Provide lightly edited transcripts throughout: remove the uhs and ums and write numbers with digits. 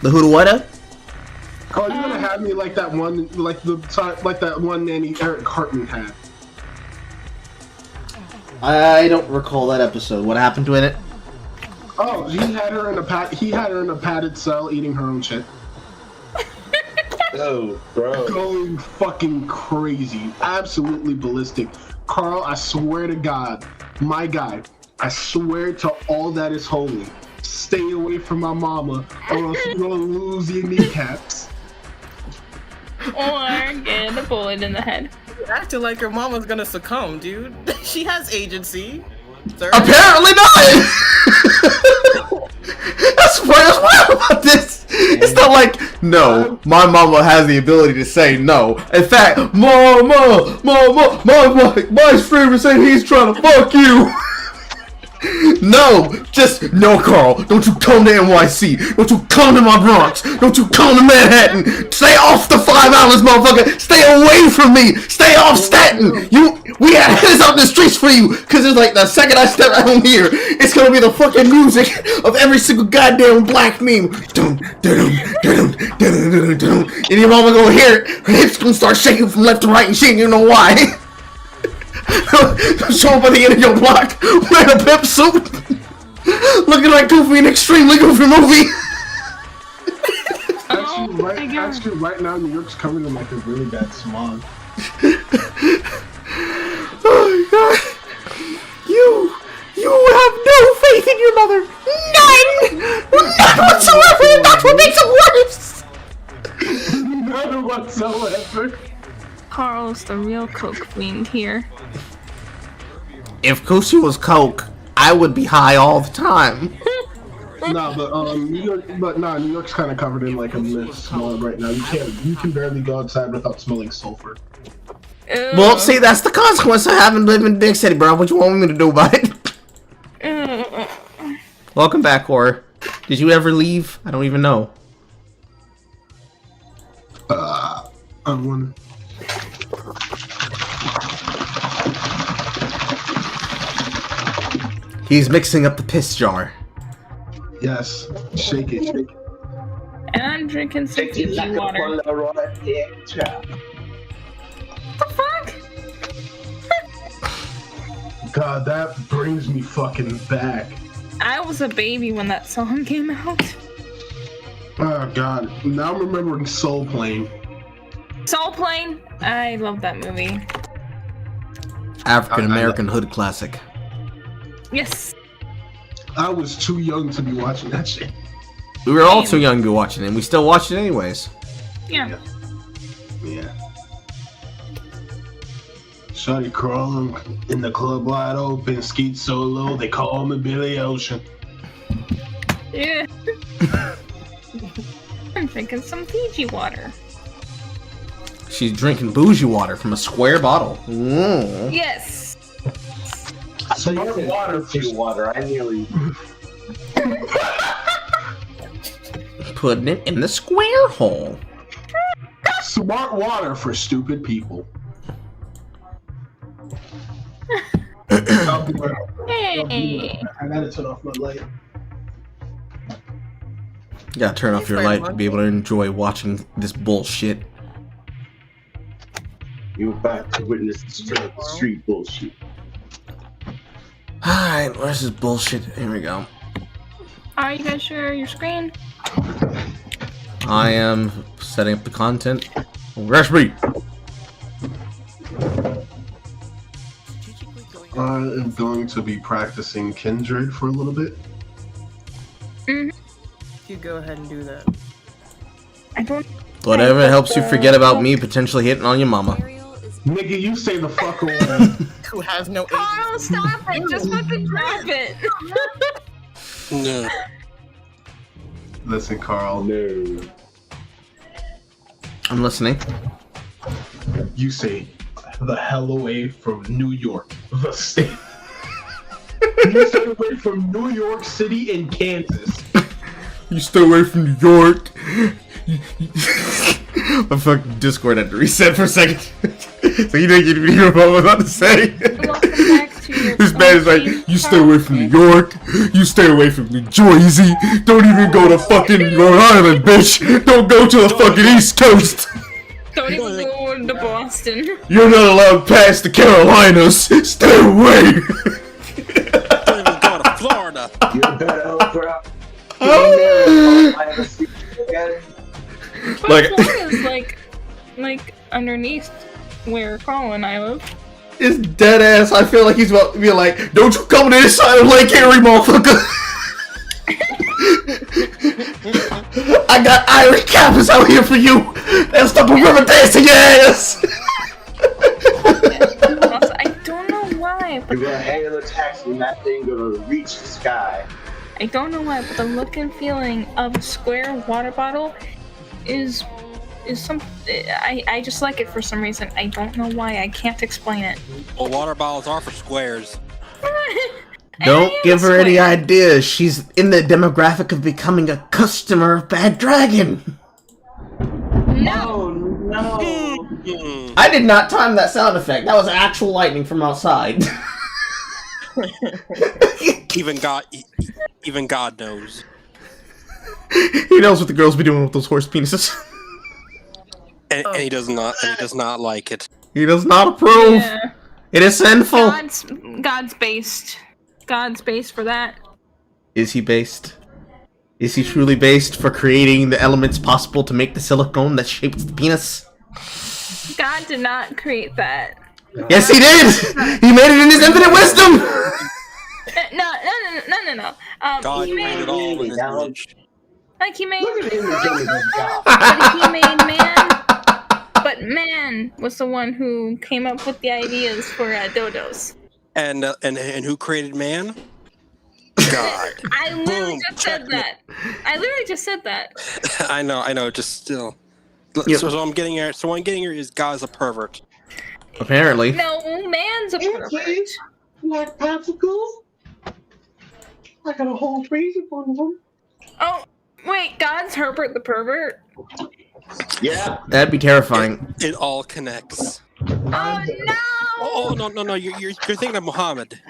The who to what? Carl, you're gonna have me like that one, like that one nanny Eric Cartman had. I don't recall that episode. What happened to it? Oh, he had her in a padded cell eating her own shit. Oh, bro. Going fucking crazy. Absolutely ballistic. Carl, I swear to God, my guy, I swear to all that is holy, stay away from my mama or else you're gonna lose your kneecaps. Or get a bullet in the head. You're acting like your mama's gonna succumb, dude. She has agency. Sir. Apparently not! That's what about this. It's not like, no, my mama has the ability to say no. In fact, my favorite saying he's trying to fuck you. No, just no, Carl. Don't you come to NYC. Don't you come to my Bronx. Don't you come to Manhattan. Stay off the 5 Islands, motherfucker. Stay away from me. Stay off Staten. We had heads out in the streets for you. Cause it's like the second I step out here, it's gonna be the fucking music of every single goddamn black meme. Dun, dun, dun, dun, dun, dun. And your mama gonna hear it. Her hips gonna start shaking from left to right, and she ain't gonna know why. Show up at the end of your block wearing a pimp suit, looking like Goofy in an extremely goofy movie. Actually, right now, New York's covered in like a really bad smog. Oh my god. You have no faith in your mother. None whatsoever, and that's what makes it worse. None whatsoever. Carl's the real coke fiend here. If Kushi was coke, I would be high all the time. Nah, but New York's kind of covered in like a mist smog right now. You can barely go outside without smelling sulfur. Well, see, that's the consequence of having lived in Big City, bro. What you want me to do about it? Welcome back, Horror. Did you ever leave? I don't even know. I wonder. He's mixing up the piss jar. Yes, shake it, shake it. And I'm drinking some Fiji water. What the fuck? God, that brings me fucking back. I was a baby when that song came out. Oh God, now I'm remembering Soul Plane. Soul Plane? I love that movie. African American hood classic. Yes. I was too young to be watching that shit. We were all too young to be watching it, and we still watch it anyways. Yeah. Shawty crawling in the club wide open, skeet so low, they call me Billy Ocean. Yeah. I'm drinking some Fiji water. She's drinking bougie water from a square bottle. Mm. Yes. Smart water. I nearly Putting it in the square hole. Smart water for stupid people. Hey. I gotta turn off my light. You gotta turn off your light to be able to enjoy watching this bullshit. You're about to witness the street bullshit. Alright, where's this bullshit? Here we go. Are you guys share your screen? I am setting up the content. Rush me! I am going to be practicing Kindred for a little bit. You go ahead and do that. I don't. Whatever helps you forget about me potentially hitting on your mama. Nigga, you say the fuck away. Who has no Carl, agency. stop it! Just fucking drop it! No. Listen, Carl. No. I'm listening. You say the hell away from New York, the state. You stay away from New York City and Kansas. You stay away from New York. My fucking Discord had to reset for a second. So you didn't hear what I was about to say. Welcome back to This man is like, you stay away from New York, you stay away from New Jersey, don't even go to fucking Rhode Island, bitch! Don't go to the fucking East Coast! Don't even go to Boston. You're not allowed past the Carolinas! Stay away! Don't even go to Florida. You better Oprah. I ever see you again. But Like- Florida's like underneath where Carl and I live. It's dead ass. I feel like he's about to be like, don't you come to this side of Lake Erie, motherfucker! I got Irish Cappers out here for you! They'll stop a river dancing your ass! Also, I don't know why, but You're gonna hail a taxi and that thing gonna reach the sky. I don't know why, but the look and feeling of a square water bottle is some. I just like it for some reason. I don't know why. I can't explain it. Well, water bottles are for squares. Don't give her any ideas. She's in the demographic of becoming a customer of Bad Dragon. No. Oh no! I did not time that sound effect. That was actual lightning from outside. Even God knows. He knows what the girls be doing with those horse penises. And he does not. And he does not like it. He does not approve. Yeah. It is sinful. God's based. God's based for that. Is he based? Is he truly based for creating the elements possible to make the silicone that shapes the penis? God did not create that. Yes, he did! He made it in his infinite wisdom! No. God He made made it all in his image. like he made. Look at him doing his job. But he made man. But man was the one who came up with the ideas for dodos. And who created man? God. I literally Boom, just said that. I literally just said that. I know. Just still. Yep. So what I'm getting here. So what I'm getting here is God's a pervert. Apparently. No, man's a pervert. Like popsicles? I got a whole freezer full of them. Oh, wait, God's Herbert the pervert? Yeah. That'd be terrifying. It all connects. Oh, no! Oh no! You're thinking of Muhammad.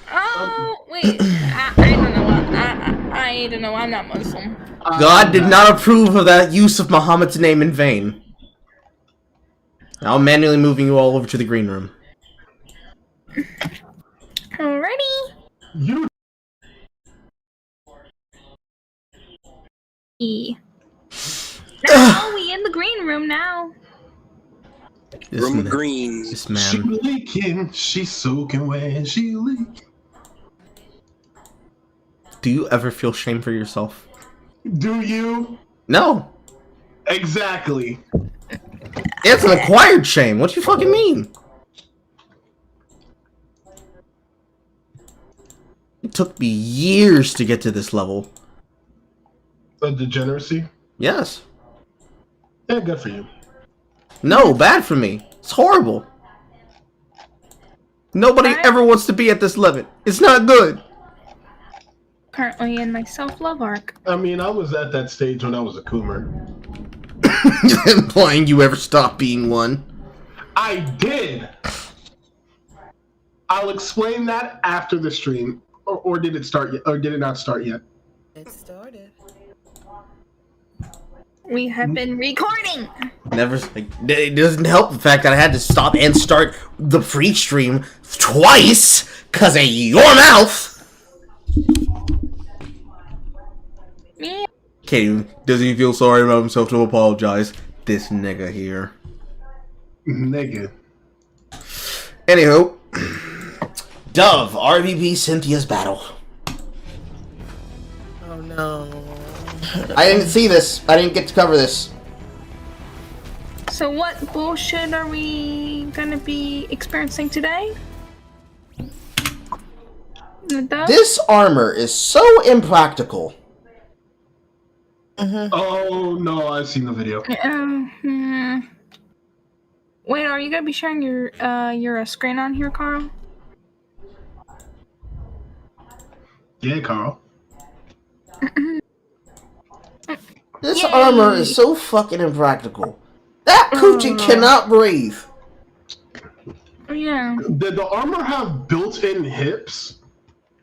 Oh, wait. I don't know. I don't know. I'm not Muslim. God did not approve of that use of Muhammad's name in vain. Now I'm manually moving you all over to the green room. Alrighty. You Now we in the green room now. This Room man. green. This she man. leaking, she soaking wet, she leak. Do you ever feel shame for yourself? Do you? No. Exactly. It's an acquired shame. What do you fucking mean? It took me years to get to this level. A degeneracy? Yes. Yeah, good for you. No, bad for me. It's horrible. Nobody ever wants to be at this level. It's not good. Currently in my self-love arc. I mean, I was at that stage when I was a coomer. Implying you ever stop being one. I did! I'll explain that after the stream. Or did it start yet? Or did it not start yet? It started. We have been recording! Never. Like, it doesn't help the fact that I had to stop and start the pre-stream twice because of your mouth. Me? Katie, doesn't he feel sorry about himself to apologize? This nigga here. Nigga. Anywho, Dove, RVP Cynthia's battle. Oh no. I didn't see this. I didn't get to cover this. So what bullshit are we gonna be experiencing today? This armor is so impractical. Oh no, I've seen the video. Wait, are you gonna be sharing your screen on here, Carl? Yeah, Carl. This Yay. armor is so fucking impractical. That coochie cannot breathe. Yeah. Did the armor have built-in hips?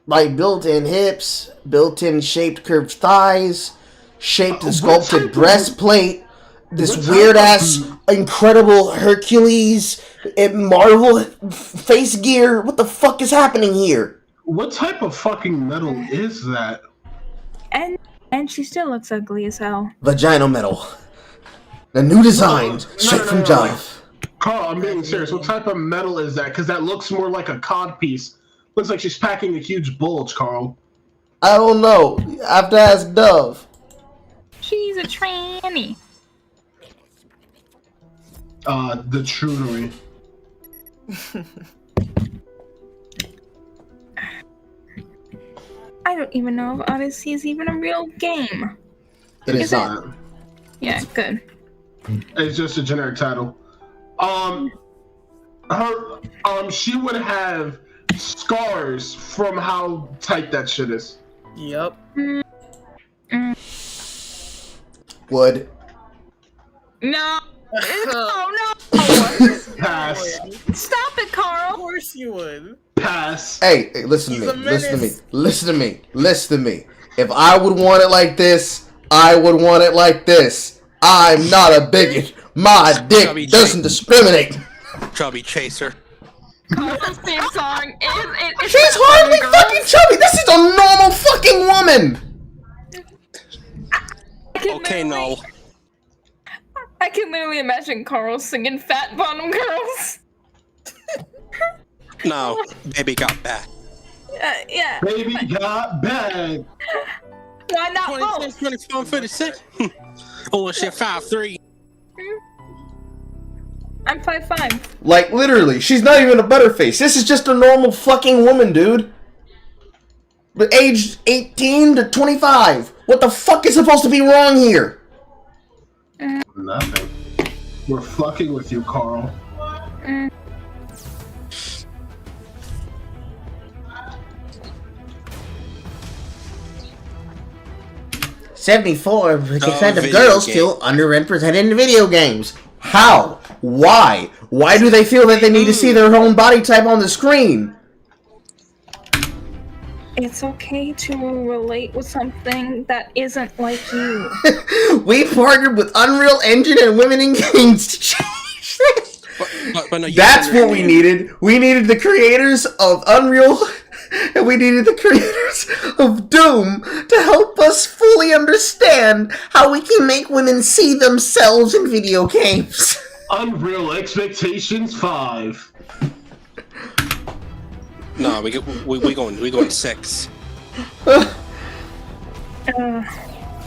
Like built-in hips, built-in shaped curved thighs, shaped and sculpted breastplate, this weird-ass, incredible Hercules and Marvel face gear. What the fuck is happening here? What type of fucking metal is that? And she still looks ugly as hell. Vagina metal. The new designs, straight from Jove. Carl, I'm being serious. What type of metal is that? Because that looks more like a cod piece. Looks like she's packing a huge bulge, Carl. I don't know. I have to ask Dove. She's a tranny. The Trunery. I don't even know if Odyssey is even a real game. It is not. Yeah, good. It's just a generic title. She would have scars from how tight that shit is. Yep. Would. No. Oh no! Pass. Stop it, Carl! Of course you would. Pass. Hey, listen to me. Listen to me. If I would want it like this, I would want it like this. I'm not a bigot. My dick doesn't discriminate. Chubby chaser. Carl's theme song is She's hardly fucking chubby. This is a normal fucking woman. Okay, no. I can literally imagine Carl singing Fat Bottom Girls. No, baby got back. Yeah. Baby got bag. Why not both? 26, 24, 56. Oh, shit, 5'3". I'm 5'5". Like, literally, she's not even a butterface. This is just a normal fucking woman, dude. But aged 18 to 25. What the fuck is supposed to be wrong here? Nothing. We're fucking with you, Carl. 74% of girls feel underrepresented in video games. How? Why? Why do they feel that they need to see their own body type on the screen? It's okay to relate with something that isn't like you. We partnered with Unreal Engine and Women in Games to change this. But no, That's what we needed. We needed the creators of Unreal, and we needed the creators of Doom to help us fully understand how we can make women see themselves in video games. Unreal Expectations 5. No, we going 6.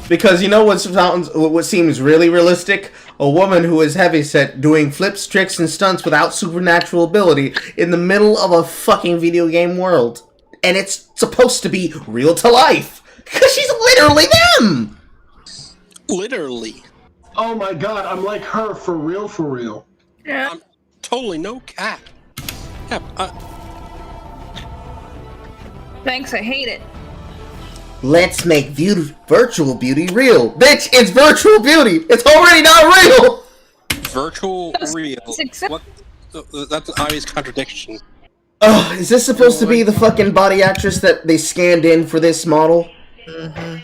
Because you know what seems really realistic? A woman who is heavyset doing flips, tricks, and stunts without supernatural ability in the middle of a fucking video game world. And it's supposed to be real to life. Because she's literally them! Literally. Oh my god, I'm like her for real, for real. Yeah. I'm totally no cap. Yeah, Thanks, I hate it. Let's make virtual beauty real. Bitch, it's virtual beauty. It's already not real. virtual real. What? That's an obvious contradiction. Oh, is this supposed to be the fucking body actress that they scanned in for this model? Mm-hmm.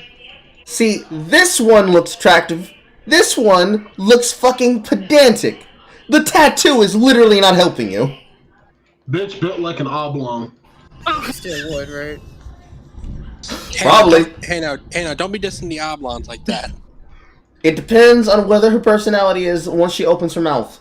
See, this one looks attractive. This one looks fucking pedantic. The tattoo is literally not helping you. Bitch built like an oblong. Still would, right? Probably. Hey now, don't be dissing the oblongs like that. It depends on whether her personality is once she opens her mouth.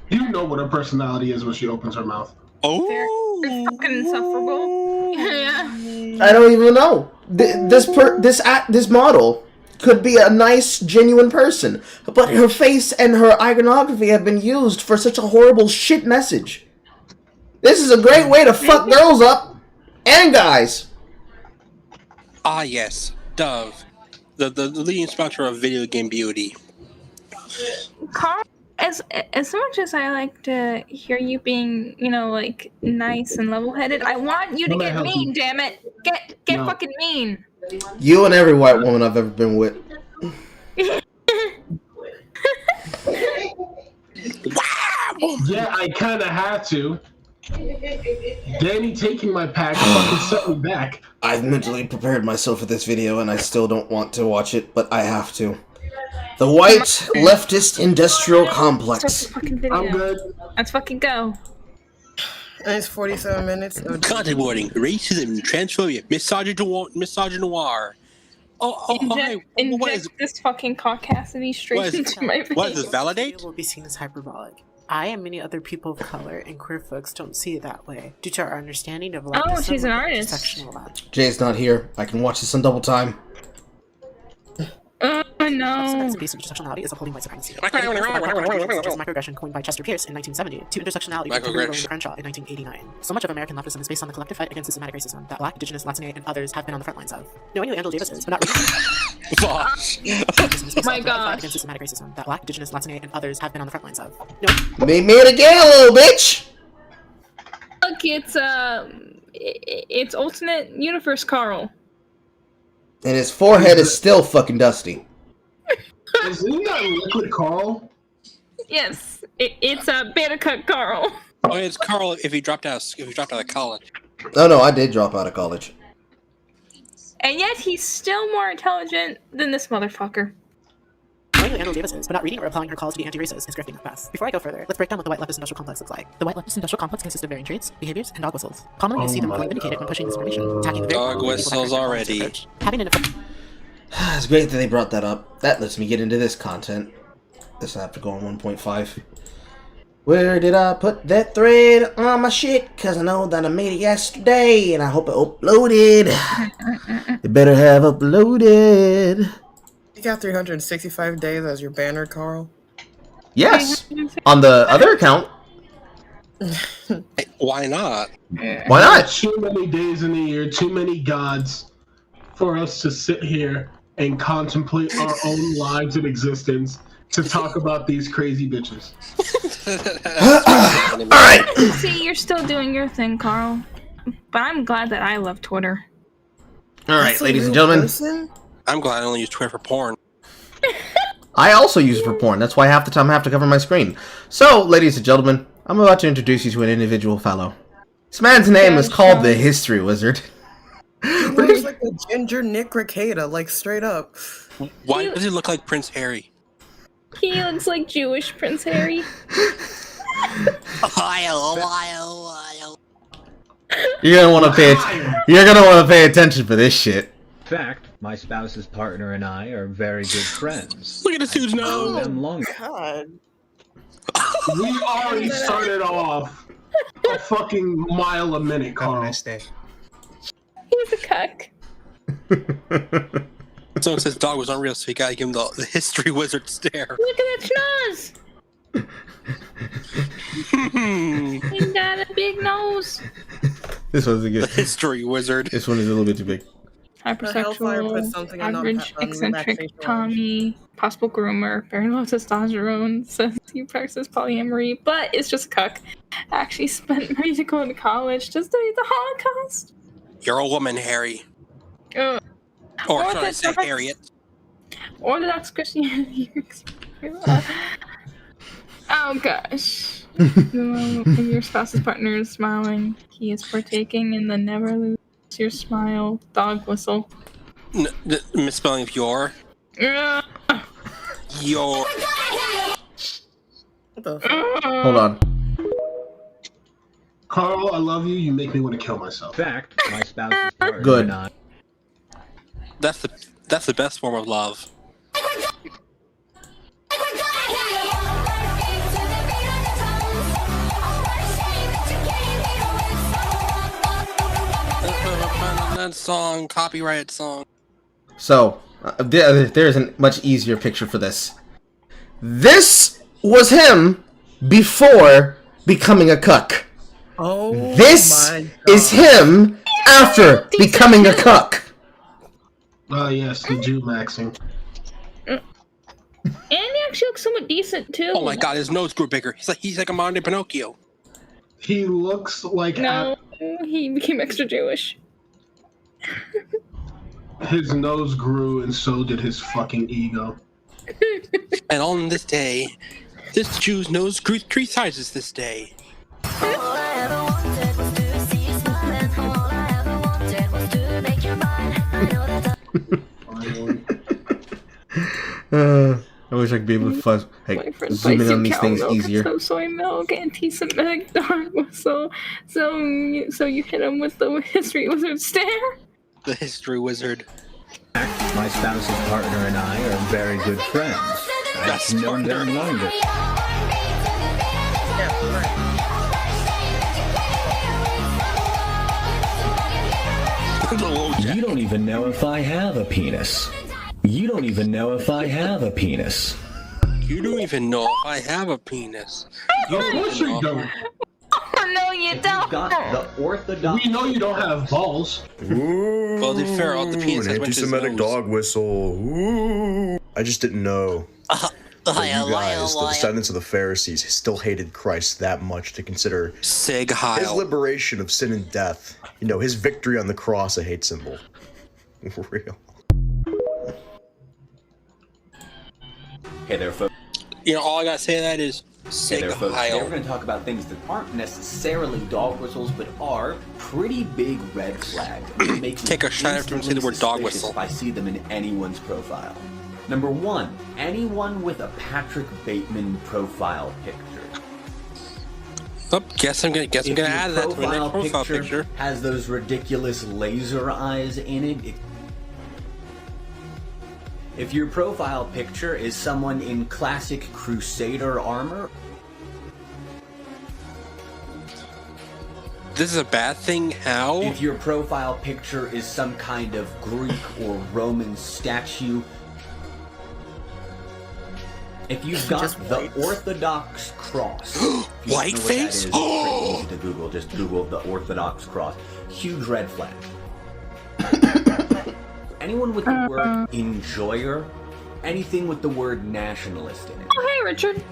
You know what her personality is when she opens her mouth. Oh, They're fucking insufferable. Yeah. I don't even know. This model could be a nice, genuine person, but her face and her iconography have been used for such a horrible shit message. This is a great way to fuck girls up and guys. ah yes, Dove, the leading sponsor of Video Game Beauty. Carl, as much as I like to hear you being, like nice and level-headed, I want you to get mean. Damn it, get No. fucking mean. You and every white woman I've ever been with. Wow! Yeah, I kind of had to. Danny taking my pack fucking set me back. I've mentally prepared myself for this video, and I still don't want to watch it, but I have to. The white leftist industrial complex. I'm good. Let's fucking go. And it's 47 minutes. No, Content warning: racism, transphobia, misogynoir. Inject this fucking caucasity straight into my face. What is this, validate? Will be seen as hyperbolic. I and many other people of color and queer folks don't see it that way, due to our understanding of Oh, she's an artist. intersectional. Jay's not here. I can watch this on double time. No. Substance based intersectionality is upholding white supremacy. Microaggression coined by Chester Pierce in 1970 to intersectionality by William Crenshaw in 1989. So much of American leftism is based on the collective fight against systematic racism that Black, Indigenous, Latino, and others have been on the front lines of. Knowing who Angela Davis is, but not Oh my gosh. Against systematic racism that Black, Indigenous, Latino, and others have been on the front lines of. Make me it again, little bitch! Look, it's alternate universe Carl. And his forehead is still fucking dusty. Isn't that liquid Carl? Yes, it's a beta cut Carl. Oh, it's Carl if he dropped out of college. Oh no, I did drop out of college. And yet he's still more intelligent than this motherfucker. Knowing who Angela Davis is, but not reading or applying her calls to be anti-racist is grifting at best. Before I go further, let's break down what the white leftist industrial complex looks like. The white leftist industrial complex consists of varying traits, behaviors, and dog whistles. Commonly, you see them feeling vindicated when pushing this information, attacking the very Dog whistles already. Having an It's great that they brought that up. That lets me get into this content. This will have to go on 1.5. Where did I put that thread on my shit? Cause I know that I made it yesterday and I hope it uploaded. It better have uploaded. You got 365 days as your banner, Carl. Yes. On the other account. Why not? Why not? Too many days in the year, too many gods for us to sit here and contemplate our own lives and existence to talk about these crazy bitches. Alright. See, you're still doing your thing, Carl. But I'm glad that I love Twitter. Alright, ladies and gentlemen. Person? I'm glad I only use Twitter for porn. I also use it for porn. That's why half the time I have to cover my screen. So, ladies and gentlemen, I'm about to introduce you to an individual fellow. This man's name is called the History Wizard. He looks like a ginger Nick Rekieta, like straight up. Why does he look like Prince Harry? He looks like Jewish Prince Harry. You're gonna want to pay attention for this shit. In fact, my spouse's partner and I are very good friends. Look at this dude's nose. Them longer. God. We already started off a fucking mile a minute, Carl. He's a cuck. Someone says dog was unreal, so you gotta give him the History Wizard stare. Look at that schnoz! He's got a big nose. This one's a good. The History Wizard. This one is a little bit too big. Hellfire put something Hypersexual, on average, on eccentric, relaxation Tommy, possible groomer, very low testosterone, says he practices polyamory, but it's just a cuck. Actually spent money to go to college to study the Holocaust. You're a woman, Harry. Or should I say Harriet? Orthodox Christianity. Oh gosh. When your spouse's partner is smiling, he is partaking in the never lose your smile dog whistle. Misspelling of your. Your. What the fuck? Hold on. Carl, I love you. You make me want to kill myself. In fact, my spouse's partner Good. and I. That's the best form of love. That song, copyrighted song. So, there is a much easier picture for this. This was him before becoming a cuck. Oh, This my God. is him after becoming a cuck. Oh, yes, the Jew maxing. And he actually looks somewhat decent too. Oh my god, his nose grew bigger. He's like a modern day Pinocchio. He looks like No, he became extra Jewish. his nose grew and so did his fucking ego. And on this day, This Jew knows three sizes this day. I wish I could be able to fuzz. Hey, zoom in on these things easier. So soy milk, anti-Semitic dog whistle. So you hit him with the history wizard stare. The history wizard. My spouse's partner and I are very good friends. I've known them longer. You don't even know if I have a penis. You don't even know if I have a penis. You don't even know if I have a penis. Of course you don't. Oh, no, you don't. Got the orthodox. We know you don't have balls. Ooh, Well, to be fair, all the penis an went to his anti-Semitic nose. dog whistle. Ooh. I just didn't know that you guys, the descendants of the Pharisees, still hated Christ that much to consider Sig his Heil. liberation of sin and death, you know, his victory on the cross, a hate symbol. Real. Hey there, folks. You know, all I gotta say to that is Hey Sig there, folks. Today we're Heil. going to talk about things that aren't necessarily dog whistles, but are pretty big red flags. Take a shot after you say the word dog whistle. If I see them in anyone's profile. Number 1, anyone with a Patrick Bateman profile picture. Oh, guess I'm gonna If your add that to my next profile picture. has those ridiculous laser eyes in it. If your profile picture is someone in classic Crusader armor. This is a bad thing. How? If your profile picture is some kind of Greek or Roman statue. If you've got the Orthodox cross. Whiteface? Oh! Easy to Google. Just Google the Orthodox cross. Huge red flag. Anyone with the word enjoyer, anything with the word nationalist in it. Oh, hey, Richard.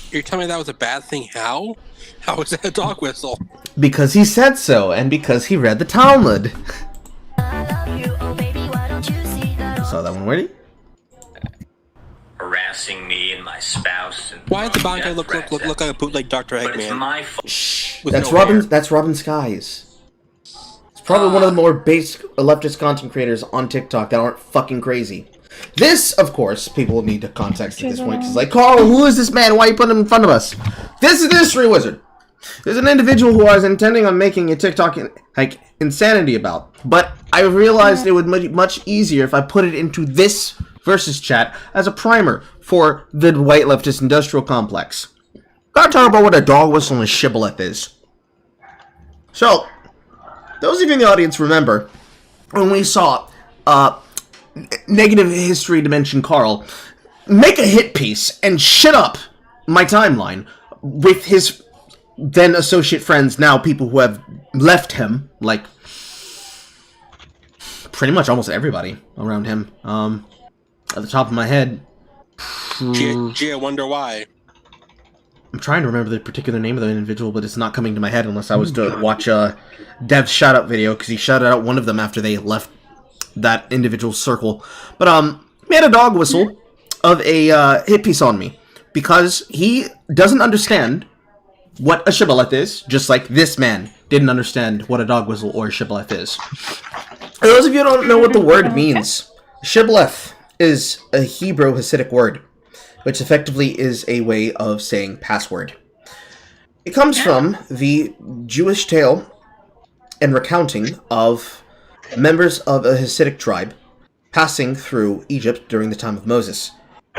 You're telling me that was a bad thing? How? How was that a dog whistle? Because he said so, and because he read the Talmud. Saw that one, Whitey? Harassing me and my spouse. And Why did the bond guy look like a bootleg Dr. But it's Eggman? my fault. Shh. With That's no Robin. hair. That's Robin Skies. It's probably one of the more basic leftist content creators on TikTok that aren't fucking crazy. This, of course, people need to context at this point. Because, like, Carl, who is this man? Why are you putting him in front of us? This is the history wizard. There's an individual who I was intending on making a TikTok like insanity about, but I realized it would be much easier if I put it into this versus chat as a primer for the white leftist industrial complex. Gotta talk about what a dog whistle and a shibboleth is. So, those of you in the audience remember when we saw Negative History Dimension Carl make a hit piece and shit up my timeline with his then associate friends, now people who have left him, like pretty much almost everybody around him. At the top of my head, Gee, I wonder why. I'm trying to remember the particular name of the individual, but it's not coming to my head unless I was to watch Dev's shout-out video, because he shouted out one of them after they left that individual circle. But he had a dog whistle of a hit piece on me, because he doesn't understand what a shibboleth is, just like this man didn't understand what a dog whistle or a shibboleth is. For those of you who don't know what the word means, shibboleth is a Hebrew Hasidic word, which effectively is a way of saying password. It comes from the Jewish tale and recounting of members of a Hasidic tribe passing through Egypt during the time of Moses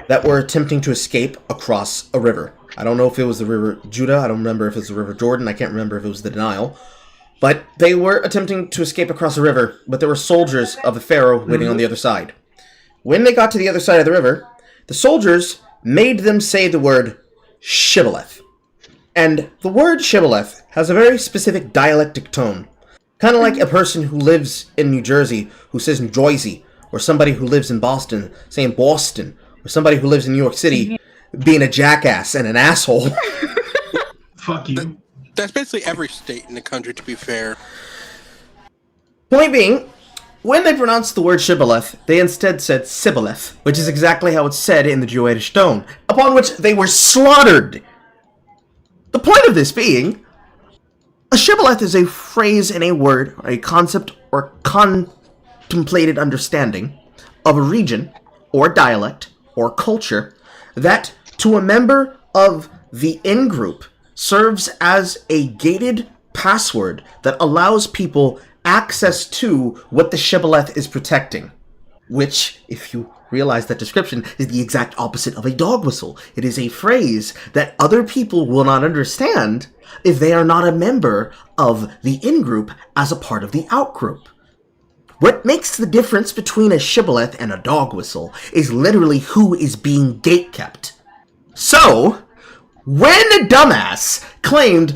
that were attempting to escape across a river. I don't know if it was the river Judah, I don't remember if it was the river Jordan, I can't remember if it was the Nile, but they were attempting to escape across a river, but there were soldiers of the Pharaoh waiting on the other side. When they got to the other side of the river, the soldiers made them say the word shibboleth. And the word shibboleth has a very specific dialectic tone. Kind of like a person who lives in New Jersey who says Joyzy, or somebody who lives in Boston saying Boston, or somebody who lives in New York City being a jackass and an asshole. Fuck you. That's basically every state in the country, to be fair. Point being, when they pronounced the word Shibboleth, they instead said Sibboleth, which is exactly how it's said in the Jewish tone, upon which they were slaughtered. The point of this being, a Shibboleth is a phrase in a word, a concept, or contemplated understanding of a region, or dialect, or culture, that, to a member of the in-group, serves as a gated password that allows people access to what the Shibboleth is protecting. Which, if you realize that description, is the exact opposite of a dog whistle. It is a phrase that other people will not understand if they are not a member of the in-group as a part of the out-group. What makes the difference between a shibboleth and a dog whistle is literally who is being gatekept. So, when a dumbass claimed,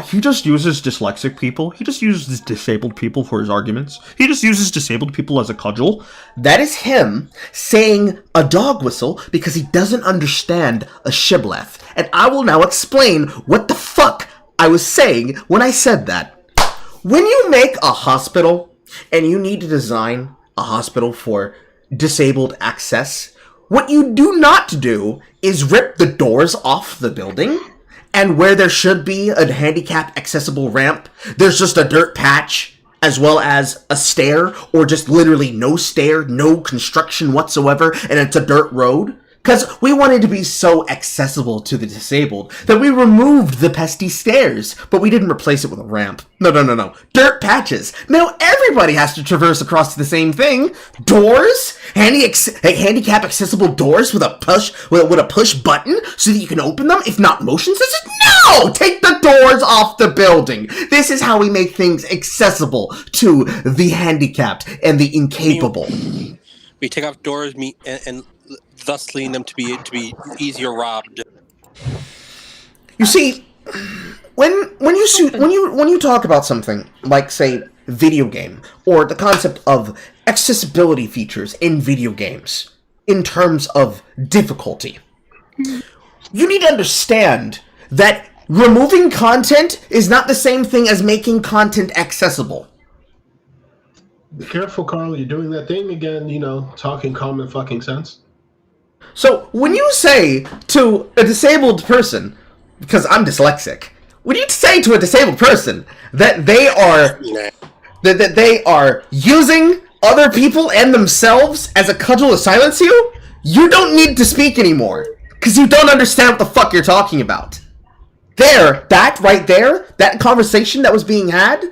he just uses dyslexic people, he just uses disabled people for his arguments, he just uses disabled people as a cudgel, that is him saying a dog whistle because he doesn't understand a shibboleth. And I will now explain what the fuck I was saying when I said that. When you make a hospital, and you need to design a hospital for disabled access, what you do not do is rip the doors off the building, and where there should be a handicap accessible ramp, there's just a dirt patch, as well as a stair, or just literally no stair, no construction whatsoever, and it's a dirt road. Because we wanted to be so accessible to the disabled that we removed the pesky stairs, but we didn't replace it with a ramp. No. Dirt patches. Now everybody has to traverse across the same thing. Doors? Handicap accessible doors with a push button so that you can open them, if not motion sensors? No! Take the doors off the building. This is how we make things accessible to the handicapped and the incapable. We take off doors and thus leading them to be easier robbed. You see, when you talk about something like, say, video game, or the concept of accessibility features in video games, in terms of difficulty, you need to understand that removing content is not the same thing as making content accessible. Be careful, Carl. You're doing that thing again, talking common fucking sense. So, when you say to a disabled person, because I'm dyslexic, when you say to a disabled person that they are using other people and themselves as a cudgel to silence you, you don't need to speak anymore, because you don't understand what the fuck you're talking about. That right there, that conversation that was being had,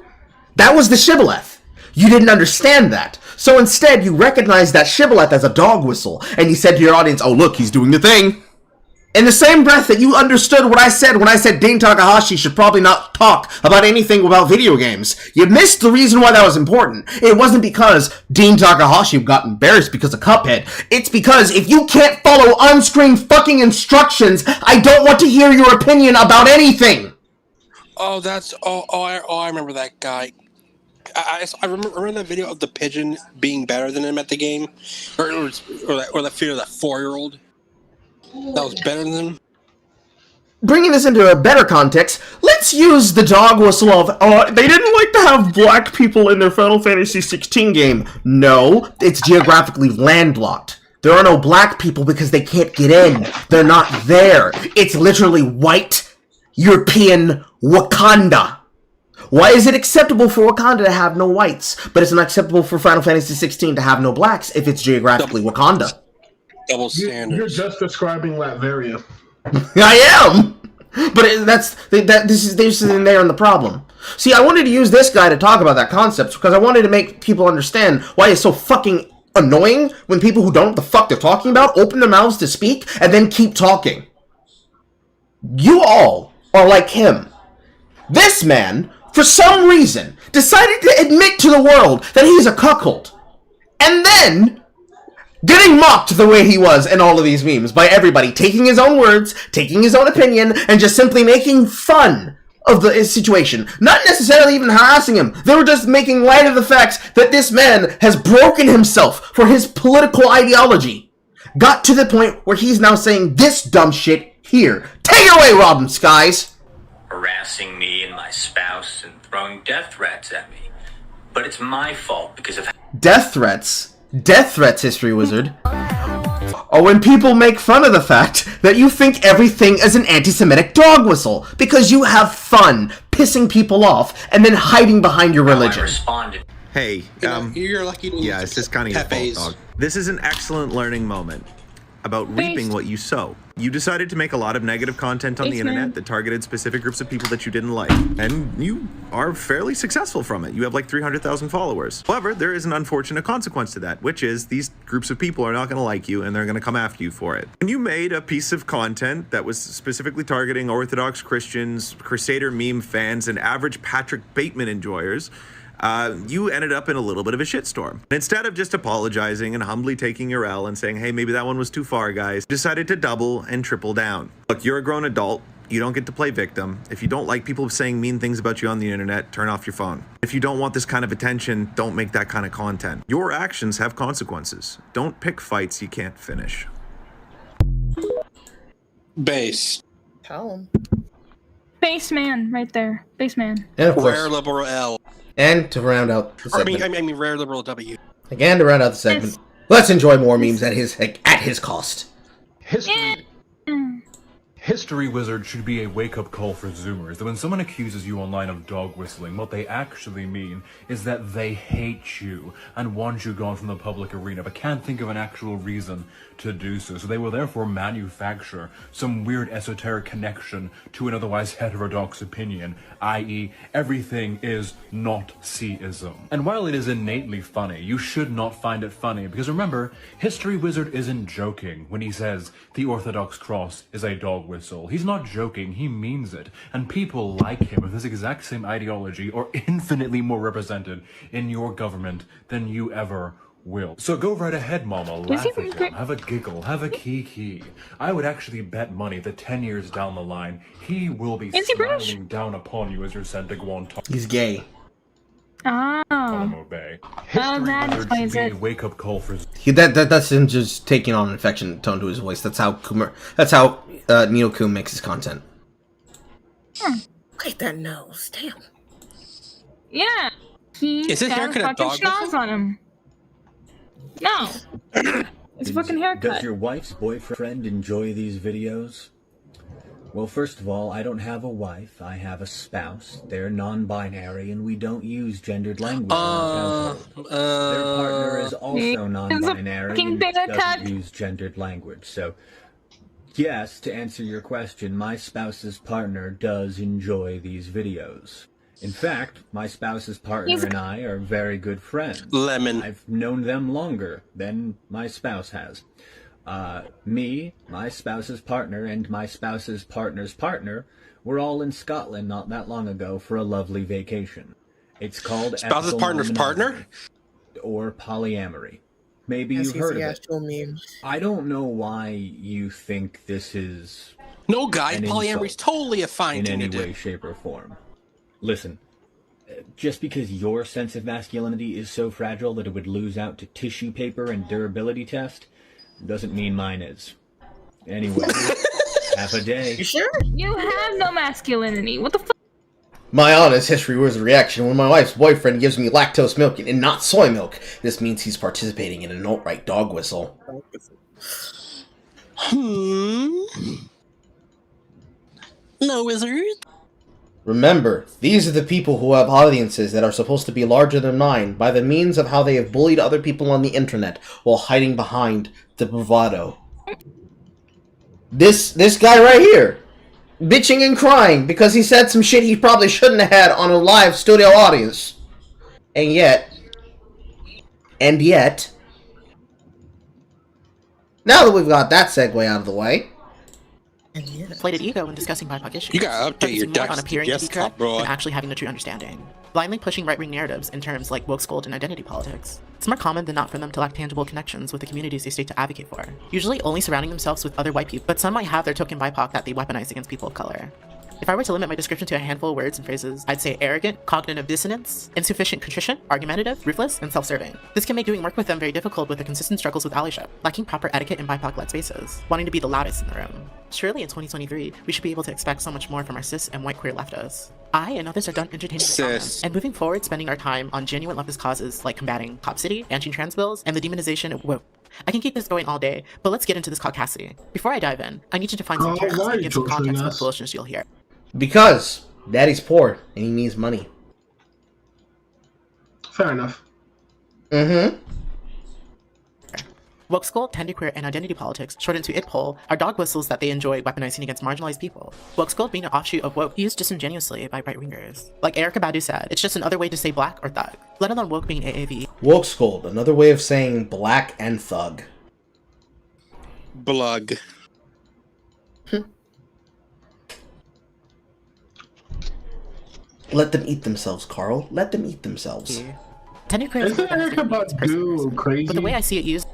that was the shibboleth. You didn't understand that. So instead, you recognized that shibboleth as a dog whistle, and you said to your audience, oh look, he's doing the thing. In the same breath that you understood what I said when I said Dean Takahashi should probably not talk about anything about video games, you missed the reason why that was important. It wasn't because Dean Takahashi got embarrassed because of Cuphead. It's because if you can't follow on-screen fucking instructions, I don't want to hear your opinion about anything. Oh, I remember that guy. I remember that video of the pigeon being better than him at the game, or that video of that 4-year-old that was better than him. Bringing this into a better context, let's use the dog whistle of, they didn't like to have black people in their Final Fantasy XVI game. No, it's geographically landlocked. There are no black people because they can't get in. They're not there. It's literally white, European Wakanda. Why is it acceptable for Wakanda to have no whites, but it's not acceptable for Final Fantasy XVI to have no blacks if it's geographically Wakanda? Double standards. You're just describing Latveria. I am! But this is in there in the problem. See, I wanted to use this guy to talk about that concept because I wanted to make people understand why it's so fucking annoying when people who don't know what the fuck they're talking about open their mouths to speak and then keep talking. You all are like him. This man, for some reason, decided to admit to the world that he's a cuckold. And then, getting mocked the way he was in all of these memes by everybody, taking his own words, taking his own opinion, and just simply making fun of the situation. Not necessarily even harassing him. They were just making light of the fact that this man has broken himself for his political ideology. Got to the point where he's now saying this dumb shit here. Take it away, Robin Skies! Harassing me and my spouse and throwing death threats at me. But it's my fault because of Death threats, History Wizard, or when people make fun of the fact that you think everything is an anti-Semitic dog whistle because you have fun pissing people off and then hiding behind your religion. Hey, you're lucky to yeah, it's just kind of your fault, dog. This is an excellent learning moment about reaping what you sow. You decided to make a lot of negative content on the internet that targeted specific groups of people that you didn't like, and you are fairly successful from it. You have like 300,000 followers. However, there is an unfortunate consequence to that, which is these groups of people are not going to like you and they're going to come after you for it. When you made a piece of content that was specifically targeting Orthodox Christians, Crusader meme fans, and average Patrick Bateman enjoyers, you ended up in a little bit of a shitstorm. Instead of just apologizing and humbly taking your L and saying, hey, maybe that one was too far, guys, decided to double and triple down. Look, you're a grown adult. You don't get to play victim. If you don't like people saying mean things about you on the internet, turn off your phone. If you don't want this kind of attention, don't make that kind of content. Your actions have consequences. Don't pick fights you can't finish. Base. Tell him. Base man, right there. Base man. And of course, Rare liberal L. And to round out the segment. I mean, rare liberal W. Again, to round out the segment, let's enjoy more memes at his cost. History Wizard should be a wake-up call for Zoomers, that when someone accuses you online of dog whistling, what they actually mean is that they hate you and want you gone from the public arena, but can't think of an actual reason to do so. So they will therefore manufacture some weird esoteric connection to an otherwise heterodox opinion, i.e. everything is not C-ism. And while it is innately funny, you should not find it funny, because remember, History Wizard isn't joking when he says the Orthodox cross is a dog whistle. He's not joking, he means it. And people like him with this exact same ideology are infinitely more represented in your government than you ever will. So go right ahead, mama, laugh at him, have a giggle, have a kiki. I would actually bet money that 10 years down the line, he will be smiling down upon you as you're sent to Guantanamo. He's gay. Oh. Bay. That explains it. Wake up call for That's him just taking on an affectionate tone to his voice. That's how Neo Kun makes his content. Look at that nose, damn. Yeah. He's got a fucking schnoz on him. No. It's a fucking haircut. Does your wife's boyfriend enjoy these videos? Well, first of all, I don't have a wife. I have a spouse. They're non-binary, and we don't use gendered language in our household. Their partner is also non-binary and doesn't use gendered language. So, yes, to answer your question, my spouse's partner does enjoy these videos. In fact, my spouse's partner and I are very good friends. Lemon. I've known them longer than my spouse has. Me, my spouse's partner, and my spouse's partner's partner were all in Scotland not that long ago for a lovely vacation. It's called spouse's partner's partner? Or polyamory. Maybe you've heard of it. I don't know why you think this is... No, guy, polyamory's totally a fine thing to do. In any way, shape, or form. Listen, just because your sense of masculinity is so fragile that it would lose out to tissue paper and durability test, doesn't mean mine is. Anyway, half a day. You sure? You have no masculinity. What the fuck? My honest History Wizard reaction: when my wife's boyfriend gives me lactose milk and not soy milk, this means he's participating in an alt-right dog whistle. No, wizard. Remember, these are the people who have audiences that are supposed to be larger than mine by the means of how they have bullied other people on the internet while hiding behind the bravado. This guy right here, bitching and crying because he said some shit he probably shouldn't have had on a live studio audience. And yet, now that we've got that segue out of the way, inflated ego when discussing BIPOC issues. You gotta update your on appearing to be correct bro. than actually having a true understanding. Blindly pushing right-wing narratives in terms like woke scold and identity politics. It's more common than not for them to lack tangible connections with the communities they state to advocate for. Usually only surrounding themselves with other white people, but some might have their token BIPOC that they weaponize against people of color. If I were to limit my description to a handful of words and phrases, I'd say arrogant, cognitive dissonance, insufficient contrition, argumentative, ruthless, and self-serving. This can make doing work with them very difficult with the consistent struggles with allyship, lacking proper etiquette in BIPOC-led spaces, wanting to be the loudest in the room. Surely in 2023, we should be able to expect so much more from our cis and white queer leftists. I and others are done entertaining the comments, and moving forward spending our time on genuine leftist causes like combating Cop City, anti-trans bills, and the demonization of woke. I can keep this going all day, but let's get into this caucasity. Before I dive in, I need to define some terms and give some context for the foolishness you'll hear. Because daddy's poor and he needs money. Fair enough. Mm-hmm. Woke school, genderqueer, and identity politics, shortened to ITPOL, are dog whistles that they enjoy weaponizing against marginalized people. Woke school being an offshoot of woke used disingenuously by right-wingers. Like Erykah Badu said, it's just another way to say black or thug, let alone woke being AAVE. Woke school, another way of saying black and thug. Blug. Let them eat themselves, Carl. Let them eat themselves. Yeah. Genderqueer is Erykah Badu crazy. but the way I see it used,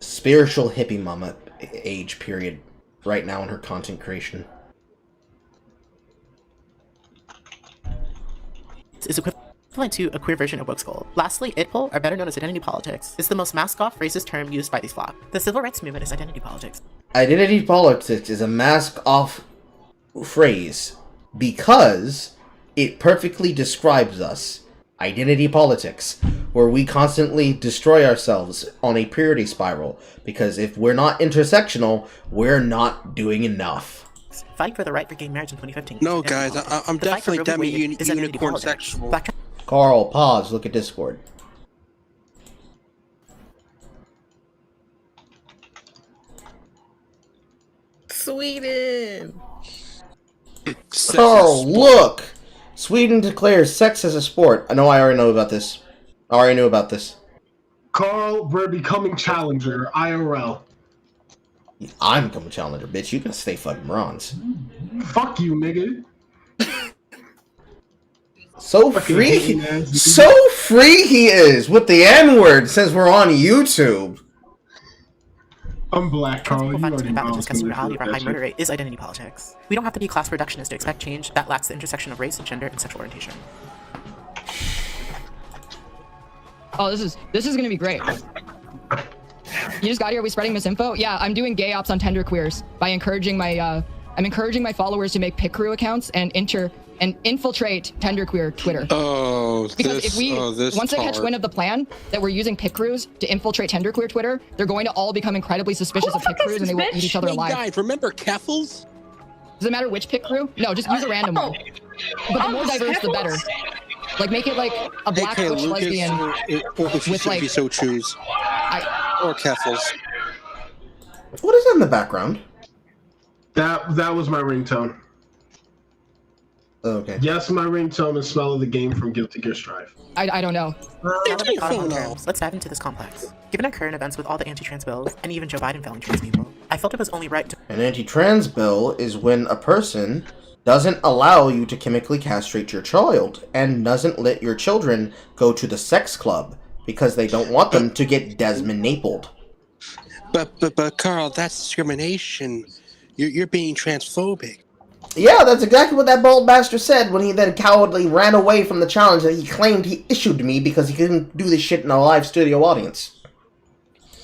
Spiritual hippie mama age period right now in her content creation. is equivalent to a queer version of woke school. Lastly, ITPOL, or better known as identity politics, is the most mask-off racist term used by these flock. The civil rights movement is identity politics. Identity politics is a mask-off phrase because it perfectly describes us. Identity politics, where we constantly destroy ourselves on a purity spiral, because if we're not intersectional, we're not doing enough. Fight for the right for gay marriage in 2015. No, guys, I'm definitely unicorn sexual. Carl, pause, look at Discord. Sweden! Carl, look! Sweden declares sex as a sport. I know I already know about this. I already knew about this. Carl, we're becoming challenger, IRL. I'm becoming challenger, bitch. You can stay fucking bronze. Fuck you, nigga. So free, so free he is with the N-word since we're on YouTube. I'm black, Carl. You already know. Reality of our high murder rate is identity politics. We don't have to be class reductionist to expect change that lacks the intersection of race, gender, and sexual orientation. Oh, this is gonna be great. You just got here. Are we spreading misinfo? Yeah, I'm doing gay ops on Tenderqueers by encouraging my I'm encouraging my followers to make pick crew accounts and infiltrate Tenderqueer Twitter. Oh, because if we once they catch wind of the plan that we're using pick crews to infiltrate Tenderqueer Twitter, they're going to all become incredibly suspicious of pick crews and they will eat each other alive. Guys, remember Keffels? Does it matter which pick crew? No, just use a random one. But the more diverse, the better. Like make it like a black butch lesbian with like. If you so choose. Or Keffels. What is that in the background? That was my ringtone. Oh, okay. Yes, my ringtone is Smell of the Game from Guilty Gear Strive. I don't know. Let's dive into this complex. Given our current events with all the anti-trans bills, and even Joe Biden failing trans people, I felt it was only right to— An anti-trans bill is when a person doesn't allow you to chemically castrate your child, and doesn't let your children go to the sex club, because they don't want them to get Desmond Napled. But Carl, that's discrimination. You're being transphobic. Yeah, that's exactly what that bald bastard said when he then cowardly ran away from the challenge that he claimed he issued to me because he couldn't do this shit in a live studio audience.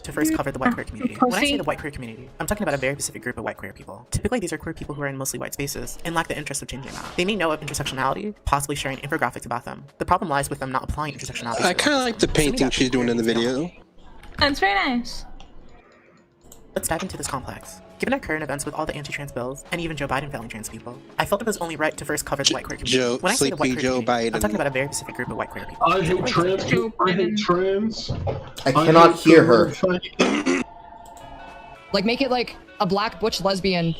To first cover the white queer community. When I say the white queer community, I'm talking about a very specific group of white queer people. Typically, these are queer people who are in mostly white spaces and lack the interest of changing that. They may know of intersectionality, possibly sharing infographics about them. The problem lies with them not applying intersectionality. I kind of like the painting she's doing in the video. That's very nice. Let's dive into this complex. Given our current events with all the anti-trans bills, and even Joe Biden failing trans people, I felt it was only right to first cover the white queer community. When I say the white queer community, I'm talking about a very specific group of white queer people. I hate trans people. I hate trans. I cannot hear her. Like, make it like a black butch lesbian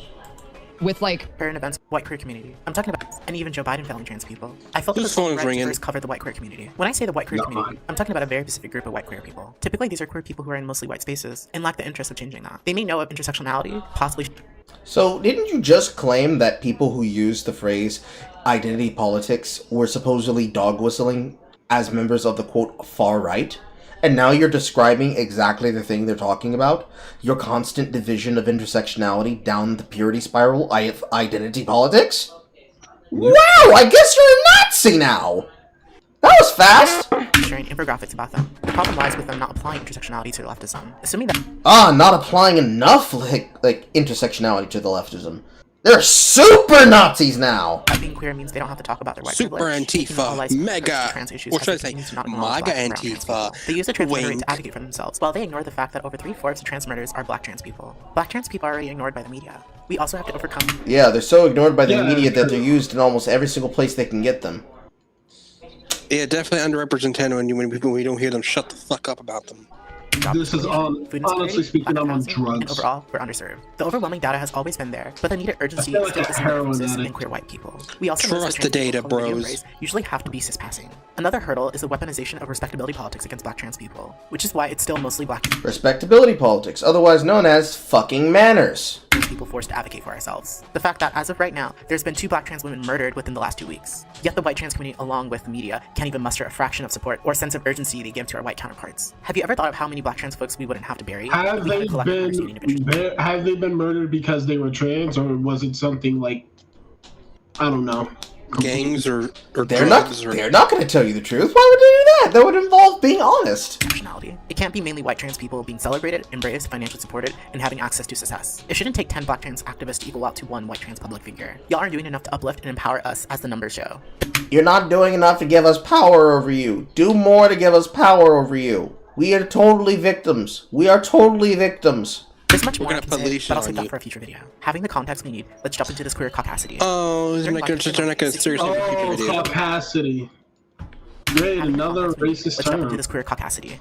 with like current events, white queer community. I'm talking about, and even Joe Biden failing trans people. I felt it was only right to first cover the white queer community. When I say the white queer community, I'm talking about a very specific group of white queer people. Typically, these are queer people who are in mostly white spaces and lack the interest of changing that. They may know of intersectionality, possibly. So, didn't you just claim that people who use the phrase identity politics were supposedly dog whistling as members of the quote far right? and now you're describing exactly the thing they're talking about? Your constant division of intersectionality down the purity spiral, identity politics? Wow, I guess you're a Nazi now! That was fast! Sharing infographics about them. The problem lies with them not applying intersectionality to leftism. Assuming that not applying enough, like intersectionality to the leftism. They're super Nazis now! being queer means they don't have to talk about their white Super privilege. Antifa, mega, or should I say, MAGA Antifa, They use their trans wing. identity to advocate for themselves, while they ignore the fact that over 3/4 of trans murders are black trans people. Black trans people are already ignored by the media. We also have to overcome... Yeah, they're so ignored by the media that they're used in almost every single place they can get them. Yeah, definitely underrepresented when we don't hear them shut the fuck up about them. This is honestly speaking, I'm on drugs. And overall, we're underserved. The overwhelming data has always been there, but the needed urgency I feel is like still a heroin missing in addict. queer white people. We also Trust the data, bros. Usually have to be cis-passing. Another hurdle is the weaponization of respectability politics against black trans people, which is why it's still mostly black Respectability politics, otherwise known as fucking manners. people forced to advocate for ourselves. The fact that, as of right now, there's been 2 black trans women murdered within the last 2 weeks. Yet the white trans community, along with the media, can't even muster a fraction of support or sense of urgency they give to our white counterparts. Have you ever thought of how many black trans folks we wouldn't have to bury? Have they been murdered because they were trans, or was it something like, I don't know, gangs or they're not going to tell you the truth. Why would they do that? That would involve being honest. It can't be mainly white trans people being celebrated, embraced, financially supported, and having access to success. It shouldn't take 10 black trans activists to equal out to 1 white trans public figure. Y'all aren't doing enough to uplift and empower us, as the numbers show. You're not doing enough to give us power over you. Do more to give us power over you. We are totally victims. We are totally victims. There's much more I can say, but I'll save that for a future video. Having the context we need, let's jump into this queer caucasity. Oh, they're not going to seriously make a future video. Caucasity. Great, another racist Let's jump into term. this queer caucasity.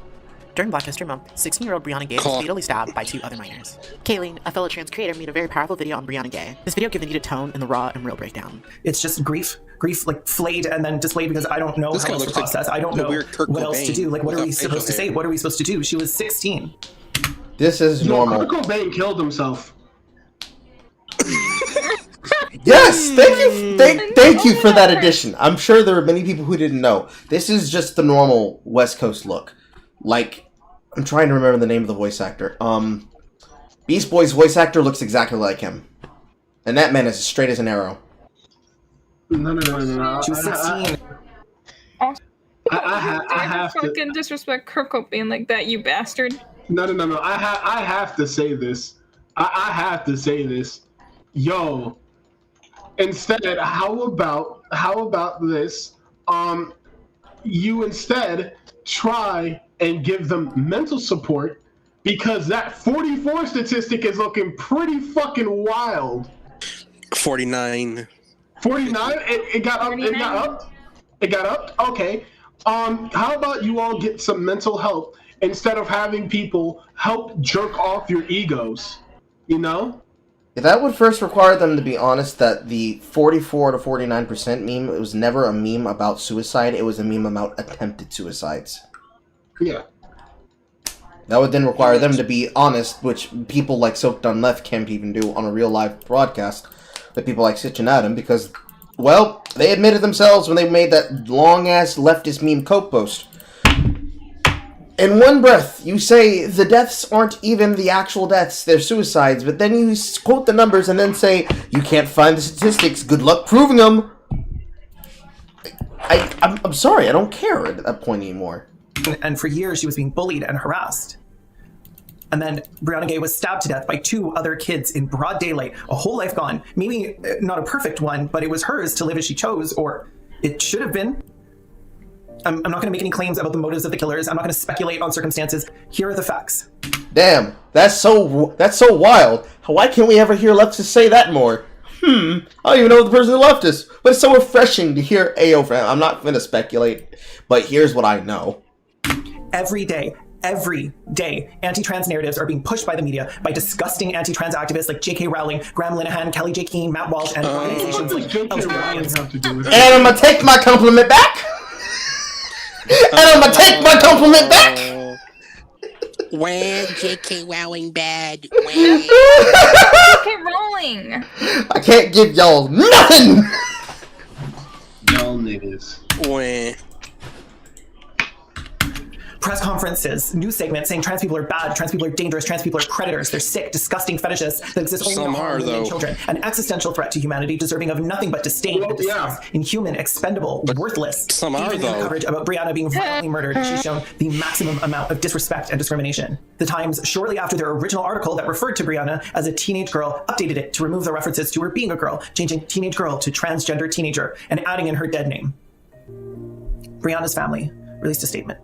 During Black History Month, 16-year-old Brianna Gay was fatally stabbed by 2 other minors. Kayleen, a fellow trans creator, made a very powerful video on Brianna Gay. This video gave the needed tone in the raw and real breakdown. It's just grief like flayed and then displayed because I don't know how else to process. I don't know what else to do. Like, what are we supposed to say? What are we supposed to do? She was 16. This is normal. Kurt Cobain killed himself. Yes, thank you for that addition. I'm sure there are many people who didn't know. This is just the normal West Coast look. Like, I'm trying to remember the name of the voice actor. Beast Boy's voice actor looks exactly like him. And that man is as straight as an arrow. No. She was 16. I have to fucking disrespect Kurt Cobain like that, you bastard. No. I have to say this. I have to say this. Yo, instead, how about this? You instead try and give them mental support, because that 44 statistic is looking pretty fucking wild. 49. 49? It got up. 49? It got up. Okay. How about you all get some mental help instead of having people help jerk off your egos? You know? That would first require them to be honest that the 44 to 49% meme, it was never a meme about suicide, it was a meme about attempted suicides. Yeah. That would then require them to be honest, which people like Soaked on Left can't even do on a real live broadcast, that people like Sitchin Adam, because, well, they admitted themselves when they made that long-ass leftist meme Coke post. In one breath, you say the deaths aren't even the actual deaths, they're suicides, but then you quote the numbers and then say, you can't find the statistics, good luck proving them. I'm sorry, I don't care at that point anymore. And for years, she was being bullied and harassed. And then Brianna Gay was stabbed to death by 2 other kids in broad daylight, a whole life gone. Maybe not a perfect one, but it was hers to live as she chose, or it should have been. I'm not going to make any claims about the motives of the killers. I'm not going to speculate on circumstances. Here are the facts. Damn, that's so wild. Why can't we ever hear leftists say that more? I don't even know the person who leftist, but it's so refreshing to hear AO. I'm not going to speculate, but here's what I know. Every day, anti-trans narratives are being pushed by the media by disgusting anti-trans activists like J.K. Rowling, Graham Linehan, Kelly J. Keane, Matt Walsh, and organizations like And I'm gonna take my compliment back. When J.K. Rowling bad. J.K. Rowling. I can't give y'all nothing. Y'all niggas. When. press conferences, news segments saying trans people are bad, trans people are dangerous, trans people are predators, they're sick, disgusting fetishists that exist only to harm women and children. An existential threat to humanity, deserving of nothing but disdain and disgust. Inhuman, expendable, worthless. Some are, Even in though. the coverage about Brianna being violently murdered, she's shown the maximum amount of disrespect and discrimination. The Times, shortly after their original article that referred to Brianna as a teenage girl, updated it to remove the references to her being a girl, changing teenage girl to transgender teenager, and adding in her dead name. Brianna's family released a statement.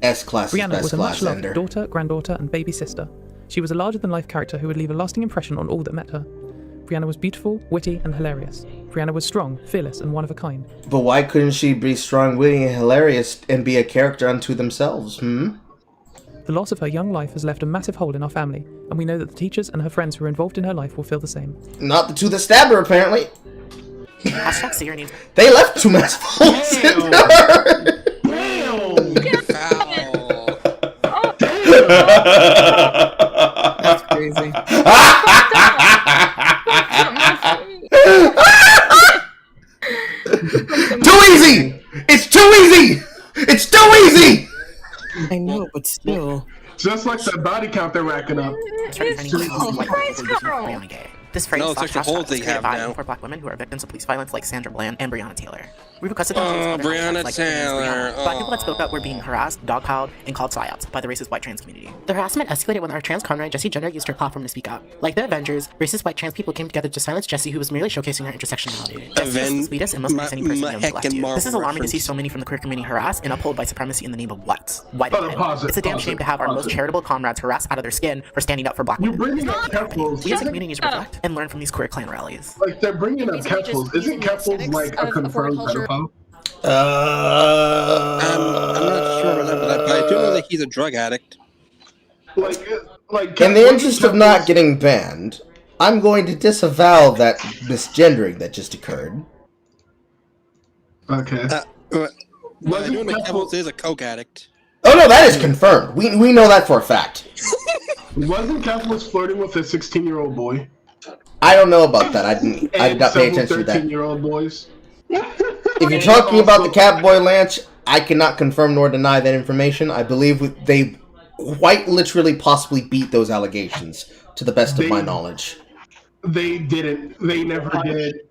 S-class is Brianna best was a class much-loved ender. daughter, granddaughter, and baby sister. She was a larger-than-life character who would leave a lasting impression on all that met her. Brianna was beautiful, witty, and hilarious. Brianna was strong, fearless, and one of a kind. But why couldn't she be strong, witty, and hilarious and be a character unto themselves, The loss of her young life has left a massive hole in our family, and we know that the teachers and her friends who were involved in her life will feel the same. Not the two that stabbed her, apparently. Hashtag say your name. They left two massive holes in her. That's crazy. Too easy! It's too easy! It's too easy! I know, but still. Just like the body count they're racking up. This phrase No, it's like the holes they have now. for black women who are victims of police violence like Sandra Bland and Breonna Taylor. We requested Breonna Taylor. Black people that spoke up were being harassed, dogpiled, and called psyops by the racist white trans community. The harassment escalated when our trans comrade Jessie Gender used her platform to speak up. Like the Avengers, racist white trans people came together to silence Jessie, who was merely showcasing her intersectionality. Jessie was the sweetest and most understanding person known to Black youth. This is alarming to see so many from the queer community harassed and upheld by supremacy in the name of what? White pride. It's a damn shame to have our most charitable comrades harassed out of their skin for standing up for black women. We as a community need to reflect and learn from these queer clan rallies. Like, they're bringing up Keffels. Isn't Keffels like a confirmed pedophile? I'm not sure about that, but I do know that he's a drug addict. Like In the interest of not getting banned, I'm going to disavow that misgendering that just occurred. Okay. I do know Keffels is a coke addict. Oh no, that is confirmed. We know that for a fact. Wasn't Keffels flirting with a 16-year-old boy? I don't know about that. I did not pay attention to that. 13-year-old boys. If you're talking about the Catboy Lynch, I cannot confirm nor deny that information. I believe they quite literally possibly beat those allegations, to the best of my knowledge. They didn't. They never did.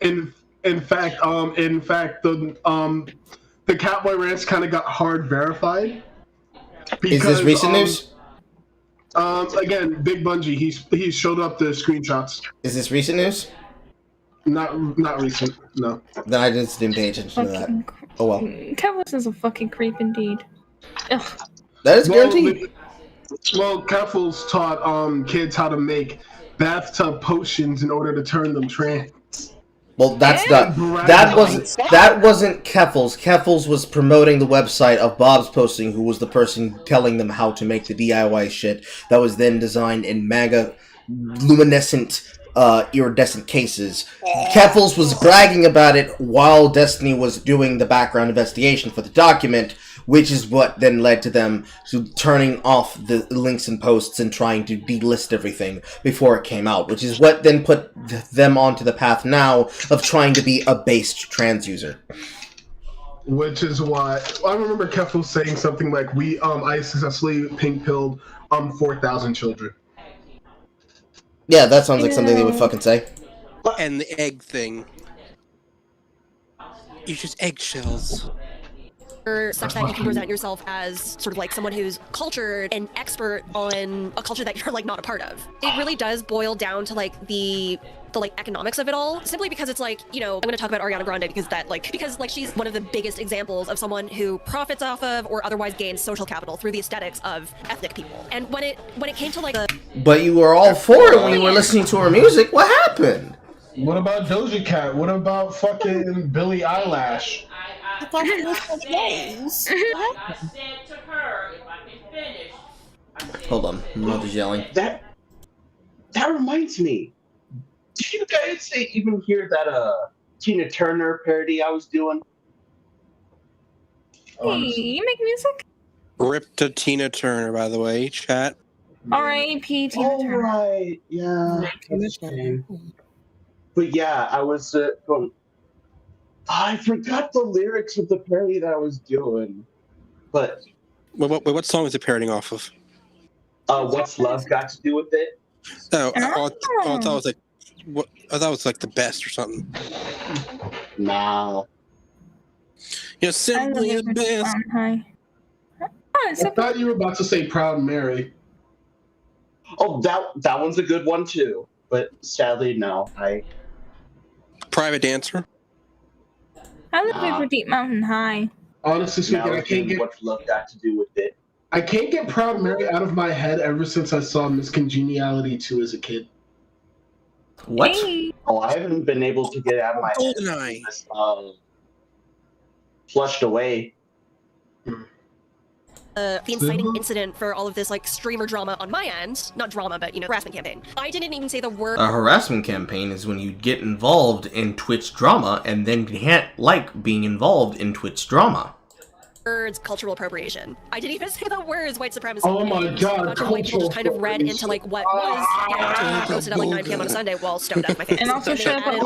In fact, the Catboy Ranch kind of got hard verified. Because, is this recent news? Again, Big Bungie. He showed up the screenshots. Is this recent news? Not recent. No. Then I just didn't pay attention to that. Oh well. Keffels is a fucking creep indeed. Ugh. That is guaranteed. Well, Keffels taught kids how to make bathtub potions in order to turn them trans. Well, that wasn't Keffels. Keffels was promoting the website of Bob's Posting, who was the person telling them how to make the DIY shit that was then designed in MAGA luminescent iridescent cases. Keffels was bragging about it while Destiny was doing the background investigation for the document, which is what then led to them to turning off the links and posts and trying to delist everything before it came out, which is what then put them onto the path now of trying to be a based trans user. Which is why I remember Keffels saying something like, I successfully pink-pilled 4,000 children. Yeah, that sounds like something they would fucking say. And the egg thing. You just eggshells. Such that you can present yourself as sort of like someone who's cultured and expert on a culture that you're like not a part of. It really does boil down to like the like economics of it all, simply because it's like, you know, I'm going to talk about Ariana Grande because she's one of the biggest examples of someone who profits off of or otherwise gains social capital through the aesthetics of ethnic people. And when it came to like But you were all for it when you were listening to her music. What happened? What about Doja Cat? What about fucking Billie Eilish? I thought it was for games. Hold on, mother's yelling. That reminds me. Did you guys even hear that Tina Turner parody I was doing? Hey, you make music? Rip to Tina Turner, by the way, chat. R.I.P. Tina Turner. Right, yeah. But yeah, I was going. I forgot the lyrics of the parody that I was doing. But what song is it parodying off of? What's love got to do with it? Oh, I thought it was like I thought it was like the best or something. Nah. You're simply the best. I thought you were about to say Proud Mary. Oh, that one's a good one too. But sadly, no. Private Dancer. I live for Deep Mountain High. Honestly speaking, Now I can't get What's love got to do with it. I can't get Proud Mary out of my head ever since I saw Miss Congeniality 2 as a kid. What? Oh, I haven't been able to get it out of my head. It's, flushed away. The inciting incident for all of this like streamer drama on my end, not drama, but harassment campaign. I didn't even say the word. A harassment campaign is when you get involved in Twitch drama and then can't like being involved in Twitch drama. Words, cultural appropriation. I didn't even say the words white supremacy. Oh my god, much of like people just kind of read into like what was posted at like 9 p.m. on a Sunday while stoned out of my face. And also shut up about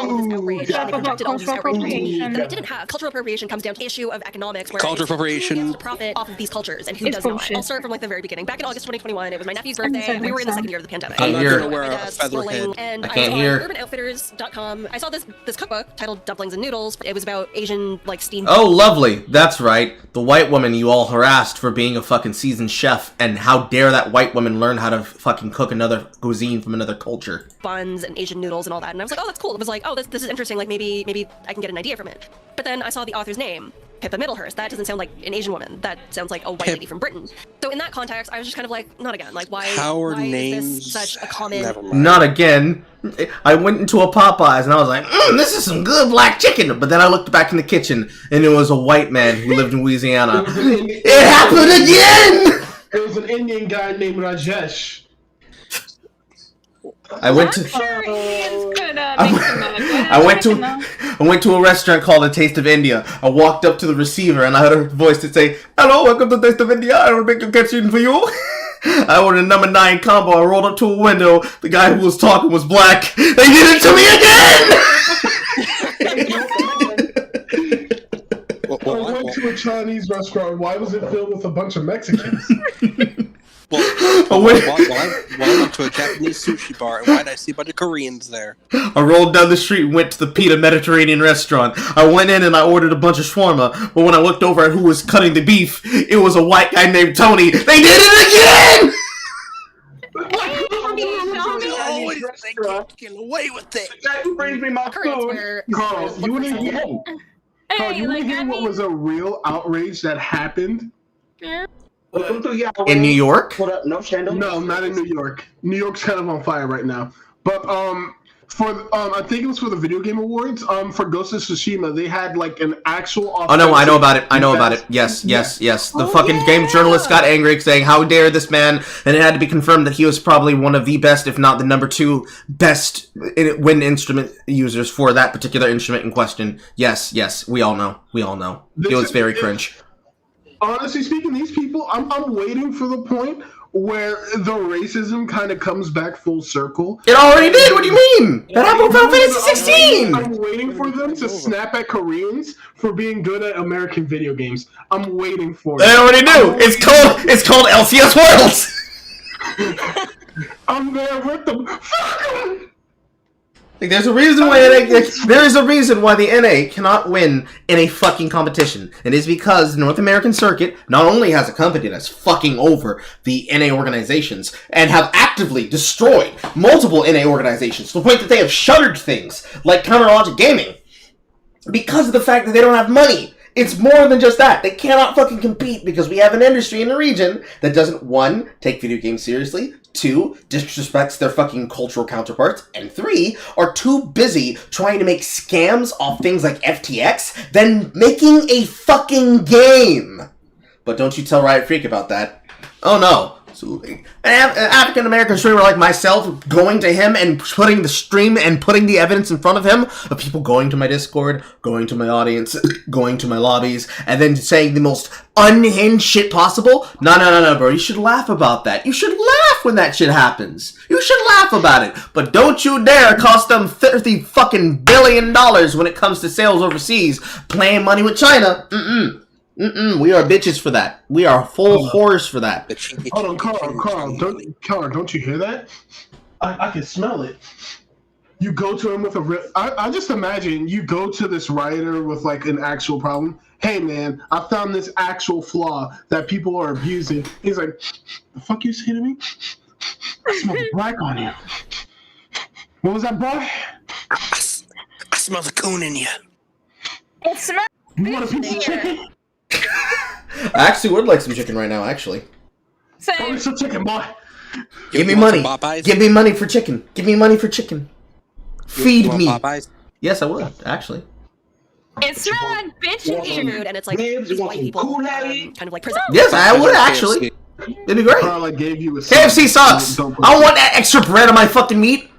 cultural appropriation. But it didn't have. Cultural appropriation comes down to issue of economics where Cultural appropriation. who gets to profit off of these cultures and who does not. I'll start from like the very beginning. Back in August 2021, it was my nephew's birthday. We were in the second year of the pandemic. I'm not gonna wear a featherhead. And I can't hear. on UrbanOutfitters.com, I saw this cookbook titled Dumplings and Noodles. It was about Asian like steamed. Oh, lovely. That's right. The white woman you all harassed for being a fucking seasoned chef, and how dare that white woman learn how to fucking cook another cuisine from another culture. Buns and Asian noodles and all that, and I was like, oh, that's cool. It was like, oh, this is interesting. Like maybe I can get an idea from it. But then I saw the author's name, Pippa Middlehurst. That doesn't sound like an Asian woman. That sounds like a white lady from Britain. So in that context, I was just kind of like, not again. Like why is this such a common? Not again. I went into a Popeyes and I was like, this is some good black chicken. But then I looked back in the kitchen and it was a white man who lived in Louisiana. It happened again! It was an Indian guy named Rajesh. I went to a restaurant called The Taste of India. I walked up to the receiver and I heard a voice that say, "Hello, welcome to The Taste of India. I will make a kitchen for you." I ordered a number 9 combo. I rolled up to a window. The guy who was talking was black. They did it to me again! I went to a Chinese restaurant. Why was it filled with a bunch of Mexicans? Well, I went to a Japanese sushi bar, and why did I see a bunch of Koreans there? I rolled down the street and went to the Pita Mediterranean restaurant. I went in and I ordered a bunch of shawarma, but when I looked over at who was cutting the beef, it was a white guy named Tony. They did it again! Always getting away with it. That brings me my food. Carl, you wanna hear what was a real outrage that happened? Yeah. In New York? No, no, not in New York. New York's kind of on fire right now. But for I think it was for the Video Game Awards. For Ghost of Tsushima, they had like an actual. Oh no, I know about it. I know about it. Yes. The fucking game journalist got angry, saying, "How dare this man?" And it had to be confirmed that he was probably one of the best, if not the number 2 best wind instrument users for that particular instrument in question. Yes, we all know. It was very cringe. Honestly speaking, these people, I'm waiting for the point where the racism kind of comes back full circle. It already did. What do you mean? That happened with Final Fantasy 16. I'm waiting for them to snap at Koreans for being good at American video games. I'm waiting for it. They already do. It's called LCS Worlds. I'm there with them. Fuck them. Like, there's a reason why the NA cannot win in a fucking competition. And it's because the North American circuit not only has a company that's fucking over the NA organizations and have actively destroyed multiple NA organizations to the point that they have shuttered things like Counterlogic Gaming because of the fact that they don't have money. It's more than just that. They cannot fucking compete because we have an industry in the region that doesn't, 1, take video games seriously, 2, disrespects their fucking cultural counterparts, and 3, are too busy trying to make scams off things like FTX than making a fucking game. But don't you tell Riot Freak about that. Oh no. So, an African-American streamer like myself going to him and putting the stream and putting the evidence in front of him of people going to my Discord, going to my audience, going to my lobbies, and then saying the most unhinged shit possible? No, bro. You should laugh about that. You should laugh when that shit happens. You should laugh about it. But don't you dare cost them $30 fucking billion when it comes to sales overseas, playing money with China. We are bitches for that. We are full whores for that. Hold on, Carl, don't you hear that? I can smell it. You go to him with I just imagine you go to this writer with like an actual problem. Hey man, I found this actual flaw that people are abusing. He's like, the fuck you say to me? I smell black on you. What was that, boy? I smell the coon in you. It smells. You want a piece of chicken? I actually would like some chicken right now, actually. Give me some chicken, boy. Give me money. Give me money for chicken. Give me money for chicken. Feed me. Yes, I would, actually. It's not bitch in here. And it's like these white people kind of like present. Yes, I would actually. It'd be great. Carl, I gave you a KFC sucks. I want that extra bread on my fucking meat.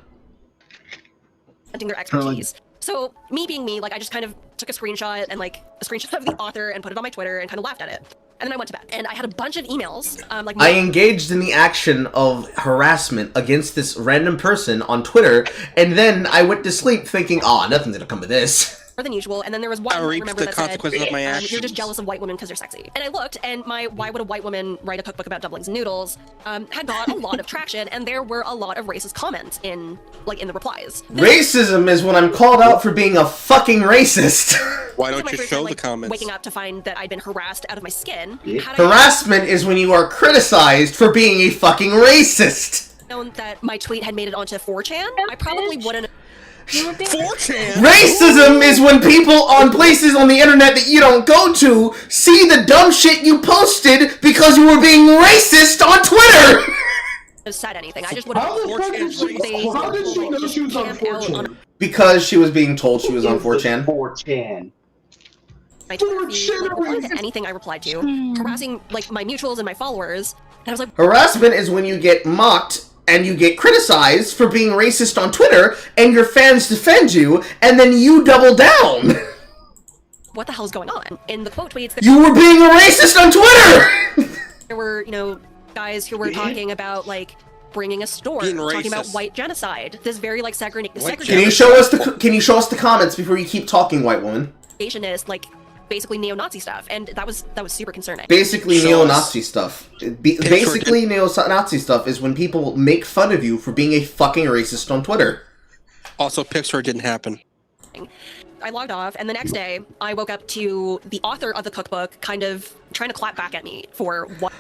Their expertise. So me being me, like I just kind of took a screenshot and like a screenshot of the author and put it on my Twitter and kind of laughed at it. And then I went to bed and I had a bunch of emails. I engaged in the action of harassment against this random person on Twitter, and then I went to sleep thinking, "Oh, nothing's gonna come of this." More than usual, and then there was one I remember that said, "You're just jealous of white women because they're sexy." And I looked, and my "Why would a white woman write a cookbook about dumplings and noodles?" Had got a lot of traction, and there were a lot of racist comments in the replies. Racism is when I'm called out for being a fucking racist. Why don't you show the comments? Waking up to find that I'd been harassed out of my skin. Harassment is when you are criticized for being a fucking racist. Known that my tweet had made it onto 4chan, I probably wouldn't. 4chan? Racism is when people on places on the internet that you don't go to see the dumb shit you posted because you were being racist on Twitter! Said anything. I just would have. How did she know she was on 4chan? Because she was being told she was on 4chan. 4chan. My Twitter feed, replying to anything I replied to, harassing like my mutuals and my followers, and I was like, harassment is when you get mocked and you get criticized for being racist on Twitter, and your fans defend you, and then you double down. what the hell's going on? In the quote tweets, you were being a racist on Twitter. There were, guys who were talking about like bringing a store, talking about white genocide. This very like segregated. Can you show us the comments before you keep talking, white woman? Is like basically neo-Nazi stuff, and that was super concerning. Basically neo-Nazi stuff. Basically neo-Nazi stuff is when people make fun of you for being a fucking racist on Twitter. Also, Pixar didn't happen. I logged off, and the next day, I woke up to the author of the cookbook kind of trying to clap back at me for what.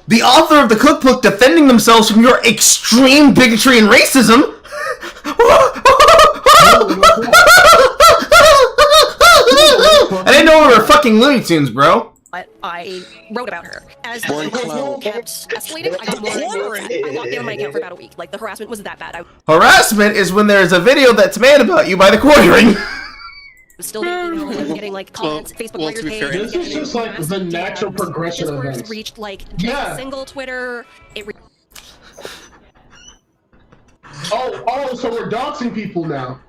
The author of the cookbook defending themselves from your extreme bigotry and racism. I didn't know we were fucking Looney Tunes, bro. I wrote about her. As the harassment kept escalating, I got more and I locked down my account for about a week. Like, the harassment was that bad. Harassment is when there's a video that's made about you by the quartering. Still getting like comments, Facebook writers page. This is just like the natural progression of events. Reached like single Twitter. Oh, so we're doxing people now.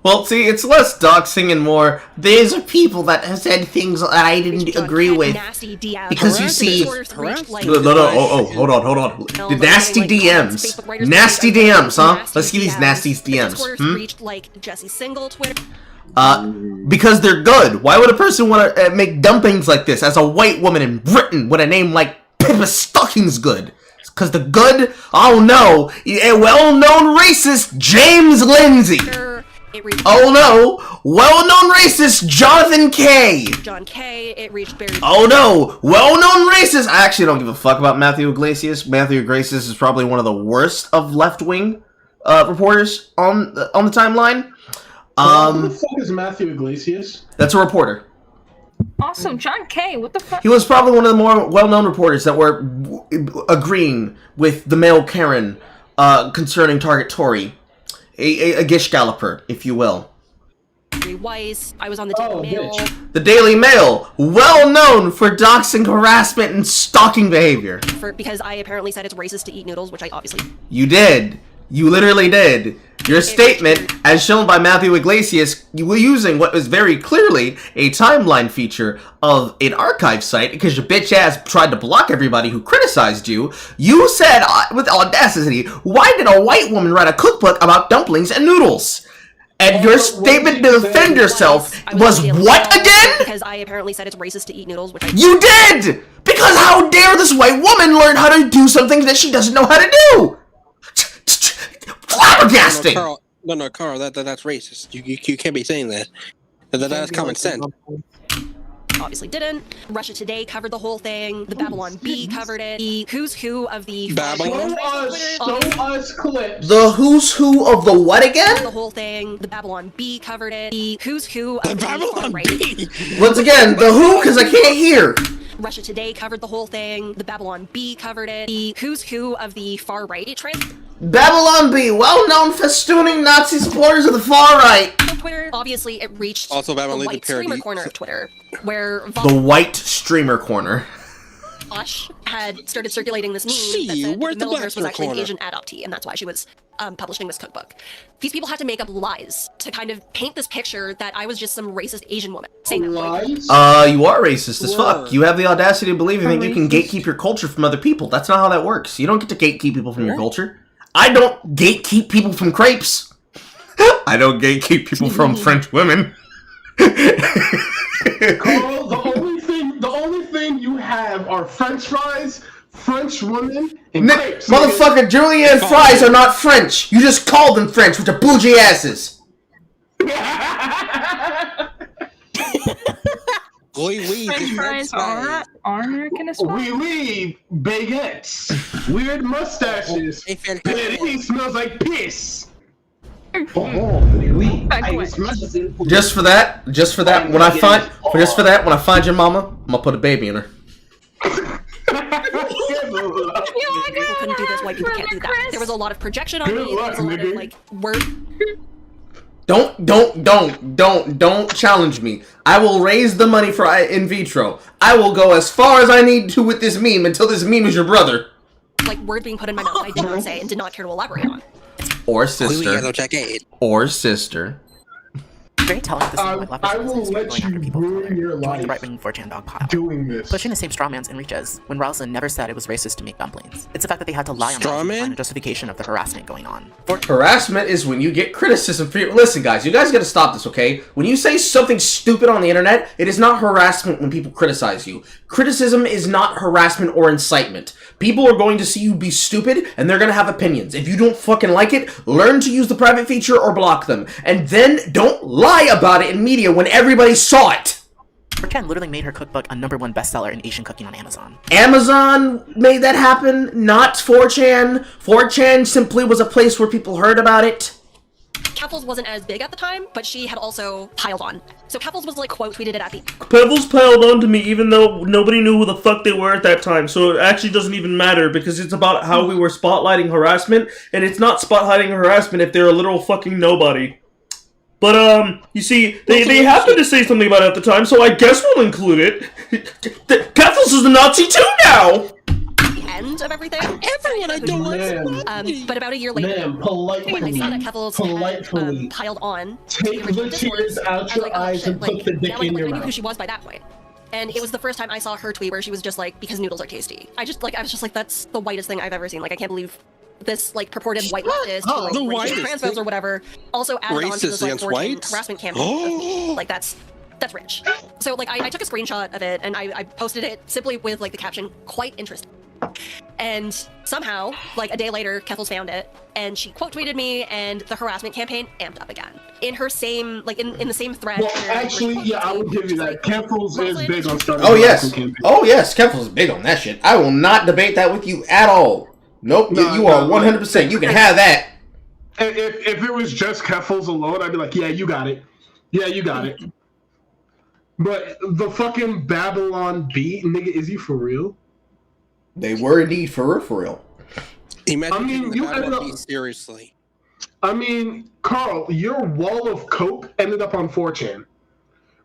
Well, see, it's less doxing and more, these are people that have said things that I didn't agree with. Because you see... No, hold on. The nasty DMs. Nasty DMs, huh? Let's give these nasty DMs. Reached like Jesse Single Twitter. Because they're good. Why would a person want to make dumplings like this as a white woman in Britain with a name like Pippa Stockings good? Because the good, oh no, a well-known racist James Lindsay. Oh no, well-known racist Jonathan K. John K. It reached Barry. Oh no, well-known racist. I actually don't give a fuck about Matthew Iglesias. Matthew Iglesias is probably one of the worst of left-wing reporters on the timeline. Who the fuck is Matthew Iglesias? That's a reporter. Awesome, John K. What the fuck? He was probably one of the more well-known reporters that were agreeing with the male Karen concerning Target Tory. A gish galloper, if you will. Weiss. I was on the Daily Mail. The Daily Mail, well known for doxing, harassment, and stalking behavior. Because I apparently said it's racist to eat noodles, which I obviously... You did. You literally did. Your statement, as shown by Matthew Iglesias, you were using what was very clearly a timeline feature of an archive site because your bitch ass tried to block everybody who criticized you. You said with audacity, why did a white woman write a cookbook about dumplings and noodles? And your statement to defend yourself was what again? Because I apparently said it's racist to eat noodles, which I You did! Because how dare this white woman learn how to do something that she doesn't know how to do? Flabbergasting! No, Carl, that's racist. You can't be saying that. That's common sense. Obviously didn't. Russia Today covered the whole thing. The Babylon Bee covered it. The who's who of the Babylon. Show us clips. The who's who of the what again? The whole thing. The Babylon Bee covered it. The who's who of the Babylon Bee. Once again, the who, because I can't hear. Russia Today covered the whole thing. The Babylon Bee covered it. The who's who of the far right. Babylon Bee, well-known festooning Nazi supporters of the far right. Twitter, obviously, it reached also Babylon the white streamer corner of Twitter, where the white streamer corner. Vosh had started circulating this meme that said the Middleverse was actually an Asian adoptee, and that's why she was publishing this cookbook. These people had to make up lies to kind of paint this picture that I was just some racist Asian woman. Saying that lies? You are racist as fuck. You have the audacity to believe that you can gatekeep your culture from other people. That's not how that works. You don't get to gatekeep people from your culture. I don't gatekeep people from crepes. I don't gatekeep people from French women. Carl, the only thing you have are French fries, French women, and crepes. Motherfucker, Julienne fries are not French. You just call them French with your bougie asses. French fries are American as well. Oui, baguettes, weird mustaches. It smells like piss. Just for that, when I find your mama, I'm gonna put a baby in her. People couldn't do this, white people can't do that. There was a lot of projection on me. There was a lot of like word. Don't challenge me. I will raise the money for in vitro. I will go as far as I need to with this meme until this meme is your brother. Like word being put in my mouth I did not say and did not care to elaborate on. Or sister. Or sister. Very telling to see what I will let you ruin your life the right-wing 4chan dog pile. doing this. Pushing the same strawmans and reaches when Rosalind never said it was racist to make dumplings. It's the fact that they had to lie on Rosalind to find a justification of the harassment going on. Harassment is when you get criticism for your... Listen, guys, you guys gotta stop this, okay? When you say something stupid on the internet, it is not harassment when people criticize you. Criticism is not harassment or incitement. People are going to see you be stupid, and they're gonna have opinions. If you don't fucking like it, learn to use the private feature or block them. And then don't lie about it in media when everybody saw it. 4chan literally made her cookbook a #1 bestseller in Asian cooking on Amazon. Amazon made that happen, not 4chan. 4chan simply was a place where people heard about it. Keffels wasn't as big at the time, but she had also piled on. So Keffels was like quote tweeted it at the Pebbles piled on to me even though nobody knew who the fuck they were at that time, so it actually doesn't even matter because it's about how we were spotlighting harassment, and it's not spotlighting harassment if they're a literal fucking nobody. But, you see, they happened to say something about it at the time, so I guess we'll include it. Keffels is a Nazi too now! End of everything. Everyone I don't like. But about a year later, when I saw that Keffels had piled on, take the tears out your eyes and put the dick in your mouth. I knew who she was by that point. And it was the first time I saw her tweet where she was just like, because noodles are tasty. I was just like, that's the whitest thing I've ever seen. Like, I can't believe this like purported white leftist who like transphobes or whatever also added on to this like harassment campaign. Like that's rich. So like I took a screenshot of it and I posted it simply with like the caption, quite interesting. And somehow, like a day later, Keffels found it and she quote tweeted me and the harassment campaign amped up again. In her same, like in the same thread. Well, actually, yeah, I would give you that. Keffels is big on starting Oh yes, Keffels is big on that shit. I will not debate that with you at all. Nope, you are 100%. You can have that. If it was just Keffels alone, I'd be like, yeah, you got it. Yeah, you got it. But the fucking Babylon Bee, nigga, is he for real? They were indeed for real. Imagine you ended up seriously. I mean, Carl, your wall of coke ended up on 4chan.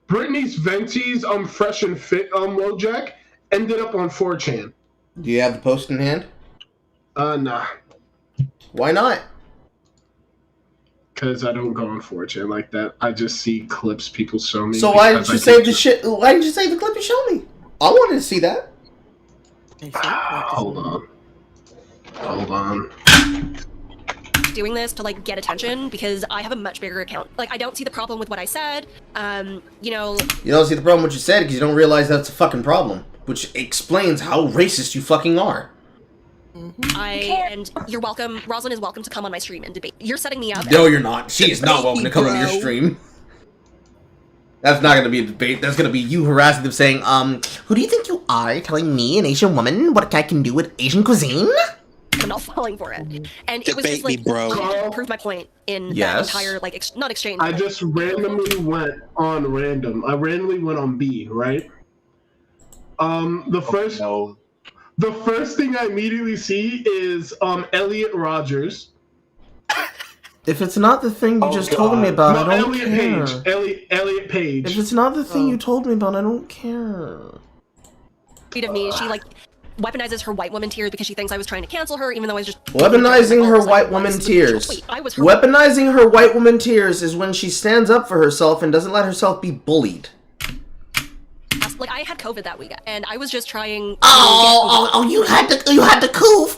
Brittany's Venti's Fresh and Fit Wojak ended up on 4chan. Do you have the post in hand? Nah. Why not? Because I don't go on 4chan like that. I just see clips people show me. So why didn't you save the shit? Why didn't you save the clip you showed me? I wanted to see that. Hold on. doing this to like get attention because I have a much bigger account. Like I don't see the problem with what I said. You know. You don't see the problem with what you said because you don't realize that's a fucking problem, which explains how racist you fucking are. And you're welcome. Rosalind is welcome to come on my stream and debate. You're setting me up. No, you're not. She is not welcome to come on your stream. That's not going to be a debate. That's going to be you harassing them saying, who do you think you are telling me, an Asian woman, what I can do with Asian cuisine? I'm not falling for it. And it was just like, to prove my point in that entire, like, not exchange. I just randomly went on random. I randomly went on B, right? The first thing I immediately see is, Elliot Rogers. If it's not the thing you just told me about, I don't care. Elliot Page. If it's not the thing you told me about, I don't care. Of me, she like weaponizes her white woman tears because she thinks I was trying to cancel her, even though I was just weaponizing her white woman tears. Weaponizing her white woman tears is when she stands up for herself and doesn't let herself be bullied. Like I had COVID that weekend, and I was just trying. You had the coof.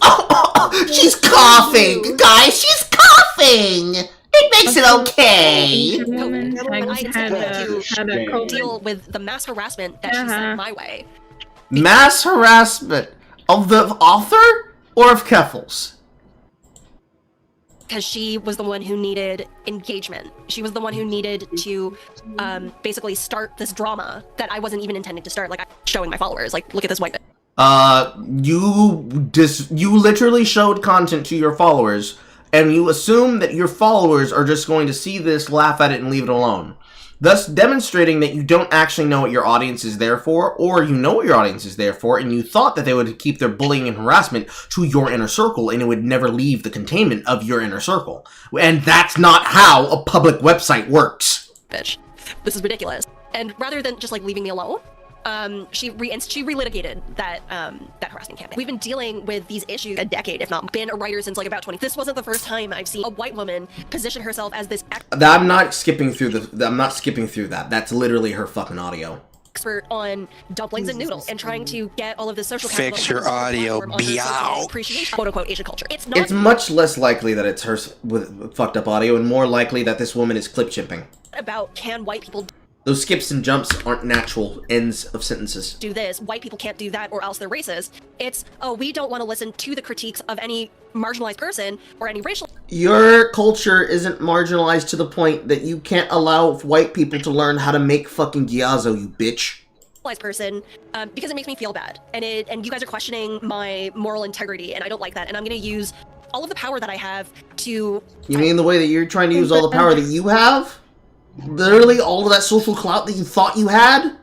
She's coughing, guys. She's coughing. It makes it okay. I had to deal with the mass harassment that she sent my way. Mass harassment of the author or of Keffels? Because she was the one who needed engagement. She was the one who needed to basically start this drama that I wasn't even intending to start. Like, I'm showing my followers, like, look at this white man. You literally showed content to your followers, and you assume that your followers are just going to see this, laugh at it, and leave it alone. Thus demonstrating that you don't actually know what your audience is there for, or you know what your audience is there for, and you thought that they would keep their bullying and harassment to your inner circle, and it would never leave the containment of your inner circle. And that's not how a public website works. Bitch, this is ridiculous. And rather than just like leaving me alone, she relitigated that harassment campaign. We've been dealing with these issues a decade, if not been a writer since like about 20. This wasn't the first time I've seen a white woman position herself as this I'm not skipping through that. That's literally her fucking audio. Expert on dumplings and noodles and trying to get all of this social capital. Fix your audio, meow. Appreciation, quote unquote, Asian culture. It's much less likely that it's her with fucked up audio, and more likely that this woman is clip chimping. About can white people those skips and jumps aren't natural ends of sentences. Do this, white people can't do that, or else they're racist. It's, oh, we don't want to listen to the critiques of any marginalized person or any racial. Your culture isn't marginalized to the point that you can't allow white people to learn how to make fucking gyoza, you bitch. Person, because it makes me feel bad, and you guys are questioning my moral integrity, and I don't like that, and I'm going to use all of the power that I have to. You mean the way that you're trying to use all the power that you have? Literally all of that social clout that you thought you had?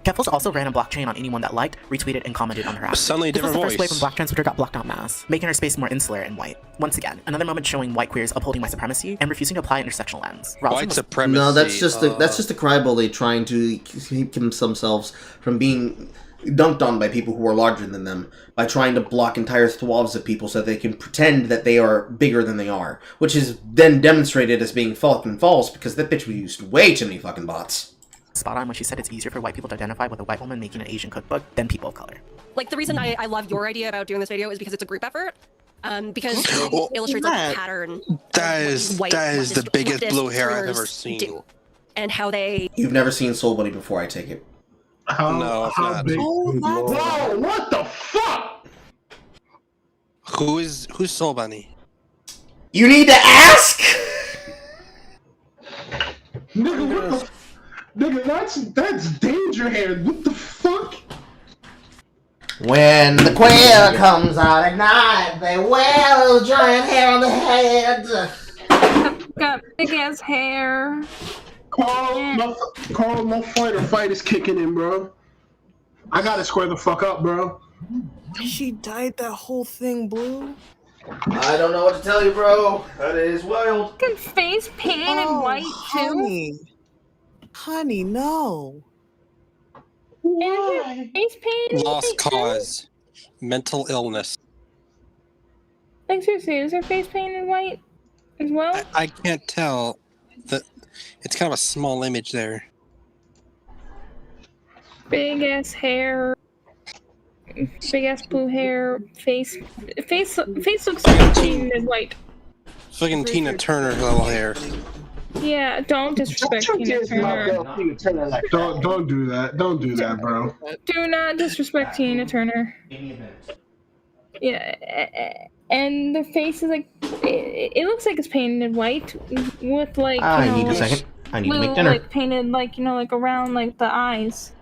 Keffels also ran a blockchain on anyone that liked, retweeted, and commented on her app. Suddenly a different voice. This was the first way when Black trans Twitter got blocked en masse, making her space more insular and white. Once again, another moment showing white queers upholding white supremacy and refusing to apply an intersectional lens. White supremacy. No, that's just a crybully trying to keep themselves from being dunked on by people who are larger than them by trying to block entire swaths of people so they can pretend that they are bigger than they are, which is then demonstrated as being fucking false because that bitch used way too many fucking bots. Spot on when she said it's easier for white people to identify with a white woman making an Asian cookbook than people of color. Like, the reason I love your idea about doing this video is because it's a group effort. Because it illustrates like, a pattern. That is the biggest blue hair I've ever seen. And how they. You've never seen Soul Bunny before, I take it. No, I've not. Whoa, what the fuck? Who's Soul Bunny? You need to ask? Nigga, that's danger hair. What the fuck? When the quail comes out at night, they wear a giant hair on the head. Got big ass hair. Carl, no fight is kicking in, bro. I gotta square the fuck up, bro. She dyed that whole thing blue? I don't know what to tell you, bro. That is wild. Can face paint in white too? Honey, no. Why? Face paint. Lost cause. Mental illness. Like seriously, is her face paint in white as well? I can't tell. It's kind of a small image there. Big ass hair. big ass blue hair, face looks like painted white. Fucking Tina Turner level hair. Yeah, don't disrespect Tina Turner. Don't do that. Don't do that, bro. Do not disrespect Tina Turner. Yeah, and the face is like it looks like it's painted white with like. I need a second. I need to make dinner. Like painted like like around like the eyes.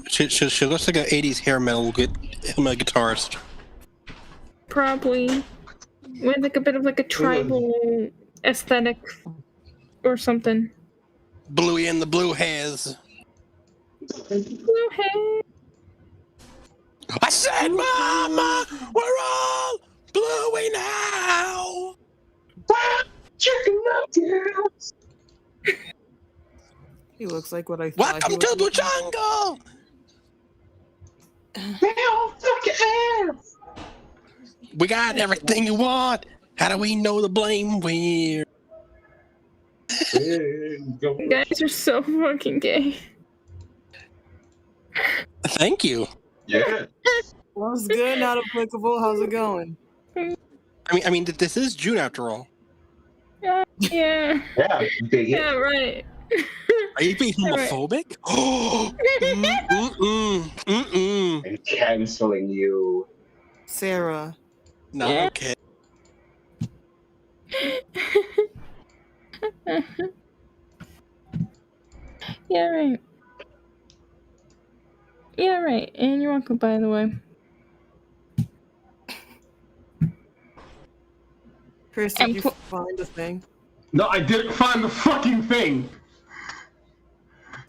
She looks like an 80s hair metal guitarist. Probably with like a bit of like a tribal aesthetic or something. Bluey and the blue hairs. Blue hair. I said, Mama, we're all bluey now. Chicken nuggets. He looks like what I thought. Welcome to the jungle. We got everything you want. How do we know the blame we're? You guys are so fucking gay. Thank you. Yeah. What's good? Not applicable. How's it going? I mean, this is June after all. Yeah. Yeah, Yeah, right. Are you being homophobic? Oh, I'm canceling you. Sarah. No, Yeah. okay. Yeah, right. Yeah, right. And you're welcome, by the way. Chris, did you find the thing? No, I didn't find the fucking thing.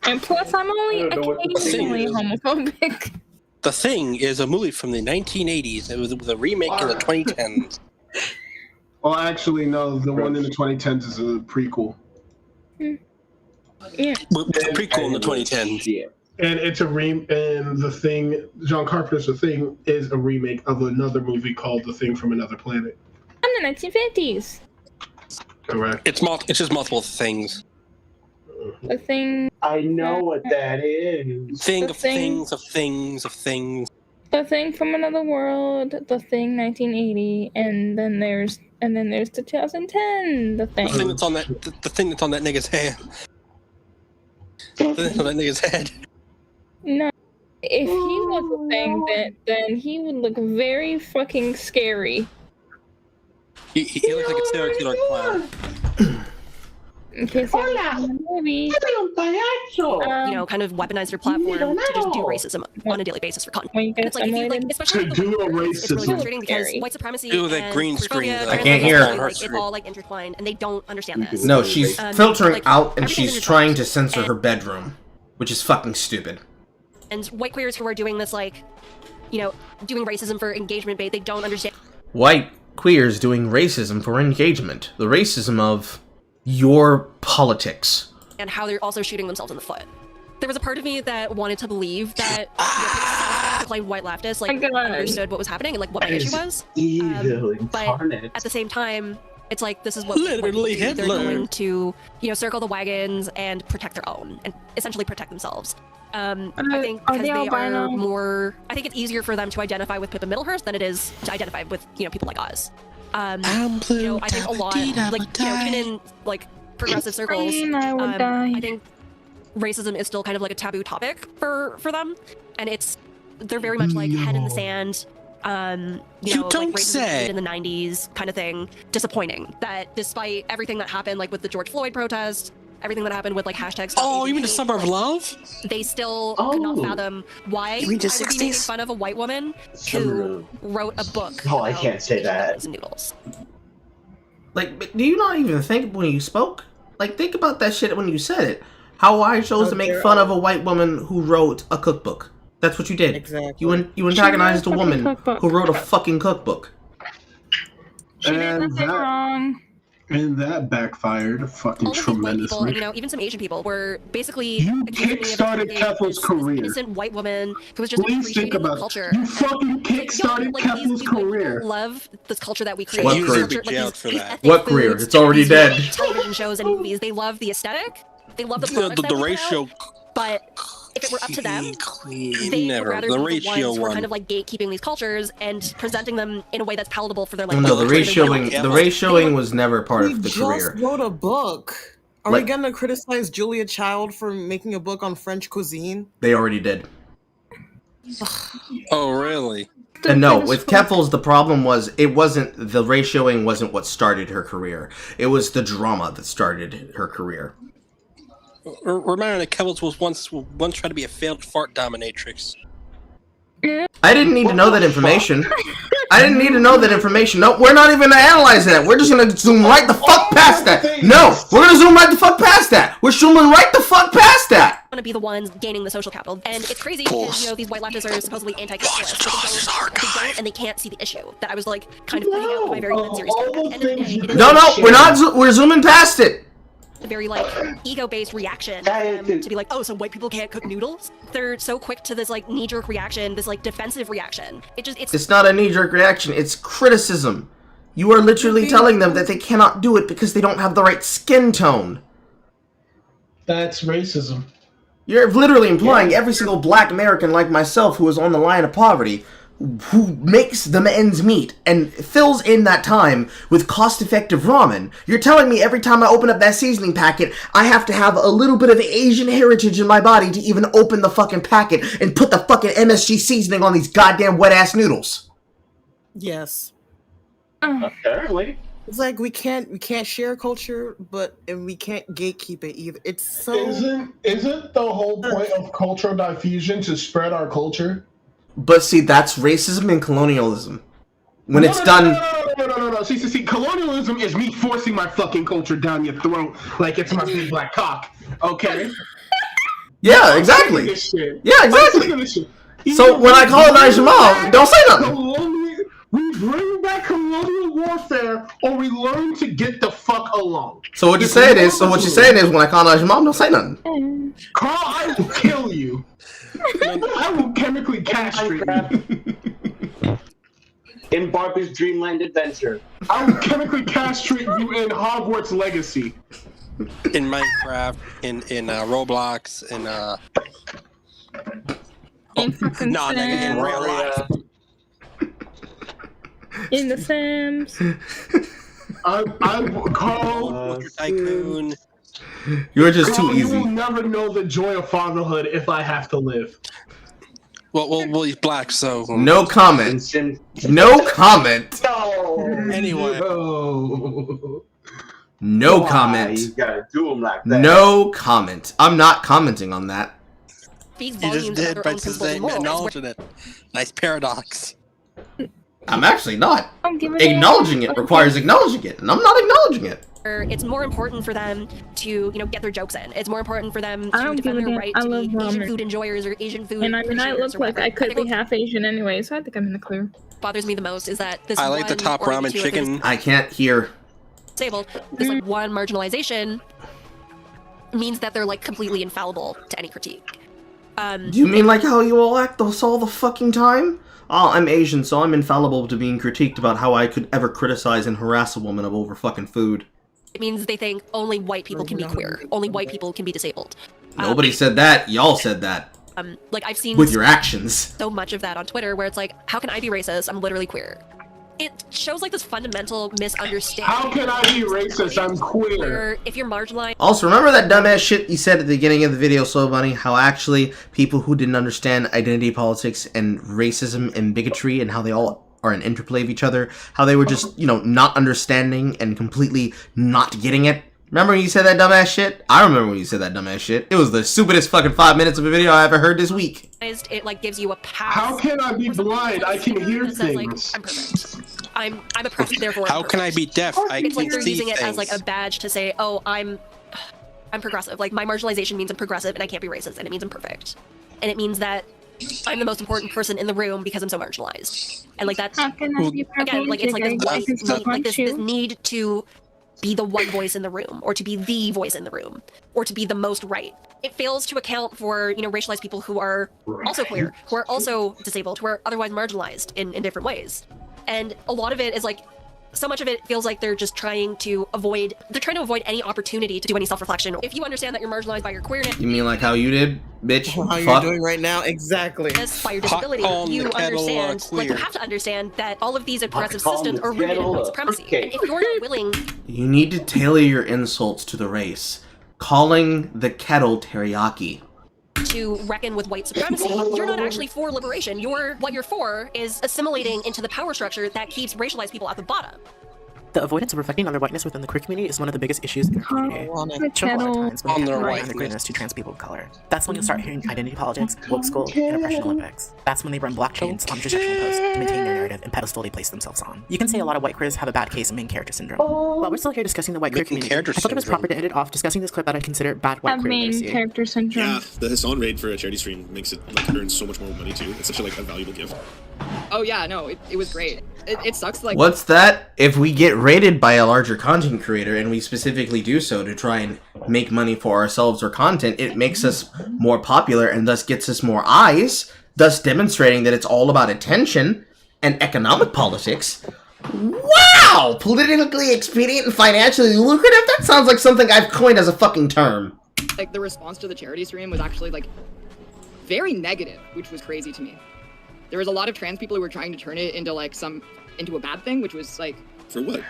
And plus, I'm only occasionally homophobic. The Thing is a movie from the 1980s. It was a remake in the 2010s. Well, actually, no. The one in the 2010s is a prequel. Yeah. It's a prequel in the 2010s. Yeah. And it's and The Thing, John Carpenter's The Thing, is a remake of another movie called The Thing from Another Planet. From the 1950s. Correct. It's just multiple things. The Thing. I know what that is. Thing The of Thing. things of things of things. The Thing from Another World. The Thing 1980, and then there's the 2010. The Thing. The thing that's on that. The thing that's on that nigga's head. The thing on that nigga's head. No. If he was a thing, then he would look very fucking scary. He looks like a serial killer clown. In case maybe. Kind of weaponize your platform to just do racism on a daily basis for content. And it's like, if you like, especially with the it's really frustrating because white supremacy Ew, that and green screen, queerphobia, though. I can't hear. like, it's all like intertwined, and they don't understand this. No, she's filtering like, out and everything's she's trying to intertwined. censor her bedroom, which is fucking stupid. And white queers who are doing this, like, doing racism for engagement bait, they don't understand. White queers doing racism for engagement. The racism of your politics. And how they're also shooting themselves in the foot. There was a part of me that wanted to believe that proclaimed white leftists understood what was happening and like what my issue was. But at the same time, it's like this is what literally they're Hitler. going to circle the wagons and protect their own and essentially protect themselves. I think because they are more. I think it's easier for them to identify with Pippa Middlehurst than it is to identify with people like us. I think a lot, even in like progressive circles, I think racism is still kind of like a taboo topic for them, and they're very much like head in the sand. You don't like say. In the 90s kind of thing. Disappointing that despite everything that happened, like with the George Floyd protest, everything that happened with like hashtags. Oh, you mean the Summer of Love? They still could not fathom why I would be making fun of a white woman who wrote a book. Oh, I can't say that. Noodles. Like, do you not even think when you spoke? Like, think about that shit when you said it. How I chose to make fun of a white woman who wrote a cookbook. That's what you did. Exactly. You antagonized a woman who wrote a fucking cookbook. She did nothing wrong. And that backfired fucking tremendously. People, even some Asian people were basically You kickstarted Keffel's career. Innocent white woman who was just Please think about culture. You fucking kickstarted Keffel's career. Love this culture that we create. What career? What career? It's already dead. Television shows and movies. They love the aesthetic. They love the products the ratio. But if it were up to them, they Never. would rather The be ratio the ones who are one. kind of like gatekeeping these cultures and presenting them in a way that's palatable for their like. No, the culture. ratioing was never part We of the just career. wrote a book. Are Like- we gonna criticize Julia Child for making a book on French cuisine? They already did. Oh, really? And no, with Keffels, the problem was the ratioing wasn't what started her career. It was the drama that started her career. Remember that Kevels was once tried to be a failed fart dominatrix. I didn't need to know that information. I didn't need to know that information. No, we're not even gonna analyze that. We're just gonna zoom right the fuck past that. No, we're gonna zoom right the fuck past that. We're zooming right the fuck past that. Want to be the ones gaining the social capital, and it's crazy because these white leftists are supposedly anti-capitalist, but they don't, and they can't see the issue. That I was like kind of pointing out with my very good series. At the end of the day, it is No, we're not. We're zooming past it. a very like ego-based reaction to be like, oh, so white people can't cook noodles? They're so quick to this like knee-jerk reaction, this like defensive reaction. It's not a knee-jerk reaction. It's criticism. You are literally telling them that they cannot do it because they don't have the right skin tone. That's racism. You're literally implying every single black American like myself who is on the line of poverty, who makes the ends meet and fills in that time with cost-effective ramen. You're telling me every time I open up that seasoning packet, I have to have a little bit of Asian heritage in my body to even open the fucking packet and put the fucking MSG seasoning on these goddamn wet-ass noodles. Yes. Apparently. It's like we can't share culture, and we can't gatekeep it either. It's so Isn't the whole point of cultural diffusion to spread our culture? But see, that's racism and colonialism. When it's done... No. See, colonialism is me forcing my fucking culture down your throat like it's my big black cock. Okay? Yeah, exactly. Yeah, exactly. So when I colonize your mom, don't say nothing. We bring back colonial warfare, or we learn to get the fuck along. So what you're saying is when I colonize your mom, don't say nothing. Carl, I will kill you. I will chemically castrate you. In Barbie's Dreamland Adventure. I will chemically castrate you in Hogwarts Legacy. In Minecraft, in Roblox, in in real life. In The Sims. Carl. Tycoon. You're just Carl, too easy. You will never know the joy of fatherhood if I have to live. Well, he's black, so no comment. No comment. No. Anyway. No comment. You gotta do him like that. No comment. I'm not commenting on that. You just did by saying acknowledging it. Nice paradox. I'm actually not. Acknowledging Acknowledging it requires acknowledging it, and I'm not acknowledging it. It's more important for them to, get their jokes in. It's more important for them I to don't defend give a their damn. right I to love be Asian ramen. food enjoyers or Asian food And I mean, I appreciators look or like whatever. I could be half Asian anyway, so I think I'm in the clear. Bothers me the most is that this I like the one top or maybe ramen two of chicken. I can't hear. disabled, this like one marginalization means that they're like completely infallible to any critique. Do you mean like how you all act all the fucking time? Oh, I'm Asian, so I'm infallible to being critiqued about how I could ever criticize and harass a woman over fucking food. It means they think only white people can be queer, only white people can be disabled. Nobody said that. Y'all said that. Like I've seen With your actions. so much of that on Twitter where it's like, how can I be racist? I'm literally queer. It shows like this fundamental misunderstanding. How can I be racist? I'm queer. Where if you're marginalized. Also, remember that dumbass shit you said at the beginning of the video, So Bunny? How actually people who didn't understand identity politics and racism and bigotry and how they all are an interplay of each other, how they were just, not understanding and completely not getting it. Remember when you said that dumbass shit? I remember when you said that dumbass shit. It was the stupidest fucking 5 minutes of a video I ever heard this week. It like gives you a pass. How can I be blind? I can hear that says, things. like, I'm perfect. I'm oppressed, therefore. How can I be deaf? I It's like can they're see using it things. as like a badge to say, oh, I'm progressive. Like my marginalization means I'm progressive and I can't be racist, and it means I'm perfect. And it means that I'm the most important person in the room because I'm so marginalized. And like that's again, like it's like this need to be the one voice in the room, or to be the voice in the room, or to be the most right. It fails to account for, racialized people who are also queer, who are also disabled, who are otherwise marginalized in different ways. And a lot of it is like, so much of it feels like they're just trying to avoid any opportunity to do any self-reflection. If you understand that you're marginalized by your queerness. You mean like how you did? bitch. How you're Fuck. doing right now? Exactly. By your disability, you understand, like you have to understand that all of these oppressive systems are rooted in white supremacy. And if you're not willing, You need to tailor your insults to the race. Calling the kettle teriyaki. to reckon with white supremacy, you're not actually for liberation. What you're for is assimilating into the power structure that keeps racialized people at the bottom. The avoidance of reflecting on their whiteness within the queer community is one of the biggest issues in our community. It shows a lot of times when they have their queerness to trans people of color. That's when you'll start hearing identity politics, woke school, and oppression Olympics. That's when they run blockchains on intersectional posts to maintain their narrative and pedestal they place themselves on. You can say a lot of white queers have a bad case of main character syndrome. While we're still here discussing the white queer community, I thought it was proper to end it off discussing this clip that I consider bad white queer literacy. Character syndrome. Yeah, the Hassan raid for a charity stream makes it like earn so much more money too. It's such a valuable gift. Oh yeah, no, it was great. It sucks like. What's that? If we get rated by a larger content creator, and we specifically do so to try and make money for ourselves or content, it makes us more popular and thus gets us more eyes, thus demonstrating that it's all about attention and economic politics. Wow! Politically expedient and financially lucrative? That sounds like something I've coined as a fucking term. Like the response to the charity stream was actually like very negative, which was crazy to me. There was a lot of trans people who were trying to turn it into like into a bad thing, which was like for what?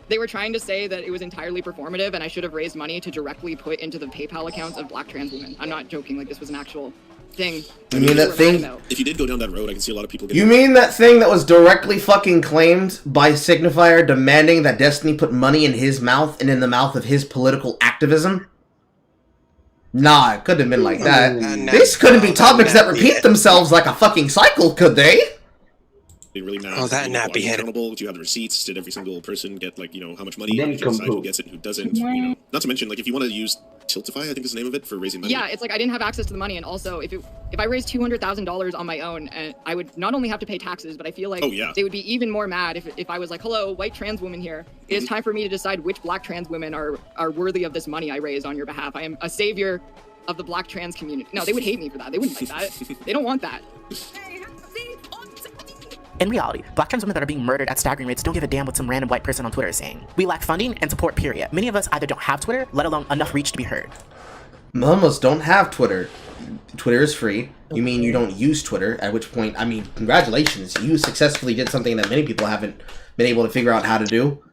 They were trying to say that it was entirely performative and I should have raised money to directly put into the PayPal accounts of black trans women. I'm not joking, like this was an actual thing. You mean that thing? If you did go down that road, I can see a lot of people You mean that thing that was directly fucking claimed by Signifier demanding that Destiny put money in his mouth and in the mouth of his political activism? Nah, it couldn't have been like that. These couldn't be topics that repeat themselves like a fucking cycle, could they? It really matters. Oh, that nappy head. Accountable? Do you have the receipts? Did every single person get how much money? If you decide who gets it, who doesn't? Not to mention if you want to use Tiltify, I think is the name of it, for raising money. Yeah, it's like I didn't have access to the money, and also if I raised $200,000 on my own, and I would not only have to pay taxes, but I feel like they would be even more mad if I was like, hello, white trans woman here. It is time for me to decide which black trans women are worthy of this money I raised on your behalf. I am a savior of the black trans community. No, they would hate me for that. They wouldn't like that. They don't want that. In reality, black trans women that are being murdered at staggering rates don't give a damn what some random white person on Twitter is saying. We lack funding and support, period. Many of us either don't have Twitter, let alone enough reach to be heard. Most don't have Twitter. Twitter is free. You mean you don't use Twitter, at which point, I mean, congratulations. You successfully did something that many people haven't been able to figure out how to do.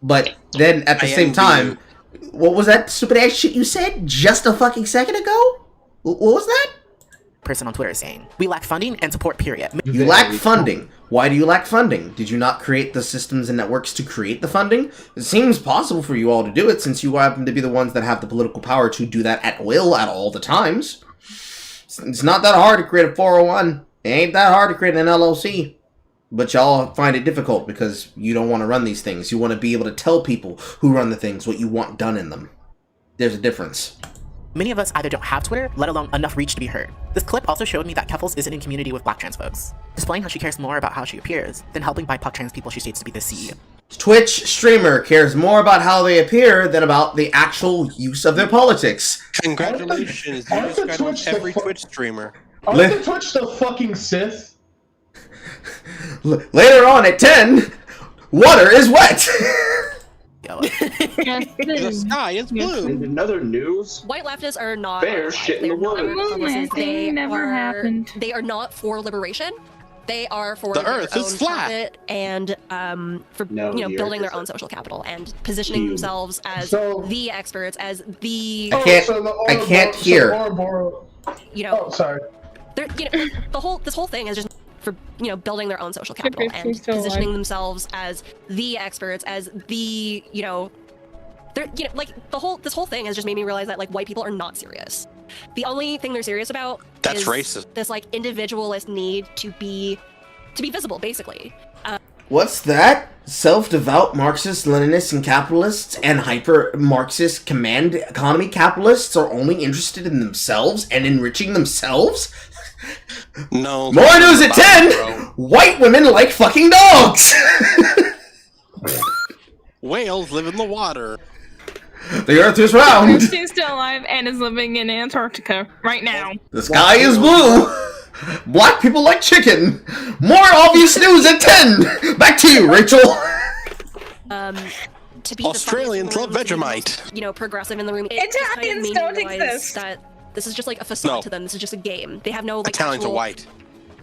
But then, at the same time, what was that stupid ass shit you said just a fucking second ago? What was that? Person on Twitter is saying. We lack funding and support, period. You lack funding. Why do you lack funding? Did you not create the systems and networks to create the funding? It seems possible for you all to do it since you happen to be the ones that have the political power to do that at will at all the times. It's not that hard to create a 401. It ain't that hard to create an LLC. But y'all find it difficult because you don't want to run these things. You want to be able to tell people who run the things what you want done in them. There's a difference. Many of us either don't have Twitter, let alone enough reach to be heard. This clip also showed me that Keffels isn't in community with black trans folks, displaying how she cares more about how she appears than helping BIPOC trans people she states to be the CEO. Twitch streamer cares more about how they appear than about the actual use of their politics. Congratulations, you just got every Twitch streamer. Aren't the Twitch the fucking Sith? Later on at 10, water is wet. The sky is blue. And another news. White leftists are not. Bear shit in the woods. They are not for liberation. They are for the their Earth is own flat profit and for building their own social capital and positioning themselves as the experts, as the. I can't hear. Sorry. This whole thing is just for building their own social capital and positioning themselves as the experts, as the this whole thing has just made me realize that white people are not serious. The only thing they're serious about is racist. This individualist need to be visible, basically. What's that? Self-devout Marxists, Leninists, and capitalists and hyper-Marxist command economy capitalists are only interested in themselves and enriching themselves? No. More news at 10! White women like fucking dogs! Whales live in the water. The earth is round! She's still alive and is living in Antarctica right now. The sky is blue! Black people like chicken! More obvious news at 10! Back to you, Rachel! To be Australians love Vegemite. Progressive in the room. Italians don't exist. That This is just like a facade to them. This is just a game. They have no like Italians are actual white.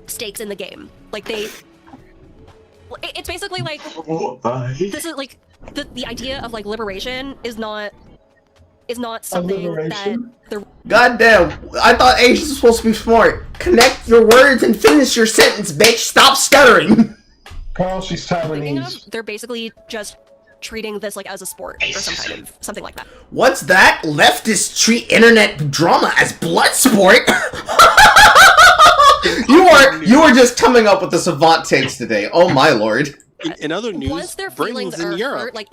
stakes in the game. Like it's basically like this is like the idea of like liberation is not something that they're. Goddamn! I thought Asians were supposed to be smart. Connect your words and finish your sentence, bitch. Stop stuttering. Carl, she's Taiwanese. They're basically just treating this like as a sport or something like that. What's that? Leftists treat internet drama as blood sport? You are just coming up with the savant takes today. Oh my lord. In other news, once their feelings are hurt, like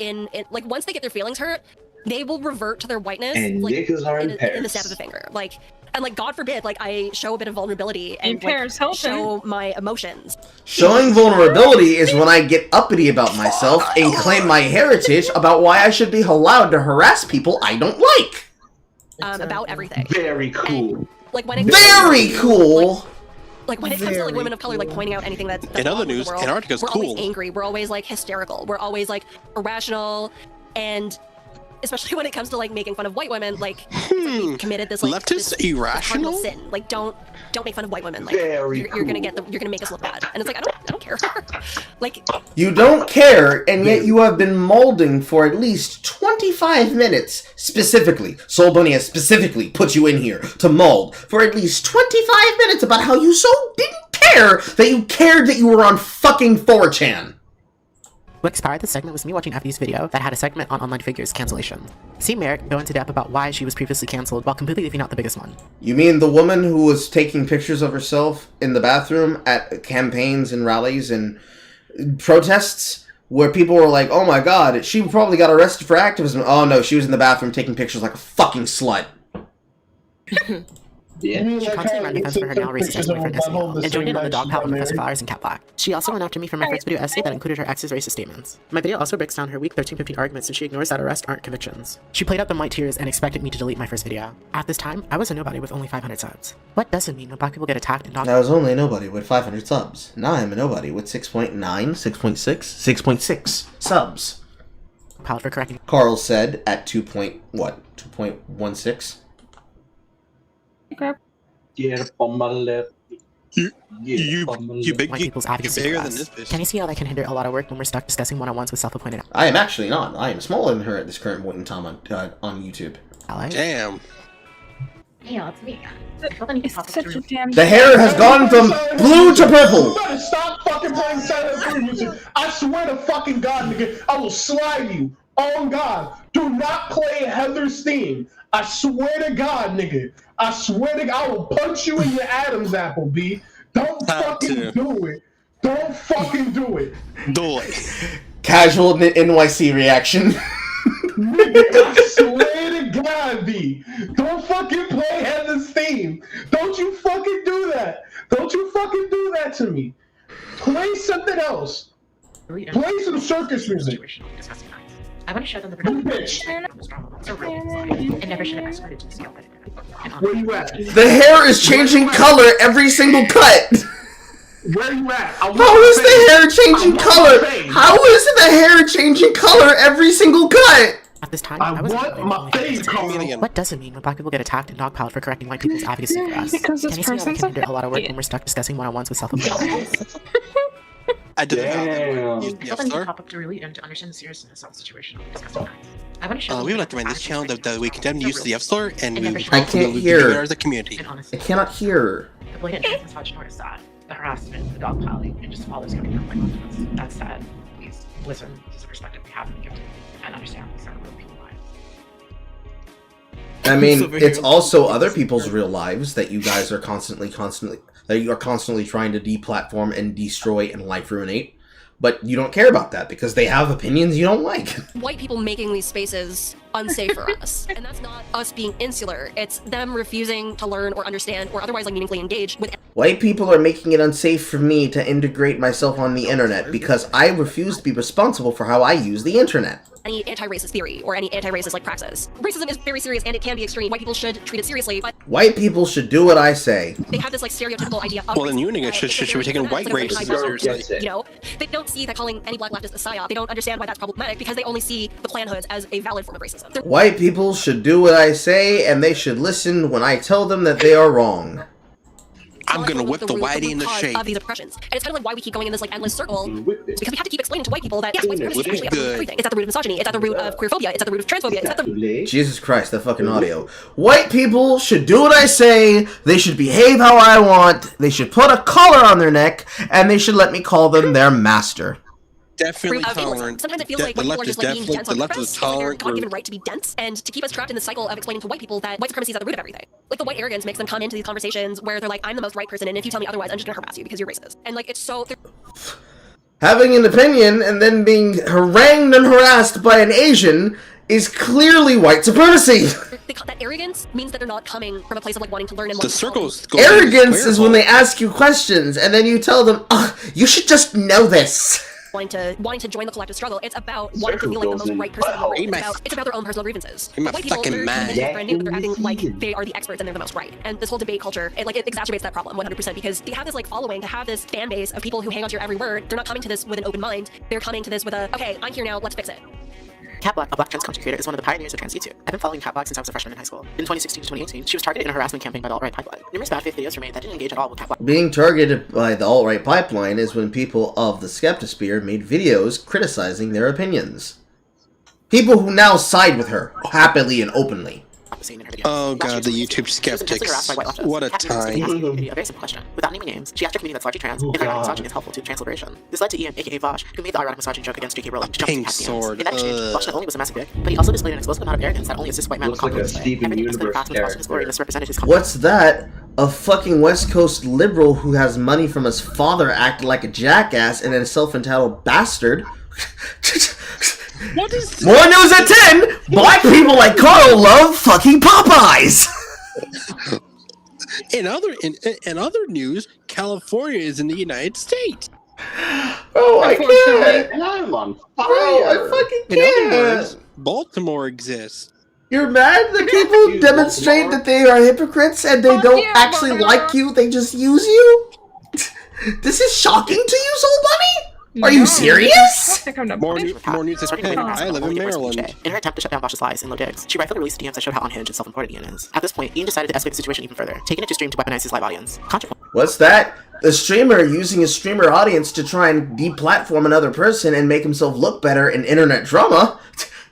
like once they get their feelings hurt, they will revert to their whiteness and like niggas are in the snap of a finger. Like and like God forbid, like I show a bit of vulnerability and like, show my emotions. Showing vulnerability is when I get uppity about myself and claim my heritage about why I should be allowed to harass people I don't like. About everything. Very cool. And, like when it cool. Like when it comes to like women of color, like pointing out anything that's in other news, world, Antarctica's we're cool. Always angry. We're always like hysterical. We're always like irrational, and especially when it comes to like making fun of white women, like we committed this like leftist irrational sin. Like don't make fun of white women. Like you're gonna you're gonna make us look bad. And it's like I don't care. Like you don't care, and yet you have been molding for at least 25 minutes specifically. Soul Bunny has specifically put you in here to mold for at least 25 minutes about how you so didn't care that you cared that you were on fucking 4chan. What inspired this segment was me watching FD's video that had a segment on online figures cancellation. See Merrick go into depth about why she was previously cancelled while completely leaving out the biggest one. You mean the woman who was taking pictures of herself in the bathroom at campaigns and rallies and protests where people were like, oh my god, she probably got arrested for activism. Oh no, she was in the bathroom taking pictures like a fucking slut. Yeah. She constantly ran defense for her now racist ex-boyfriend SEL, and joined in on the dog pile with Professor Flowers and Cat Black. She also went after me for my first video essay that included her ex's racist statements. My video also breaks down her weak 13-15 arguments, and she ignores that arrests aren't convictions. She played up the white tears and expected me to delete my first video. At this time, I was a nobody with only 500 subs. What doesn't mean when black people get attacked and I was only a nobody with 500 subs. Now I'm a nobody with 6.9, 6.6, 6.6 subs. For correcting. Carl said at 2.16. Okay. Get up on my left. You bigger than this bitch. Can you see how that can hinder a lot of work when we're stuck discussing one-on-ones with self-appointed? I am actually not. I am smaller than her at this current point in time on YouTube. Damn. Yeah, it's me. It's such a damn. The hair has gone from blue to purple. You better stop fucking playing Silent Hill music. I swear to fucking God, nigga, I will slide you. Oh God, do not play Heather's theme. I swear to God, nigga. I swear to God, I will punch you in your Adam's apple, B. Don't fucking do it. Don't fucking do it. Do it. Casual NYC reaction. Nigga, I swear to God, B. Don't fucking play Heather's theme. Don't you fucking do that. Don't you fucking do that to me. Play something else. Play some circus music. I want to show them the bitch. It never should have escalated to the scale that it did. Where you at? The hair is changing color every single cut. Where you at? How is the hair changing color? How is the hair changing color every single cut? At this time, I want my face. What does it mean when black people get attacked and dogpiled for correcting white people's advocacy for us? Because this Can you see how that person's can hinder a lot of work when we're stuck discussing one-on-ones with self-appointed? I did pop up to really and to understand the seriousness of the situation. I want to show we would like to remind this channel that we condemn the use of the F-slur and we I can't hear. as a community. I cannot hear. The blatant misogyny is sad. The harassment, the dogpiling, and just all this coming from my confidence. That's sad. Please listen to the perspective we have been given and understand these are real people's lives. I mean, it's also other people's real lives that you guys are constantly that you are constantly trying to deplatform and destroy and life ruinate. But you don't care about that because they have opinions you don't like. White people making these spaces unsafe for us. And that's not us being insular. It's them refusing to learn or understand or otherwise like meaningfully engage with. White people are making it unsafe for me to integrate myself on the internet because I refuse to be responsible for how I use the internet. Any anti-racist theory or any anti-racist like praxis. Racism is very serious and it can be extreme. White people should treat it seriously, but white people should do what I say. They have this like stereotypical idea of well, then you should be taking white racism seriously. You know, they don't see that calling any black leftist a psyop. They don't understand why that's problematic because they only see the Klan hoods as a valid form of racism. racism. White people should do what I say, and they should listen when I tell them that they are wrong. I'm gonna whip the whitey in the shape. Of these oppressions. And it's kind of like why we keep going in this like endless circle, because we have to keep explaining to white people that yes, white supremacy is actually at the root of everything. It's at the root of misogyny, it's at the root of queerphobia, it's at the root of transphobia, it's at the Jesus Christ, that fucking audio. White people should do what I say, they should behave how I want, they should put a collar on their neck, and they should let me call them their master. Definitely tolerant. Sometimes I feel like white people are just like being dense on purpose, their God-given right to be dense, and to keep us trapped in the cycle of explaining to white people that white supremacy is at the root of everything. Like the white arrogance makes them come into these conversations where they're like, I'm the most right person, and if you tell me otherwise, I'm just gonna harass you because you're racist. And like, it's so... Having an opinion and then being harangued and harassed by an Asian is clearly white supremacy. That arrogance means that they're not coming from a place of like wanting to learn and the circles. Arrogance is when they ask you questions and then you tell them, you should just know this. wanting to join the collective struggle. It's about wanting to feel like the most right person in the world. It's about their own personal grievances. White people, they're brand new, but they're acting like they are the experts and they're the most right. And this whole debate culture, it exacerbates that problem 100% because they have this like following, to have this fan base of people who hang on to your every word. They're not coming to this with an open mind. They're coming to this with a, okay, I'm here now, let's fix it. Kat Black, a black trans content creator, is one of the pioneers of trans YouTube. I've been following Kat Black since I was a freshman in high school. In 2016 to 2018, she was targeted in a harassment campaign by the alt-right pipeline. Numerous bad faith videos were made that didn't engage at all with Kat Black. Being targeted by the alt-right pipeline is when people of the Skeptosphere made videos criticizing their opinions. People who now side with her, happily and openly. Oh god, the YouTube skeptics. What a time. A very simple question. Without naming names, she asked her community that's largely trans if ironic misogyny is helpful to trans liberation. This led to Ian, aka Vosh, who made the ironic misogyny joke against J.K. Rowling to jump Pink to sword. In that exchange, Vosh not only was a massive dick, but he also displayed an explosive amount of arrogance that only assists white men with confidence. Everything he displayed past was false in his glory misrepresented his confidence. What's that? A fucking West Coast liberal who has money from his father acted like a jackass and then a self-entitled bastard. What is More news at 10! Black people like Carl love fucking Popeyes! In other news, California is in the United States. Oh, I can't! And I'm on fire! Bro, I fucking In can't! other words, Baltimore exists. You're mad that people demonstrate that they are hypocrites and they don't actually like you, they just use you? This is shocking to you, Soul Bunny? Are you serious? More news at 10. I live in Maryland. In her attempt to shut down Vosh's lies and low digs, she rightfully released DMs that showed how unhinged and self-important Ian is. At this point, Ian decided to escalate the situation even further, taking it to stream to weaponize his live audience. What's that? The streamer using his streamer audience to try and deplatform another person and make himself look better in internet drama?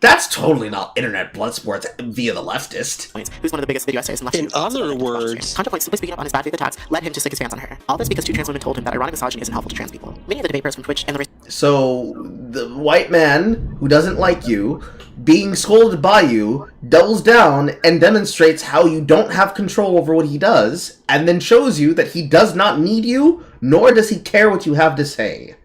That's totally not internet blood sports via the leftist. Who's one of the biggest video essays in Leftist. In other words, ContraPoint simply speaking up on his bad faith attacks led him to stick his fans on her. All this because two trans women told him that ironic misogyny isn't helpful to trans people. Many of the debaters from Twitch and the So, the white man who doesn't like you, being scolded by you, doubles down and demonstrates how you don't have control over what he does, and then shows you that he does not need you, nor does he care what you have to say.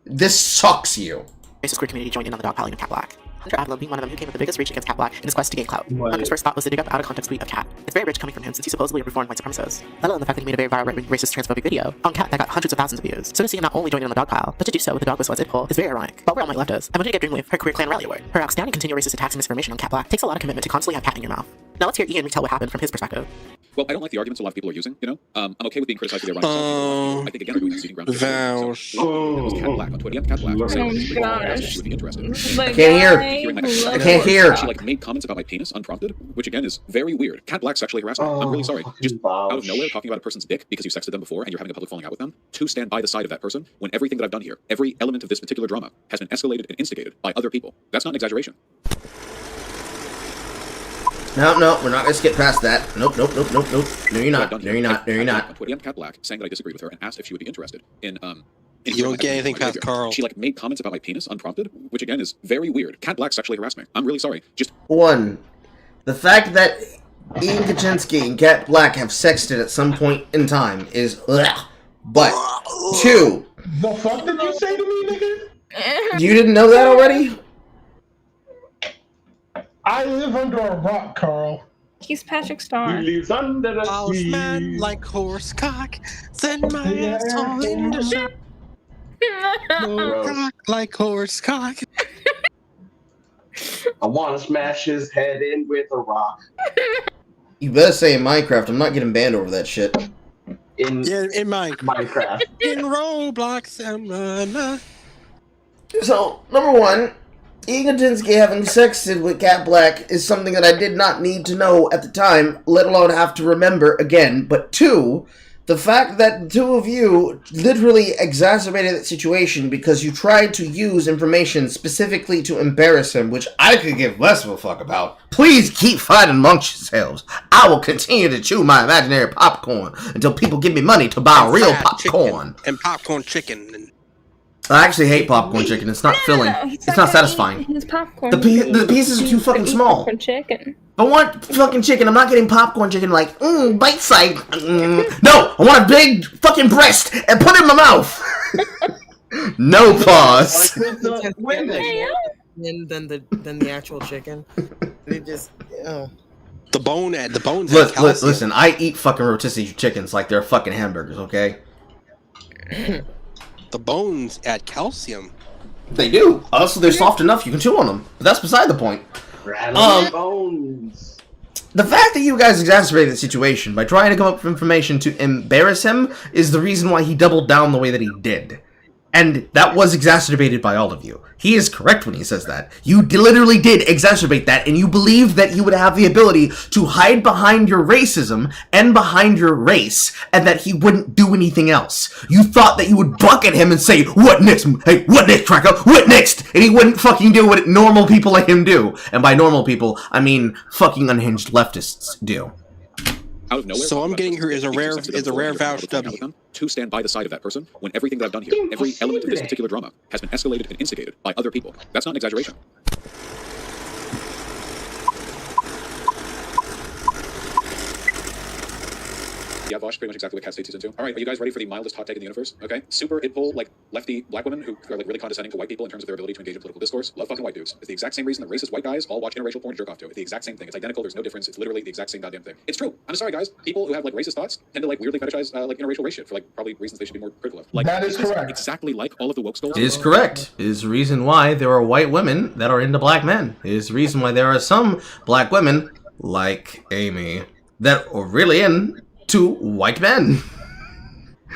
This sucks you. racist queer community joined in on the dogpiling of Kat Black. Hunter Avila being one of them who came with the biggest reach against Kat Black in his quest to gain clout. Hunter's first thought was to dig up out-of-context tweet of Kat. It's very rich coming from him since he's supposedly a reformed white supremacist. Let alone the fact that he made a very viral right-wing racist transphobic video on Kat that got hundreds of thousands of views. So to see him not only join in on the dog pile, but to do so with the dog whistle as it pull is very ironic. While we're on my leftos, I wanted to get Dreamwave her Queer Clan Rally Award. Her outstanding continual racist attacks and misinformation on Kat Black takes a lot of commitment to constantly have cat in your mouth. Now let's hear Ian retell what happened from his perspective. Well, I don't like the arguments a lot of people are using, you know? I'm okay with being criticized for their running. I think, again, they're doing this seating ground. Vows. Kat Black on Twitter. Kat Black. She would be interested. I can't hear. I can't hear. She, made comments about my penis unprompted, which, again, is very weird. Kat Black sexually harassed me. I'm really sorry. Just out of nowhere talking about a person's dick because you sexted them before and you're having a public falling out with them, to stand by the side of that person when everything that I've done here, every element of this particular drama, has been escalated and instigated by other people. That's not an exaggeration. No, we're not gonna skip past that. Nope. No, you're not. No, you're not. No, you're not. On Twitter, Kat Black saying that I disagreed with her and asked if she would be interested in you don't get anything past Carl. She made comments about my penis unprompted, which again is very weird. Kat Black sexually harassed me. I'm really sorry. Just one, the fact that Ian Kaczynski and Kat Black have sexted at some point in time is ugh. But two, the fuck did you say to me, nigga? You didn't know that already? I live under a rock, Carl. He's Patrick Star. He lives under a sea. Man like horse cock, send my ass all in the ship. Cock like horse cock. I want to smash his head in with a rock. You better say in Minecraft. I'm not getting banned over that shit. In Minecraft. In Roblox. So, number one, Egotinsky having sex with Cat Black is something that I did not need to know at the time, let alone have to remember again. But two, the fact that the two of you literally exacerbated that situation because you tried to use information specifically to embarrass him, which I could give less of a fuck about. Please keep fighting amongst yourselves. I will continue to chew my imaginary popcorn until people give me money to buy real popcorn. And popcorn chicken. I actually hate popcorn chicken. It's not filling. It's not satisfying. His popcorn. The pieces are too fucking small. Popcorn chicken. I want fucking chicken. I'm not getting popcorn chicken like, bite size. No, I want a big fucking breast and put it in my mouth. No pause. Than the actual chicken. They just, The bones. Listen, I eat fucking rotisserie chickens like they're fucking hamburgers, okay? The bones add calcium. They do. Also, they're soft enough you can chew on them. But that's beside the point. Bones. The fact that you guys exacerbated the situation by trying to come up with information to embarrass him is the reason why he doubled down the way that he did. And that was exacerbated by all of you. He is correct when he says that. You literally did exacerbate that, and you believed that you would have the ability to hide behind your racism and behind your race, and that he wouldn't do anything else. You thought that you would buck at him and say, "What next? Hey, what next, Tracker? What next?" And he wouldn't fucking do what normal people like him do. And by normal people, I mean fucking unhinged leftists do. Out of nowhere, so I'm getting her is a rare vouch W. To stand by the side of that person when everything that I've done here, every element of this particular drama, has been escalated and instigated by other people. That's not an exaggeration. Yeah, Vosh, pretty much exactly what Cat states season 2. All right, are you guys ready for the mildest hot take in the universe? Okay, super idpol, like lefty black women who are like really condescending to white people in terms of their ability to engage in political discourse. Love fucking white dudes. It's the exact same reason that racist white guys all watch interracial porn and jerk off to. It's the exact same thing. It's identical. There's no difference. It's literally the exact same goddamn thing. It's true. I'm sorry, guys. People who have like racist thoughts tend to like weirdly fetishize like interracial race shit for like probably reasons they should be more critical of. Like that is correct. Exactly like all of the woke skulls. It is correct. It is the reason why there are white women that are into black men. It is the reason why there are some black women, like Amy, that are really into white men.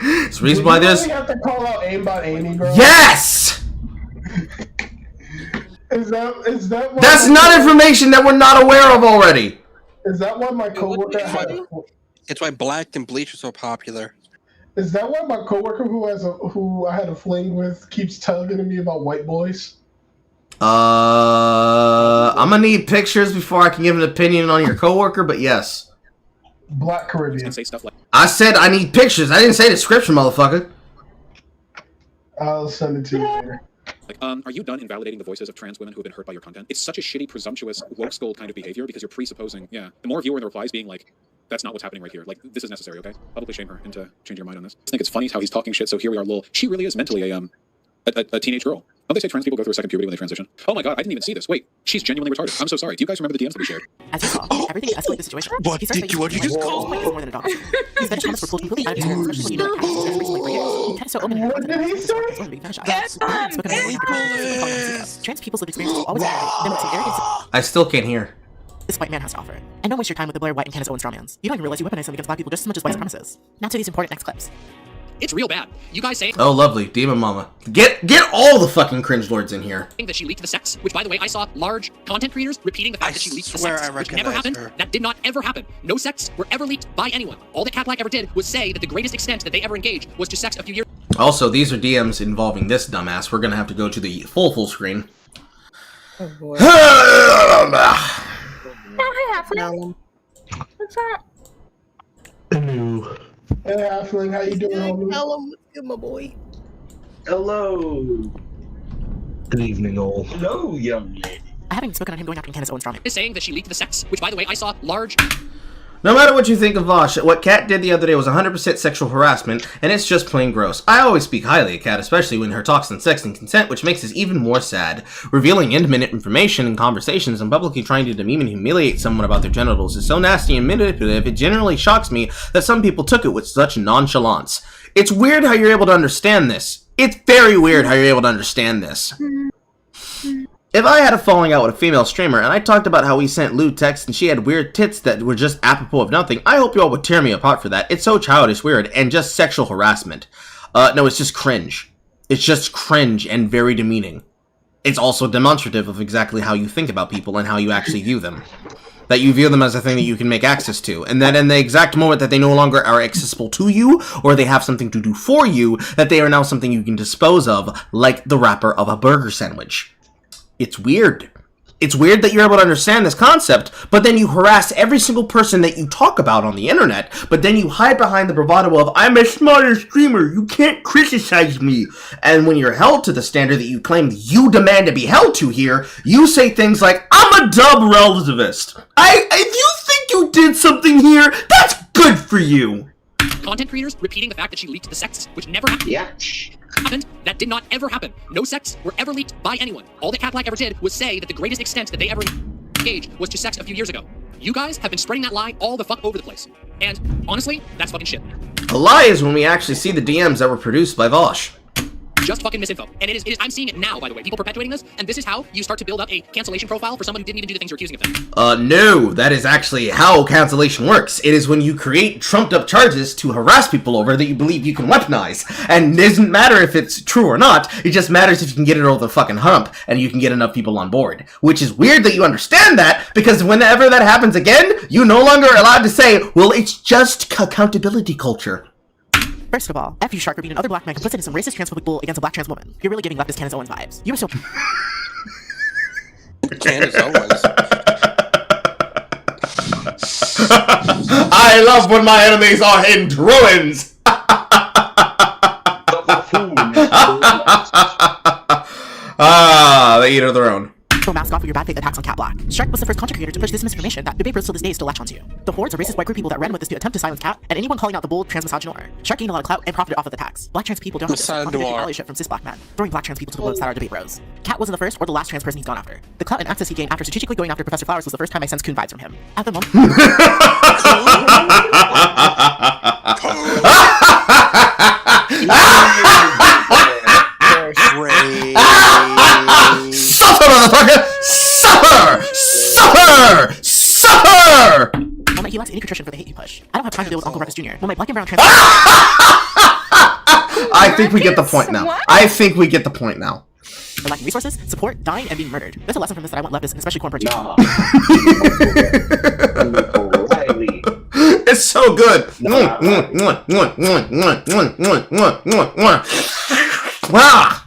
It's the reason why there's. You have to call out aimbot Amy, bro. Yes. Is that? Why That's not information that we're not aware of already. Is that why my coworker had? It's why Black and Bleach are so popular. Is that why my coworker who I had a fling with keeps telling me about white boys? I'm gonna need pictures before I can give an opinion on your coworker, but yes. Black Caribbean. Say stuff like I said I need pictures. I didn't say description, motherfucker. I'll send it to you later. Like, are you done invalidating the voices of trans women who have been hurt by your content? It's such a shitty, presumptuous, woke skull kind of behavior because you're presupposing, the more viewer in the replies being like, that's not what's happening right here. Like, this is necessary, okay? Publicly shame her into changing your mind on this. I think it's funny how he's talking shit, so here we are, lol. She really is mentally a teenage girl. Don't they say trans people go through a second puberty when they transition? Oh my god, I didn't even see this. Wait, she's genuinely retarded. I'm so sorry. Do you guys remember the DMs that we shared? As you saw, everything escalated the situation. What did you just call me? More than a dog. His fetish comments were pulled completely out of his especially when you know, so open and what did he say? Trans people's lived experiences will always arrogance. I still can't hear. This white man has to offer. And don't waste your time with the Blair White and Candace Owens strawmans. You don't even realize you weaponize them against black people just as much as white supremacists. Now to these important next clips. It's real bad. You guys say Oh, lovely. Demon Mama. Get all the fucking cringe lords in here. that she leaked the sex, which, by the way, I saw large content creators repeating the fact that she leaked the sex, which never happened. That did not ever happen. No sex were ever leaked by anyone. All that Cat Black ever did was say that the greatest extent that they ever engaged was to sex a few years. Also, these are DMs involving this dumbass. We're gonna have to go to the full screen. Oh boy. Oh, hey, Halfling. What's up? Hello. Hey, Halfling, how you doing, homie? Hello, my boy. Hello. Good evening, all. Hello, young lady. I haven't spoken on him going after Candace Owens strawman. Is saying that she leaked the sex, which, by the way, I saw large. No matter what you think of Vosh, what Kat did the other day was 100% sexual harassment, and it's just plain gross. I always speak highly of Kat, especially when her talks on sex and consent, which makes this even more sad. Revealing intimate information in conversations and publicly trying to demean and humiliate someone about their genitals is so nasty and manipulative, it generally shocks me that some people took it with such nonchalance. It's weird how you're able to understand this. It's very weird how you're able to understand this. If I had a falling out with a female streamer and I talked about how we sent lewd texts and she had weird tits that were just apropos of nothing, I hope you all would tear me apart for that. It's so childish, weird, and just sexual harassment. No, it's just cringe. It's just cringe and very demeaning. it's also demonstrative of exactly how you think about people and how you actually view them. That you view them as a thing that you can make access to, and that in the exact moment that they no longer are accessible to you, or they have something to do for you, that they are now something you can dispose of, like the wrapper of a burger sandwich. It's weird. It's weird that you're able to understand this concept, but then you harass every single person that you talk about on the internet, but then you hide behind the bravado of, I'm a smarter streamer, you can't criticize me. And when you're held to the standard that you claim you demand to be held to here, you say things like, I'm a dumb relativist. If you think you did something here, that's good for you. Content creators repeating the fact that she leaked the sects, which never happened. Happened. That did not ever happen. No sects were ever leaked by anyone. All that Cat Black ever did was say that the greatest extent that they ever engaged was to sex a few years ago. You guys have been spreading that lie all the fuck over the place. And honestly, that's fucking shit. A lie is when we actually see the DMs that were produced by Vosh. Just fucking misinfo. And it is I'm seeing it now, by the way. People perpetuating this, and this is how you start to build up a cancellation profile for someone who didn't even do the things you're accusing of them. No, that is actually how cancellation works. It is when you create trumped up charges to harass people over that you believe you can weaponize. And it doesn't matter if it's true or not, it just matters if you can get it over the fucking hump, and you can get enough people on board. Which is weird that you understand that, because whenever that happens again, you no longer are allowed to say, well, it's just accountability culture. First of all, F you, Shark, for being another black man complicit in some racist transphobic bull against a black trans woman. You're really giving leftist Candace Owens vibes. You were so... Candace Owens. I love when my enemies are in ruins! They eat of their own. Mask off for your bad faith attacks on Cat Black. Shrek was the first content creator to push this misinformation that debate bros till this day still latch onto. The hordes of racist white group people that ran with this to attempt to silence Cat, and anyone calling out the bold trans misogynoir. Shrek gained a lot of clout and profited off of the attacks. Black trans people don't have this contradicting allyship from cis black men, throwing black trans people to the wolves that are debate bros. Cat wasn't the first or the last trans person he's gone after. The clout and access he gained after strategically going after Professor Flowers was the first time I sensed coon vibes from him. At the moment... Suffer, motherfucker! Suffer! Suffer! Suffer! Well, he lacks any contrition for the hate you push. I don't have time to deal with Uncle Ruckus Jr. Well, my black and brown trans... I think we get the point now. I think we get the point now. For lacking resources, support, dying, and being murdered. There's a lesson from this that I want leftists, and especially corn to It's so good. Wow.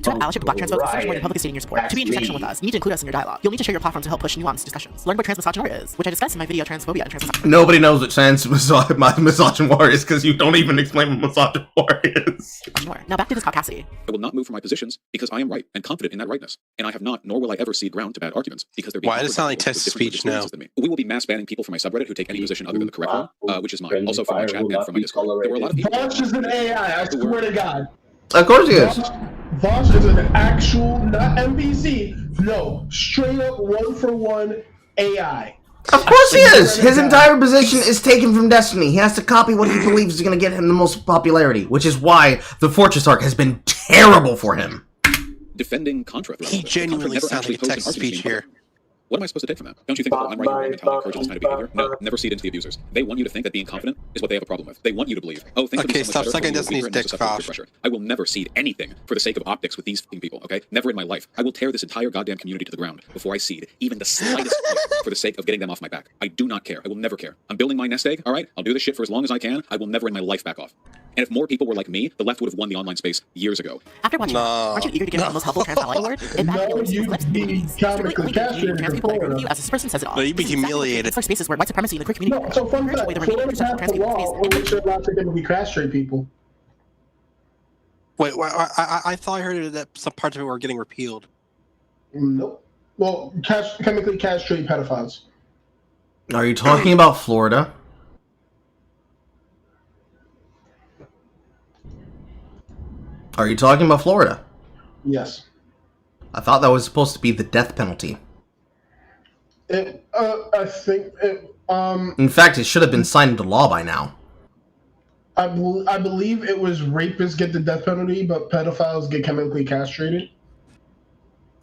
To allyship to black trans folks, it's more than publicly stating your support. To be intersectional with us, you need to include us in your dialogue. You'll need to share your platform to help push nuanced discussions. Learn what trans misogynoir is, which I discussed in my video Transphobia and Trans. Nobody knows what trans misogynoir is because you don't even explain what misogynoir is. Now back to this caucasity. I will not move from my positions because I am right and confident in that rightness. And I have not, nor will I ever cede ground to bad arguments because they're being... Why does it sound like test speech now? We will be mass banning people from my subreddit who take any position other than the correct one, which is mine. Also from my chat and from my Discord. There were a lot of people... Vosh is an AI, I swear to God. Of course he is. Vosh is an actual, not NPC, no, straight up one-for-one AI. Of course he is! His entire position is taken from Destiny. He has to copy what he believes is going to get him the most popularity, which is why the Fortress arc has been terrible for him. Defending Contra. He genuinely sounds like text speech here. What am I supposed to take from that? Don't you think that I'm right or mentality encourages this kind of behavior? No, never see it into the abusers. They want you to think that being confident is what they have a problem with. They want you to believe, oh, things okay, stop sucking Destiny's dick, Vosh. I will never cede anything for the sake of optics with these people, okay? Never in my life. I will tear this entire goddamn community to the ground before I cede even the slightest point for the sake of getting them off my back. I do not care. I will never care. I'm building my nest egg, all right? I'll do this shit for as long as I can. I will never in my life back off. And if more people were like me, the left would have won the online space years ago. After watching, aren't you eager to get the most helpful trans ally award? Trans people agree with you as this person says it all. No, you'd be humiliated. For spaces where white supremacy in the queer community. No, so fun fact, Florida passed a law in which they're allowed to typically castrate people. Wait, I thought I heard that some parts of it were getting repealed. Nope. Well, chemically castrate pedophiles. Are you talking about Florida? Are you talking about Florida? Yes. I thought that was supposed to be the death penalty. I think in fact, it should have been signed into law by now. I believe it was rapists get the death penalty, but pedophiles get chemically castrated.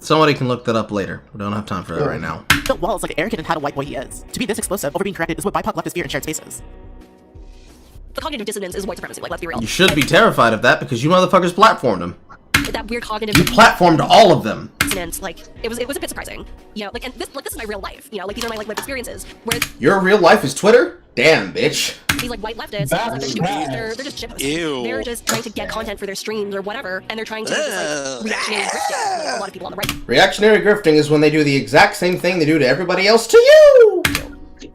Somebody can look that up later. We don't have time for that right now. Built walls like an arrogant and had a white boy he is. To be this explosive over being corrected is what BIPOC leftists fear in shared spaces. The cognitive dissonance is white supremacy, like, let's be real. You should be terrified of that because you motherfuckers platformed them. That weird cognitive... You platformed all of them. dissonance, like it was a bit surprising. You know, like, and this is my real life. You know, like these are my like lived experiences. Whereas your real life is Twitter? Damn, bitch. These like white leftists, they're just shitposts. Ew. They're just trying to get content for their streams or whatever, and they're trying to just like reactionary grifting, like a lot of people on the right. Reactionary grifting is when they do the exact same thing they do to everybody else to you.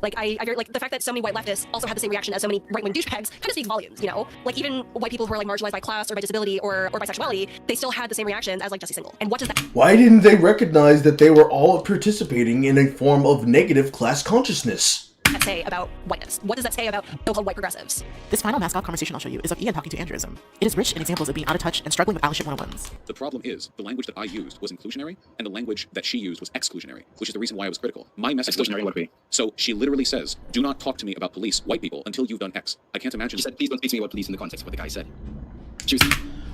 Like I like the fact that so many white leftists also have the same reaction as so many right-wing douchebags kind of speaks volumes, you know? Like even white people who are like marginalized by class or by disability or by sexuality, they still had the same reactions as like Jesse Single. And what does that Why didn't they recognize that they were all participating in a form of negative class consciousness? say about whiteness? What does that say about so-called white progressives? This final mascot conversation I'll show you is of Ian talking to Andrewism. It is rich in examples of being out of touch and struggling with allyship 101s. The problem is, the language that I used was inclusionary, and the language that she used was exclusionary, which is the reason why I was critical. My message was Exclusionary would be. So she literally says, do not talk to me about police, white people, until you've done X. I can't imagine. She said, please don't speak to me about police in the context of what the guy said. She was...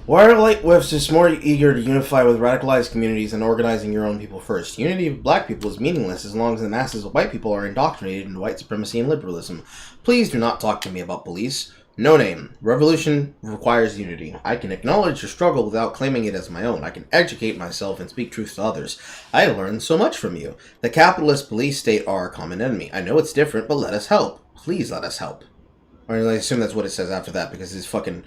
Why are light leftists more eager to unify with radicalized communities than organizing your own people first? Unity of black people is meaningless as long as the masses of white people are indoctrinated into white supremacy and liberalism. Please do not talk to me about police. No name. Revolution requires unity. I can acknowledge your struggle without claiming it as my own. I can educate myself and speak truth to others. I learned so much from you. The capitalist police state are our common enemy. I know it's different, but let us help. Please let us help. Or I assume that's what it says after that because his fucking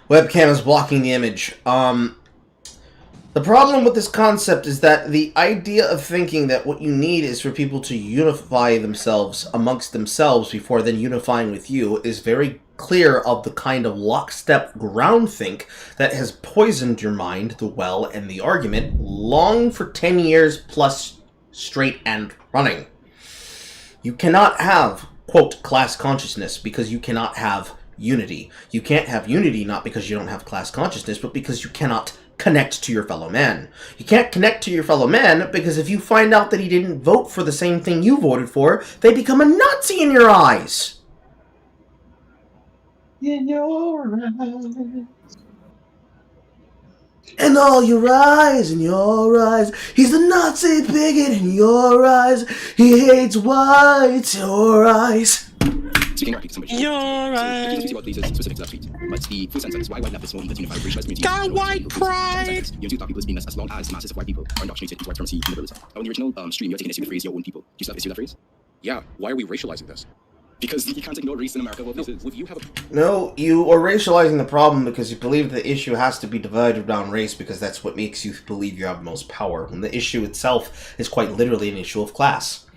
webcam is blocking the image. The problem with this concept is that the idea of thinking that what you need is for people to unify themselves amongst themselves before then unifying with you is very clear of the kind of lockstep groundthink that has poisoned your mind, the well, and the argument long for 10 years plus straight and running. You cannot have, quote, class consciousness because you cannot have unity. You can't have unity not because you don't have class consciousness, but because you cannot connect to your fellow man. You can't connect to your fellow man because if you find out that he didn't vote for the same thing you voted for, they become a Nazi in your eyes. In your eyes. In all your eyes, in your eyes, he's the Nazi bigot in your eyes. He hates whites, your eyes. Speaking directly to somebody. You're right. Speaking about these specific left tweets. But the full sense is why white leftists won't let unify racialized communities. Got white pride! Unity of black people is meaningless as long as masses of white people are indoctrinated into white supremacy and liberalism. On the original stream, you're taking issue with the phrase your own people. Do you still have issue with that phrase? Yeah, why are we racializing this? Because you can't ignore race in America. Well, would you have a... No, you are racializing the problem because you believe the issue has to be divided down race because that's what makes you believe you have the most power, when the issue itself is quite literally an issue of class.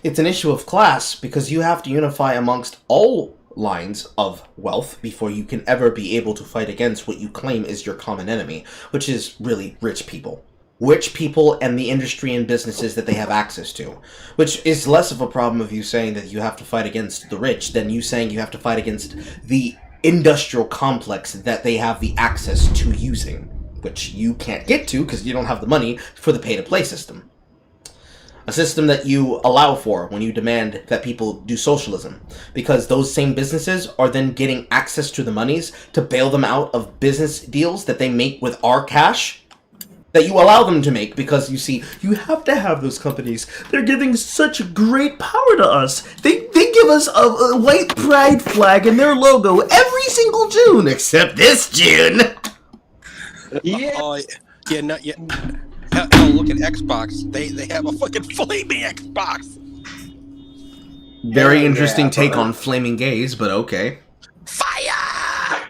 It's an issue of class because you have to unify amongst all lines of wealth before you can ever be able to fight against what you claim is your common enemy, which is really rich people. Rich people and the industry and businesses that they have access to, which is less of a problem of you saying that you have to fight against the rich than you saying you have to fight against the industrial complex that they have the access to using, which you can't get to because you don't have the money for the pay-to-play system. A system that you allow for when you demand that people do socialism, because those same businesses are then getting access to the monies to bail them out of business deals that they make with our cash that you allow them to make, because you see, you have to have those companies. They're giving such great power to us. They give us a white pride flag in their logo every single June, except this June. Yeah. Oh, look at Xbox. They have a fucking flaming Xbox. Very interesting take on flaming gays, but okay. Fire!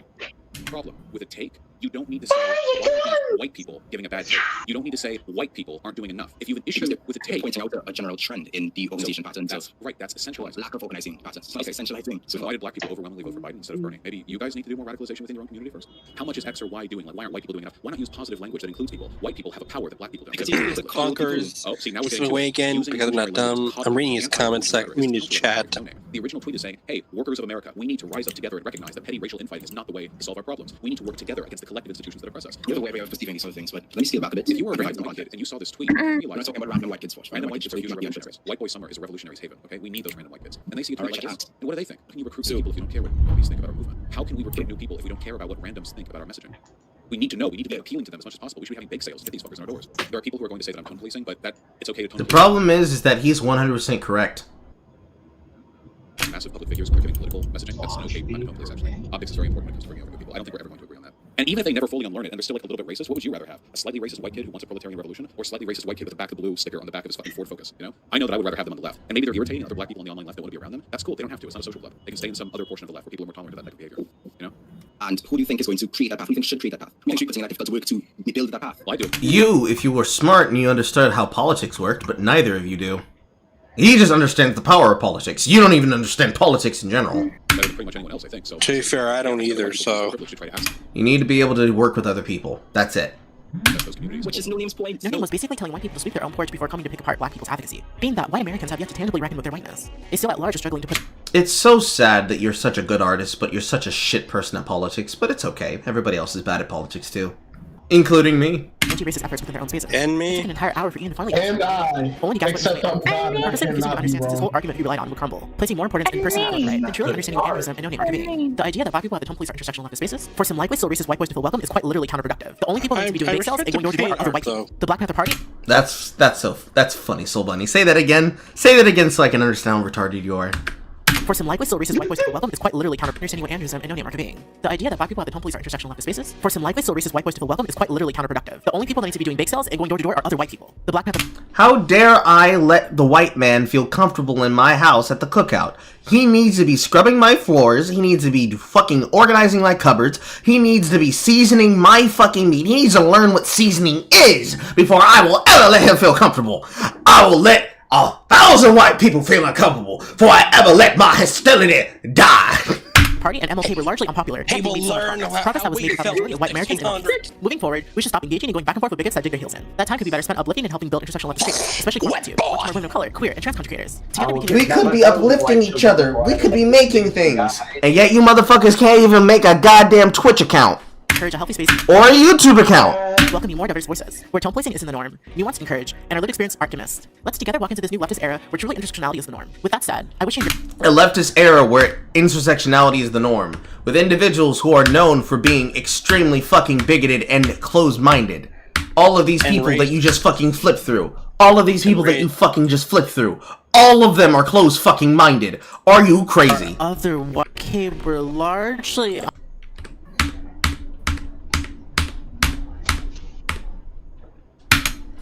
Problem with a take. You don't need to say why are these white people giving a bad take. You don't need to say white people aren't doing enough. If you have an issue with a take, pointing out a general trend in the organization patterns. That's right. That's essentialized. Lack of organizing patterns. It's essentializing. So why did black people overwhelmingly vote for Biden instead of Bernie? Maybe you guys need to do more radicalization within your own community first. How much is X or Y doing? Like, why aren't white people doing enough? Why not use positive language that includes people? White people have a power that black people don't. Because he's the conquerors. Oh, see, now we're getting away again because I'm not dumb. I'm reading his comments, reading his chat. The original tweet is saying, hey, workers of America, we need to rise up together and recognize that petty racial infighting is not the way to solve our problems. We need to work together against the collective institutions that oppress us. You have a way of perceiving these sort of things, but let me scale back a bit. If you were a random white kid and you saw this tweet, you I'm not talking about random white kids. Random white kids are a huge revolutionaries. White Boy Summer is a revolutionary's haven, okay? We need those random white kids. And they see a tweet like this, and what do they think? How can you recruit new people if you don't care what nobodies think about our movement? How can we recruit new people if we don't care about what randoms think about our messaging? We need to know. We need to be appealing to them as much as possible. We should be having bake sales to get these fuckers in our doors. There are people who are going to say that I'm tone policing, but that it's okay to tone The problem is that he's 100% correct. Massive public figures who are giving political messaging. That's no shape, not to tone police, actually. Optics is very important when it comes to bringing over new people. I don't think we're ever going to agree on that. And even if they never fully unlearn it and they're still like a little bit racist, what would you rather have? A slightly racist white kid who wants a proletarian revolution, or a slightly racist white kid with a back of the blue sticker on the back of his fucking Ford Focus? You know, I know that I would rather have them on the left. And maybe they're irritating, and other black people on the online left don't want to be around them. That's cool. They don't have to. It's not a social club. They can stay in some other portion of the left where people are more tolerant of that type of behavior. You know. And who do you think is going to create that path? Who do you think should create that path? Who do you think should put difficult work to build that path? Well, I do. You, if you were smart and you understood how politics worked, but neither of you do. He just understands the power of politics. You don't even understand politics in general. Better than pretty much anyone else, I think. So. To be fair, I don't either. So you need to be able to work with other people. That's it. Which is No Name's point. No Name was basically telling white people to sweep their own porch before coming to pick apart black people's advocacy, being that white Americans have yet to tangibly reckon with their whiteness. They still at large are struggling to put. It's so sad that you're such a good artist, but you're such a shit person at politics, but it's okay. Everybody else is bad at politics too. Including me. Anti-racist efforts within their own spaces. And me. It took an entire hour for Ian to finally And I. only guys Except I'm bad. Purposely refusing to understand his whole argument he relied on would crumble, placing more importance in person right than truly understanding what animism and No Name are conveying. The idea that black people at the tone police are intersectional leftist spaces, for some likely still racist white boys to feel welcome, is quite literally counterproductive. The only people that need to be doing big sales and going door to door are other white people. The Black Panther Party. That's funny, Soul Bunny. Say that again. Say that again so I can understand how retarded you are. For some likely still racist white boys to feel welcome is quite literally understanding what animism and No Name are conveying. The idea that black people at the tone police are intersectional leftist spaces, for some likely still racist white boys to feel welcome is quite literally counterproductive. The only people that need to be doing bake sales and going door to door are other white people. The Black Panther. How dare I let the white man feel comfortable in my house at the cookout? He needs to be scrubbing my floors, he needs to be fucking organizing my cupboards, he needs to be seasoning my fucking meat, he needs to learn what seasoning is before I will ever let him feel comfortable. I will let 1,000 white people feel uncomfortable before I ever let my hostility die. Party and MLK were largely unpopular. People learn progress that was made without the majority of white Americans and moving forward, we should stop engaging and going back and forth with bigots that dig their heels in. That time could be better spent uplifting and helping build intersectional leftist creators, especially Cringetube, more women of color, queer, and trans country creators. Together we could be uplifting each other. We could be making things. And yet you motherfuckers can't even make a goddamn Twitch account. Encourage a healthy space. Or a YouTube account. Welcoming more diverse voices, where tone placing isn't the norm, nuance encourage, and our lived experience optimist. Let's together walk into this new leftist era where truly intersectionality is the norm. With that said, I wish you a leftist era where intersectionality is the norm, with individuals who are known for being extremely fucking bigoted and closed-minded. All of these people that you just fucking flip through. All of these people that you fucking just flip through. All of them are closed fucking minded. Are you crazy? Other white were largely.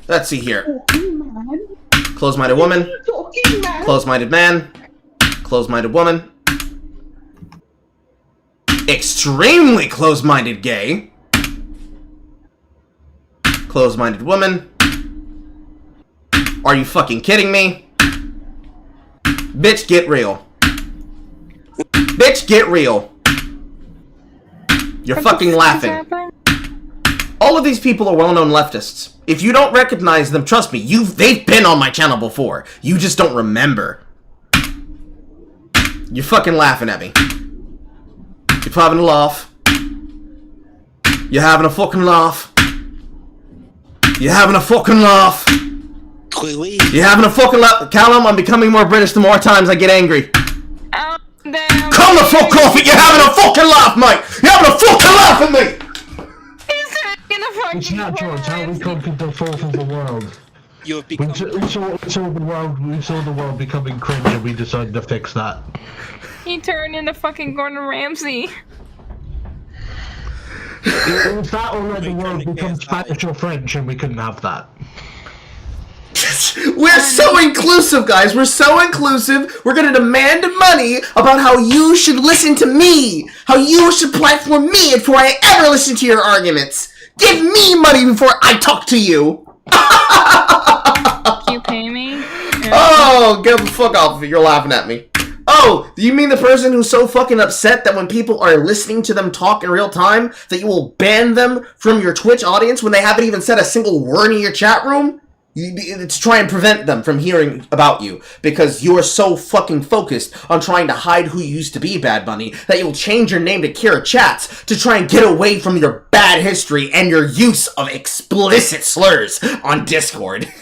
Let's see here. Close-minded woman. Close-minded man. Close-minded woman. Extremely close-minded gay. Close-minded woman. Are you fucking kidding me? Bitch, get real. Bitch, get real. You're fucking laughing. All of these people are well-known leftists. If you don't recognize them, trust me, they've been on my channel before. You just don't remember. You're fucking laughing at me. You're having a laugh. You're having a fucking laugh. You're having a fucking laugh. You're having a fucking laugh. Callum, I'm becoming more British the more times I get angry. Oh, damn. Come the fuck off it! You're having a fucking laugh, mate! You're having a fucking laugh at me! It's not George, how we conquered the fourth of the world. You have become... we saw the world becoming cringe and we decided to fix that. He turned into fucking Gordon Ramsay. It was that or let the world become Spanish or French and we couldn't have that. We're so inclusive, guys. We're so inclusive. We're gonna demand money about how you should listen to me. How you should platform me before I ever listen to your arguments. Give me money before I talk to you. You pay me? Yeah. Oh, get the fuck off of it. You're laughing at me. Oh, do you mean the person who's so fucking upset that when people are listening to them talk in real time, that you will ban them from your Twitch audience when they haven't even said a single word in your chat room? To try and prevent them from hearing about you, because you are so fucking focused on trying to hide who you used to be, Bad Bunny, that you'll change your name to Kira Chats to try and get away from your bad history and your use of explicit slurs on Discord.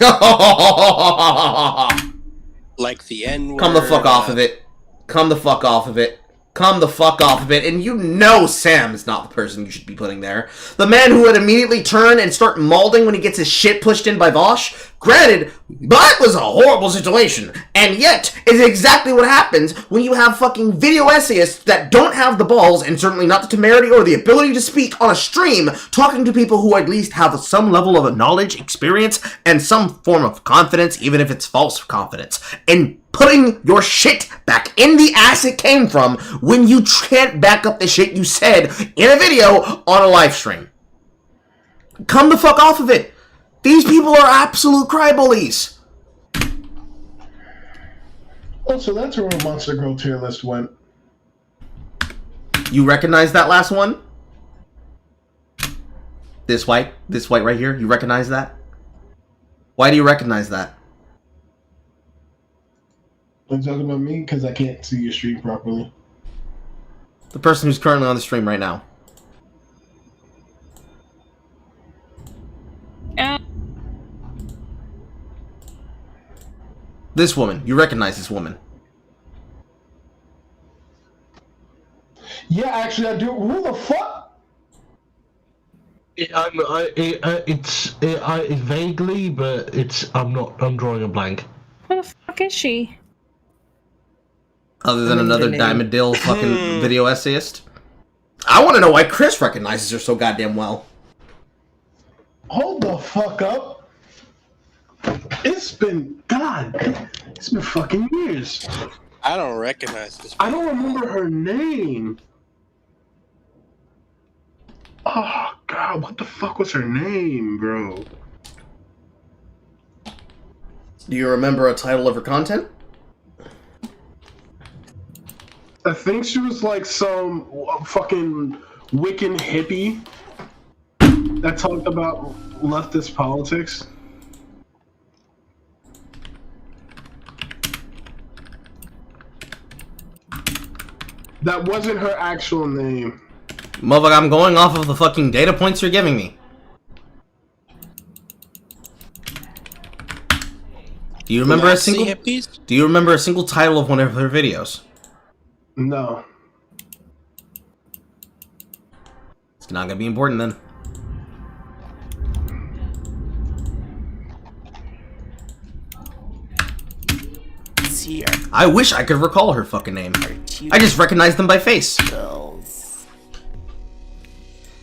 Like the N-word. Come the fuck off of it. Come the fuck off of it. Come the fuck off of it. And you know Sam is not the person you should be putting there. The man who would immediately turn and start mauling when he gets his shit pushed in by Vosh. Granted, that was a horrible situation, and yet it's exactly what happens when you have fucking video essayists that don't have the balls, and certainly not the temerity or the ability to speak on a stream, talking to people who at least have some level of knowledge, experience, and some form of confidence, even if it's false confidence, and putting your shit back in the ass it came from when you can't back up the shit you said in a video on a live stream. Come the fuck off of it. These people are absolute crybullies. Oh, so that's where a Monster Girl tier list went. You recognize that last one? This white right here, you recognize that? Why do you recognize that? Are you talking about me? Because I can't see your stream properly. The person who's currently on the stream right now. This woman. You recognize this woman. Yeah, actually I do. Who the fuck? It's vaguely, but I'm drawing a blank. Who the fuck is she? Other than another Diamond fucking video essayist. I want to know why Chris recognizes her so goddamn well. Hold the fuck up. It's been fucking years. I don't recognize this. I don't remember her name. Oh god, what the fuck was her name, bro? Do you remember a title of her content? I think she was like some fucking Wiccan hippie that talked about leftist politics. That wasn't her actual name. Motherfucker, I'm going off of the fucking data points you're giving me. Do you remember a single? Do you remember a single title of one of her videos? No. It's not gonna be important then. I wish I could recall her fucking name. I just recognize them by face.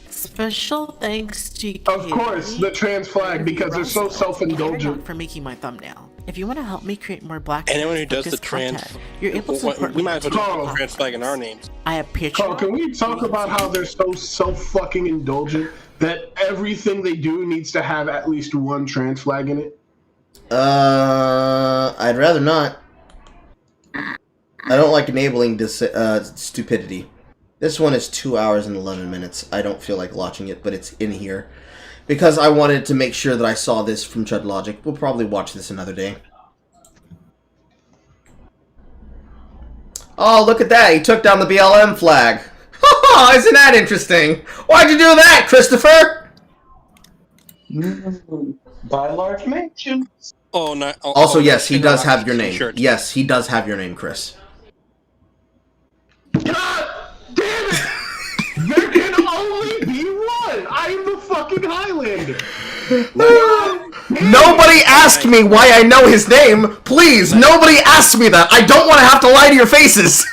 Special thanks to Of course, the trans flag, because they're so self-indulgent. For making my thumbnail. If you want to help me create more black Anyone who does the trans, you're able to support we might as well Carl. do the trans flag in our names. I have Patreon. Carl, can we talk about how they're so self-fucking indulgent that everything they do needs to have at least one trans flag in it? I'd rather not. I don't like enabling this stupidity. This one is 2 hours and 11 minutes. I don't feel like watching it, but it's in here. Because I wanted to make sure that I saw this from Chud Logic. We'll probably watch this another day. Oh, look at that. He took down the BLM flag. Oh, isn't that interesting? Why'd you do that, Christopher? By large mentions. Oh, no. Also, yes, he does have your name. Yes, he does have your name, Chris. God damn it! There can only be one! I'm the fucking Highlander! Nobody asked me why I know his name. Please, nobody asked me that. I don't want to have to lie to your faces.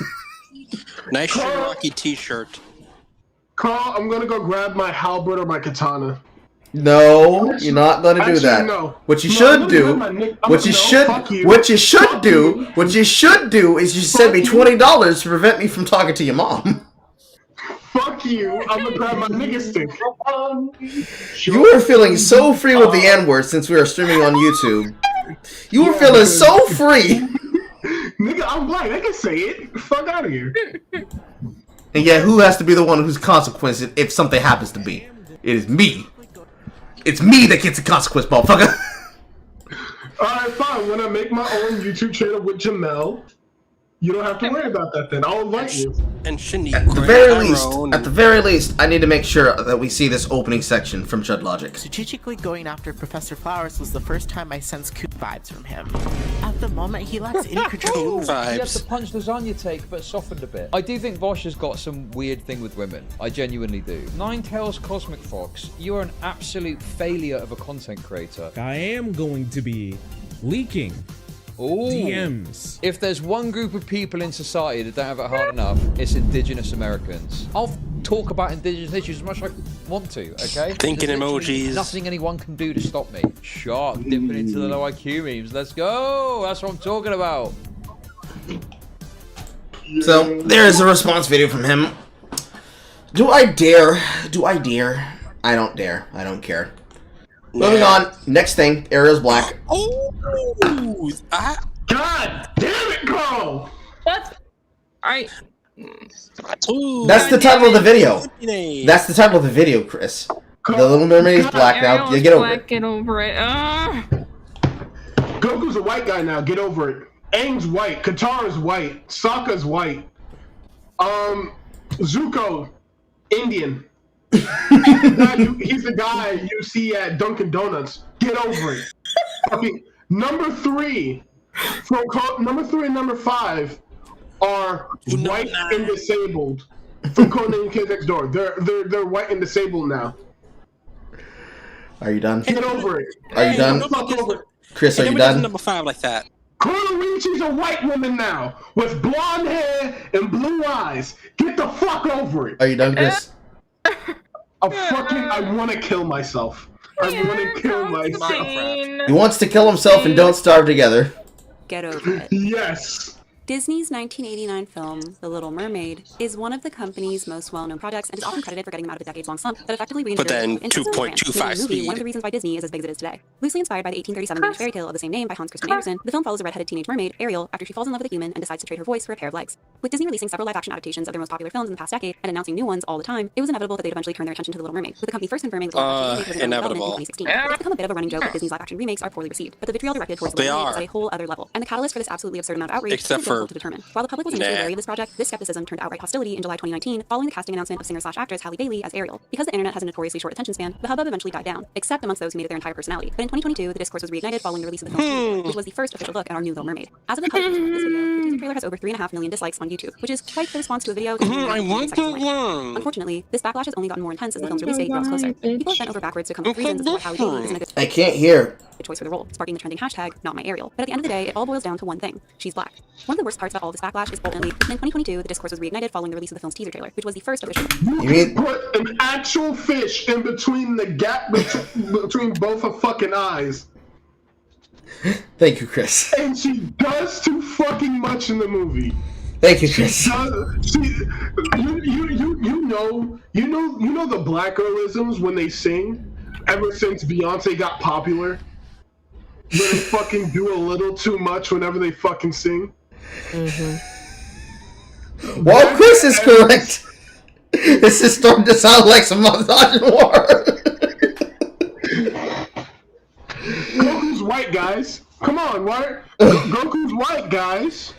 Nice Cherokee t-shirt. Carl, I'm gonna go grab my halberd or my katana. No, you're not gonna do that. No. What you No, should I'm do, gonna grab my what you should do is you send me $20 to prevent me from talking to your mom. Fuck you! I'm gonna grab my nigga stick. You were feeling so free with the N-word since we were streaming on YouTube. You were feeling so free. Nigga, I'm black. I can say it. Fuck out of here. And yet, who has to be the one who's consequence if something happens to me? It is me. It's me that gets the consequence, motherfucker. Alright, fine. When I make my own YouTube channel with Jamel, You don't have to worry about that then. I'll invite you. And Shanique. At the very least, I need to make sure that we see this opening section from Judd Logic. Strategically going after Professor Flowers was the first time I sensed cool vibes from him. At the moment, he lacks any control. He has the punch lasagna take, but softened a bit. I do think Vosh has got some weird thing with women. I genuinely do. Ninetales Cosmic Fox, you are an absolute failure of a content creator. I am going to be leaking DMs. If there's one group of people in society that don't have it hard enough, it's Indigenous Americans. I'll talk about Indigenous issues as much as I want to, okay? Thinking emojis. Nothing anyone can do to stop me. Shark dipping into the low IQ memes. Let's go. That's what I'm talking about. So, there is a response video from him. Do I dare? I don't dare. I don't care. Moving on. Next thing, Ariel's black. Oh! God damn it, Carl! What? That's the title of the video. That's the title of the video, Chris. The Little Mermaid is black now. You get over it. Get over it. Goku's a white guy now. Get over it. Aang's white. Katara's white. Sokka's white. Zuko, Indian. He's the guy you see at Dunkin' Donuts. Get over it. Okay, number 3 and number 5 are white and disabled from Codename Kids Next Door. They're white and disabled now. Are you done? Get over it. Are you done? Chris, are you done? Number 5 like that. Konoichi's a white woman now with blonde hair and blue eyes. Get the fuck over it. Are you done, Chris? I want to kill myself. I want to kill myself. He wants to kill himself and don't starve together. Get over it. Yes. Disney's 1989 film, The Little Mermaid, is one of the company's most well-known projects and is often credited for getting them out of a decades-long slump that effectively But then reintroduced 2.25 speed. One of the reasons why Disney is as big as it is today. Loosely inspired by the 1837 Danish fairy tale of the same name by Hans Christian Andersen, the film follows a red-headed teenage mermaid, Ariel, after she falls in love with a human and decides to trade her voice for a pair of legs. With Disney releasing several live-action adaptations of their most popular films in the past decade and announcing new ones all the time, it was inevitable that they'd eventually turn their attention to The Little Mermaid, with the company first confirming that the live-action remake was in development in 2016. It's become a bit of a running joke that Disney's live-action remakes are poorly received, but the vitriol directed towards The Little Mermaid is at a whole other level, and the catalyst for this absolutely absurd amount of outrage is difficult to determine. While the public was initially wary of this project, this skepticism turned outright hostility in July 2019 following the casting announcement of singer/actress Halle Bailey as Ariel. Because the internet has a notoriously short attention span, the hubbub eventually died down, except amongst those who made it their entire personality. But in 2022, the discourse was reignited following the release of the film, which was the first official look at our new Little Mermaid. As of the publication of this video, the teaser trailer has over 3.5 million dislikes on YouTube, which is quite the response to a video. Unfortunately, this backlash has only gotten more intense as the film's release date draws closer. People have bent over backwards to come up with reasons as to why Halle Bailey isn't a good I can't hear. choice for the role, sparking the trending hashtag #NotMyAriel. But at the end of the day, it all boils down to one thing: she's black. One of the worst parts about all this backlash is ultimately, in 2022, the discourse was reignited following the release of the film's teaser trailer, which was the first official. You put an actual fish in between the gap between both her fucking eyes. Thank you, Chris. And she does too fucking much in the movie. Thank you, Chris. You know the black girlisms when they sing. Ever since Beyonce got popular, where they fucking do a little too much whenever they fucking sing. While Chris is correct, this is starting to sound like some misogynoir. Goku's white, guys. Come on, what? Goku's white, guys.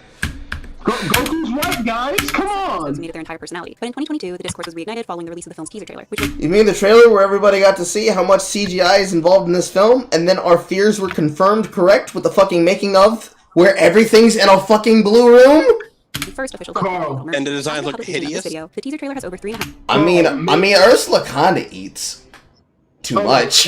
Goku's white, guys. Come on. Made it their entire personality. But in 2022, the discourse was reignited following the release of the film's teaser trailer, which was. You mean the trailer where everybody got to see how much CGI is involved in this film, and then our fears were confirmed correct with the fucking making of, where everything's in a fucking blue room? The first official look. And the designs look hideous. Video, the teaser trailer has over 3.5. I mean, Ursula kinda eats too much.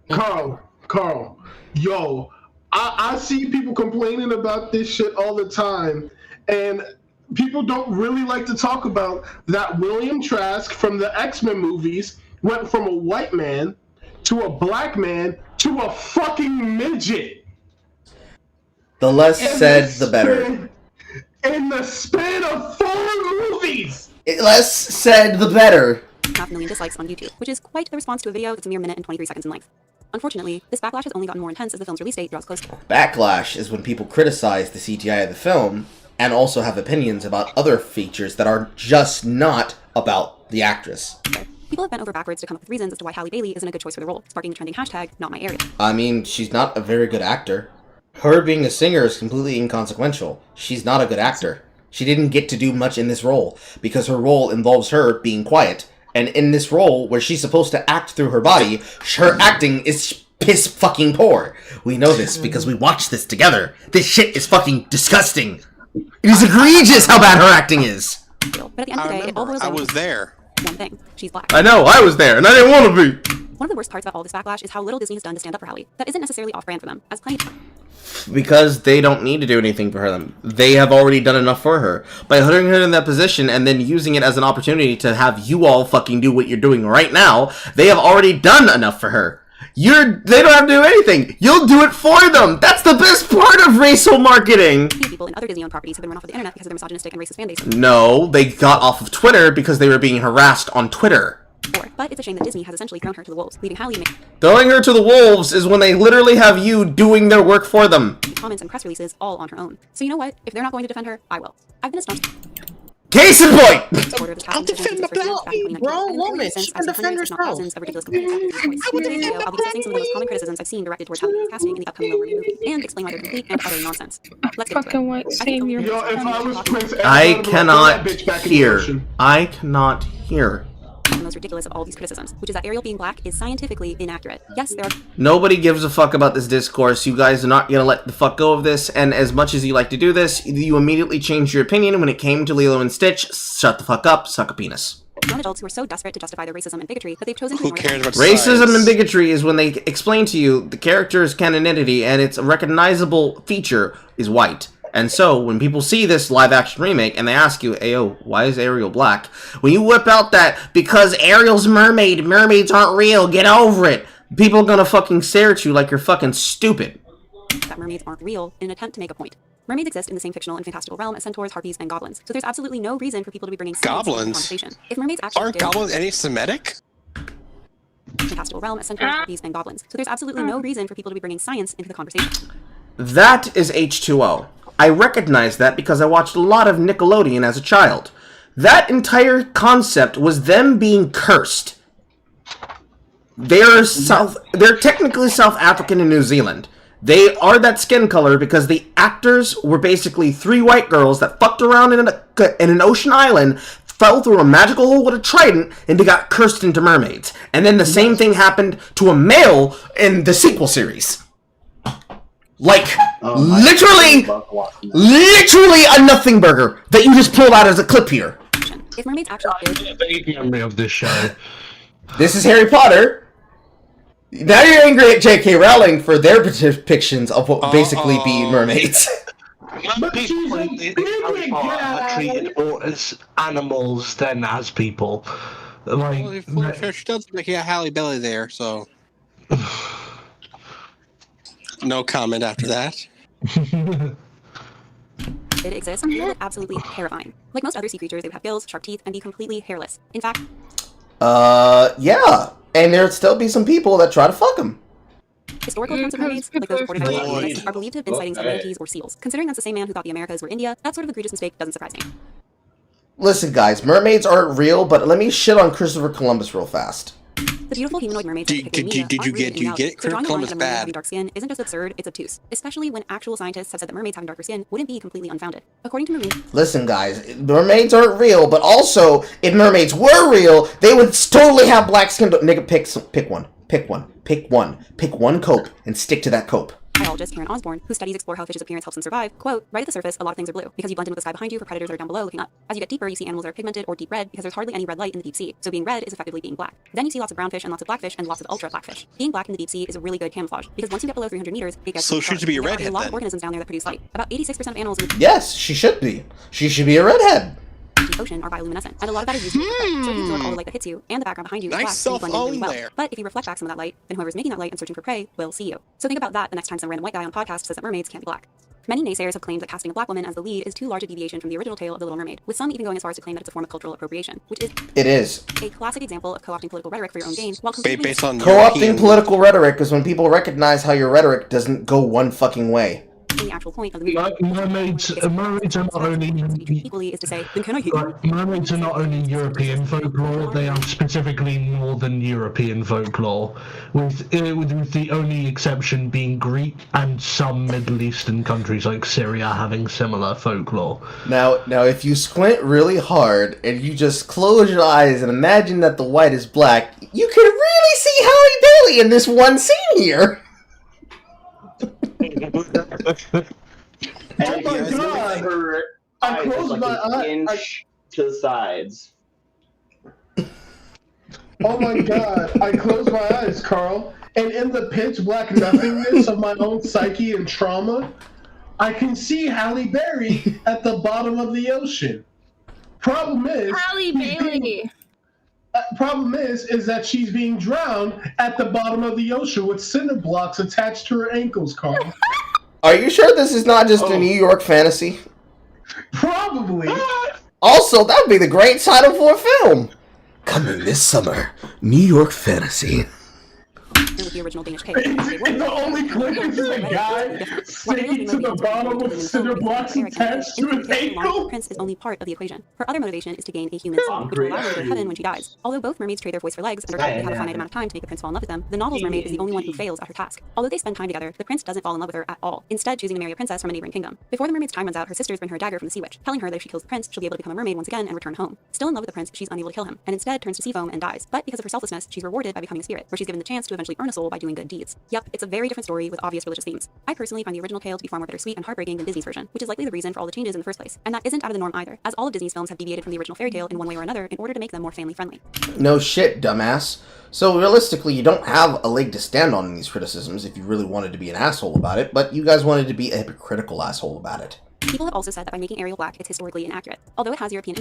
Carl, yo, I see people complaining about this shit all the time, and people don't really like to talk about that William Trask from the X-Men movies went from a white man to a black man to a fucking midget. The less said, the better. In the span of 4 movies! Less said, the better. 5 million dislikes on YouTube, which is quite the response to a video that's a mere minute and 23 seconds in length. Unfortunately, this backlash has only gotten more intense as the film's release date draws closer. Backlash is when people criticize the CGI of the film and also have opinions about other features that are just not about the actress. People have bent over backwards to come up with reasons as to why Halle Bailey isn't a good choice for the role, sparking the trending hashtag #NotMyAriel. I mean, she's not a very good actor. Her being a singer is completely inconsequential. She's not a good actor. She didn't get to do much in this role because her role involves her being quiet. And in this role, where she's supposed to act through her body, her acting is piss fucking poor. We know this because we watched this together. This shit is fucking disgusting. It is egregious how bad her acting is. But at the end of the day, it all boils I down was to there. one thing. She's black. I know, I was there, and I didn't want to be. One of the worst parts about all this backlash is how little Disney has done to stand up for Hallie. That isn't necessarily off-brand for them, as plenty. Because they don't need to do anything for her. They have already done enough for her. By putting her in that position and then using it as an opportunity to have you all fucking do what you're doing right now, they have already done enough for her. They don't have to do anything. You'll do it for them. That's the best part of racial marketing. People in other Disney-owned properties have been run off of the internet because of their misogynistic and racist fan base. No, they got off of Twitter because they were being harassed on Twitter. But it's a shame that Disney has essentially thrown her to the wolves, leaving Hallie to make Throwing her to the wolves is when they literally have you doing their work for them. comments and press releases all on her own. So you know what? If they're not going to defend her, I will. I've been a staunch Case in point! I'll defend the grown woman. She can defend herself. I'll be discussing some of the most common criticisms I've seen directed towards Hallie's casting in the upcoming Little Mermaid movie, and explain why they're complete and utter nonsense. Let's get Fucking white savior. Yo, if I was Prince, I cannot hear. I cannot hear. The most ridiculous of all these criticisms, which is that Ariel being black is scientifically inaccurate. Yes, there are. Nobody gives a fuck about this discourse. You guys are not gonna let the fuck go of this, and as much as you like to do this, you immediately changed your opinion when it came to Lilo and Stitch. Shut the fuck up, suck a penis. Non-adults who are so desperate to justify their racism and bigotry that they've chosen to Who cares about Racism and bigotry is when they explain to you the character's canonicity and its recognizable feature is white. And so, when people see this live-action remake and they ask you, "Ayo, why is Ariel black?" When you whip out that, "Because Ariel's mermaid, mermaids aren't real, get over it," people are gonna fucking stare at you like you're fucking stupid. that mermaids aren't real in an attempt to make a point. Mermaids exist in the same fictional and fantastical realm as centaurs, harpies, and goblins. So there's absolutely no reason for people to be bringing science into the Goblins? conversation. If mermaids actually Aren't goblins anti-Semitic? fantastical realm as centaurs, harpies, and goblins. So there's absolutely no reason for people to be bringing science into the conversation. That is H2O. I recognize that because I watched a lot of Nickelodeon as a child. That entire concept was them being cursed. They're technically South African and New Zealand. They are that skin color because the actors were basically 3 white girls that fucked around in an ocean island, fell through a magical hole with a trident, and they got cursed into mermaids. And then the same thing happened to a male in the sequel series. Like, literally a nothing burger that you just pulled out as a clip here. If mermaids actually vague memory of this show. This is Harry Potter. Now you're angry at J.K. Rowling for their depictions of what would basically be mermaids. People in Harry Potter are treated more as animals than as people. Like, Well, she does make a Halle Berry there, so no comment after that. it exists, they look absolutely terrifying. Like most other sea creatures, they would have gills, sharp teeth, and be completely hairless. In fact, yeah. And there'd still be some people that try to fuck them. historical accounts of mermaids, like those reported by Leftist, are believed to have been sightings of manatees or seals. Considering that's the same man who thought the Americas were India, that sort of egregious mistake doesn't surprise me. Listen, guys, mermaids aren't real, but let me shit on Christopher Columbus real fast. The beautiful humanoid mermaids Did you get it? So drawing the line Columbus at a mermaid bad. having dark skin isn't just absurd, it's obtuse. Especially when actual scientists have said that mermaids having darker skin wouldn't be completely unfounded. According to Marine... Listen, guys, mermaids aren't real, but also, if mermaids were real, they would totally have black skin. Nigga, pick one cope and stick to that cope. Biologist Karen Osborne, whose studies explore how fish's appearance helps them survive, quote, right at the surface, a lot of things are blue, because you blend in with the sky behind you for predators that are down below looking up. As you get deeper, you see animals that are pigmented or deep red, because there's hardly any red light in the deep sea, so being red is effectively being black. Then you see lots of brown fish and lots of black fish and lots of ultra black fish. Being black in the deep sea is a really good camouflage, because once you get below 300 meters, it gets So she should be a there are redhead a lot then. of organisms down there that produce light. About 86% of animals in the Yes, she should be. She should be a redhead. ocean are bioluminescent, and a lot of that is used to reflect, so if you absorb all the light that hits you, and the background behind you is Nice black, then you blend in really self-own well. there. But if you reflect back some of that light, then whoever's making that light and searching for prey will see you. So think about that the next time some random white guy on podcast says that mermaids can't be black. Many naysayers have claimed that casting a black woman as the lead is too large a deviation from the original tale of The Little Mermaid, with some even going as far as to claim that it's a form of cultural appropriation, which is It is. a classic example of co-opting political rhetoric for your own gain, while Based on Co-opting political rhetoric is when people recognize how your rhetoric doesn't go one fucking way. the actual point of the movie. Mermaids are not only equally is to say, then can I hit you? mermaids are not only European folklore; they are specifically Northern European folklore, with the only exception being Greek and some Middle Eastern countries like Syria having similar folklore. Now, if you squint really hard and you just close your eyes and imagine that the white is black, you can really see Halle Bailey in this one scene here. And her I eyes closed like my an eye. inch to the sides. Oh my god, I closed my eyes, Carl, and in the pitch black nothingness of my own psyche and trauma, I can see Halle Berry at the bottom of the ocean. Problem is, Halle Bailey. Problem is that she's being drowned at the bottom of the ocean with cinder blocks attached to her ankles, Carl. Are you sure this is not just a New York fantasy? Probably. Also, that would be the great title for a film. Coming this summer, New York Fantasy. With the original Danish And the only clip is a guy sticking to the bottom with cinder blocks attached to his ankle. Prince is only part of the equation. Her other motivation is to gain a human soul, which will allow her to go to heaven when she dies. Although both mermaids trade their voice for legs and are told they have a finite amount of time to make the prince fall in love with them, the novel's mermaid is the only one who fails at her task. Although they spend time together, the prince doesn't fall in love with her at all, instead choosing to marry a princess from a neighboring kingdom. Before the mermaid's time runs out, her sisters bring her a dagger from the sea witch, telling her that if she kills the prince, she'll be able to become a mermaid once again and return home. Still in love with the prince, she's unable to kill him, and instead turns to sea foam and dies. But because of her selflessness, she's rewarded by becoming a spirit, where she's given the chance to eventually earn a soul by doing good deeds. Yup, it's a very different story with obvious religious themes. I personally find the original tale to be far more bittersweet and heartbreaking than Disney's version, which is likely the reason for all the changes in the first place. And that isn't out of the norm either, as all of Disney's films have deviated from the original fairy tale in one way or another in order to make them more family friendly. No shit, dumbass. So realistically, you don't have a leg to stand on in these criticisms if you really wanted to be an asshole about it, but you guys wanted to be a hypocritical asshole about it. People have also said that by making Ariel black, it's historically inaccurate. Although it has European...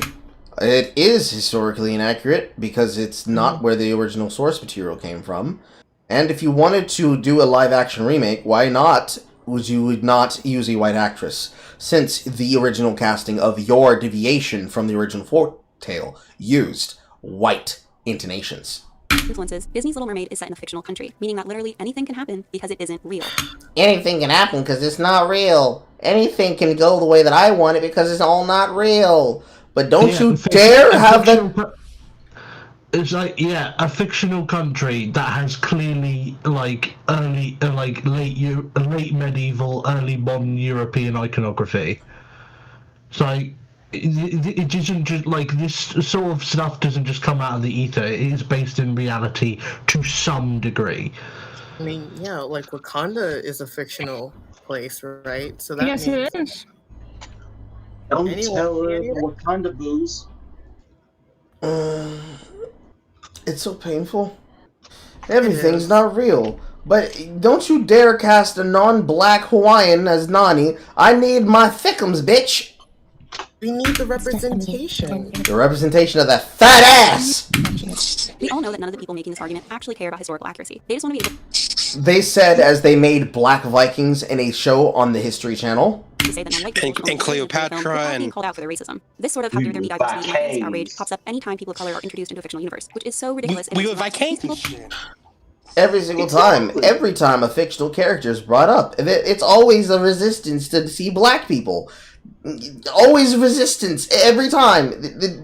It is historically inaccurate because it's not where the original source material came from. And if you wanted to do a live-action remake, why not would you not use a white actress? Since the original casting of your deviation from the original folktale used white intonations. Influences, Disney's Little Mermaid is set in a fictional country, meaning that literally anything can happen because it isn't real. Anything can happen because it's not real. Anything can go the way that I want it because it's all not real. But don't you dare have that... It's like, yeah, a fictional country that has clearly, like, late medieval, early modern European iconography. It's like, it isn't just, like, this sort of stuff doesn't just come out of the ether. It is based in reality to some degree. I mean, yeah, like, Wakanda is a fictional place, right? So that yes, means... it is. Don't tell her the Wakanda booze. It's so painful. Everything's not real. But don't you dare cast a non-black Hawaiian as Nani. I need my thickums, bitch. We need the representation. The representation of that fat ass. We all know that none of the people making this argument actually care about historical accuracy. They just want to be able... They said as they made Black Vikings in a show on the History Channel. To say that non-white people and Cleopatra and being called out for their racism. This sort of how their meat diversity and outrage pops up anytime people of color are introduced into a fictional universe, which is so ridiculous. We were Vikings. Every single time, every time a fictional character is brought up, it's always a resistance to see black people. Always resistance every time.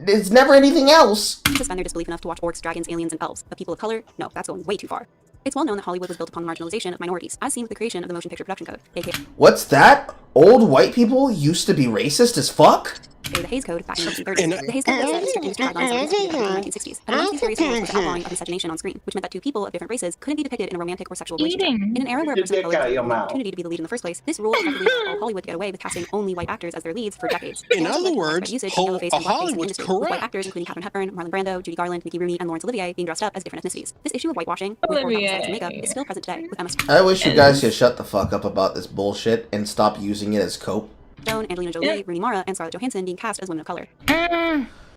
It's never anything else. Suspend their disbelief enough to watch orcs, dragons, aliens, and elves. But people of color, no, that's going way too far. It's well known that Hollywood was built upon the marginalization of minorities, as seen with the creation of the Motion Picture Production Code, aka... What's that? Old white people used to be racist as fuck? The Hays Code back in the 1930s. The Hays Code set strict industry guidelines in the 1960s. And amongst these various rules was the outlawing of miscegenation on screen, which meant that two people of different races couldn't be depicted in a romantic or sexual relationship. In an era where a person of color had the opportunity to be the lead in the first place, this rule effectively allowed Hollywood to get away with casting only white actors as their leads for decades. In other words, Hollywood's correct. With white actors including Katharine Hepburn, Marlon Brando, Judy Garland, Mickey Rooney, and Laurence Olivier being dressed up as different ethnicities. This issue of whitewashing, with prosthetics and makeup, is still present today with Emma Stone. I wish you guys could shut the fuck up about this bullshit and stop using it as cope. Angelina Jolie, Rooney Mara, and Scarlett Johansson being cast as women of color.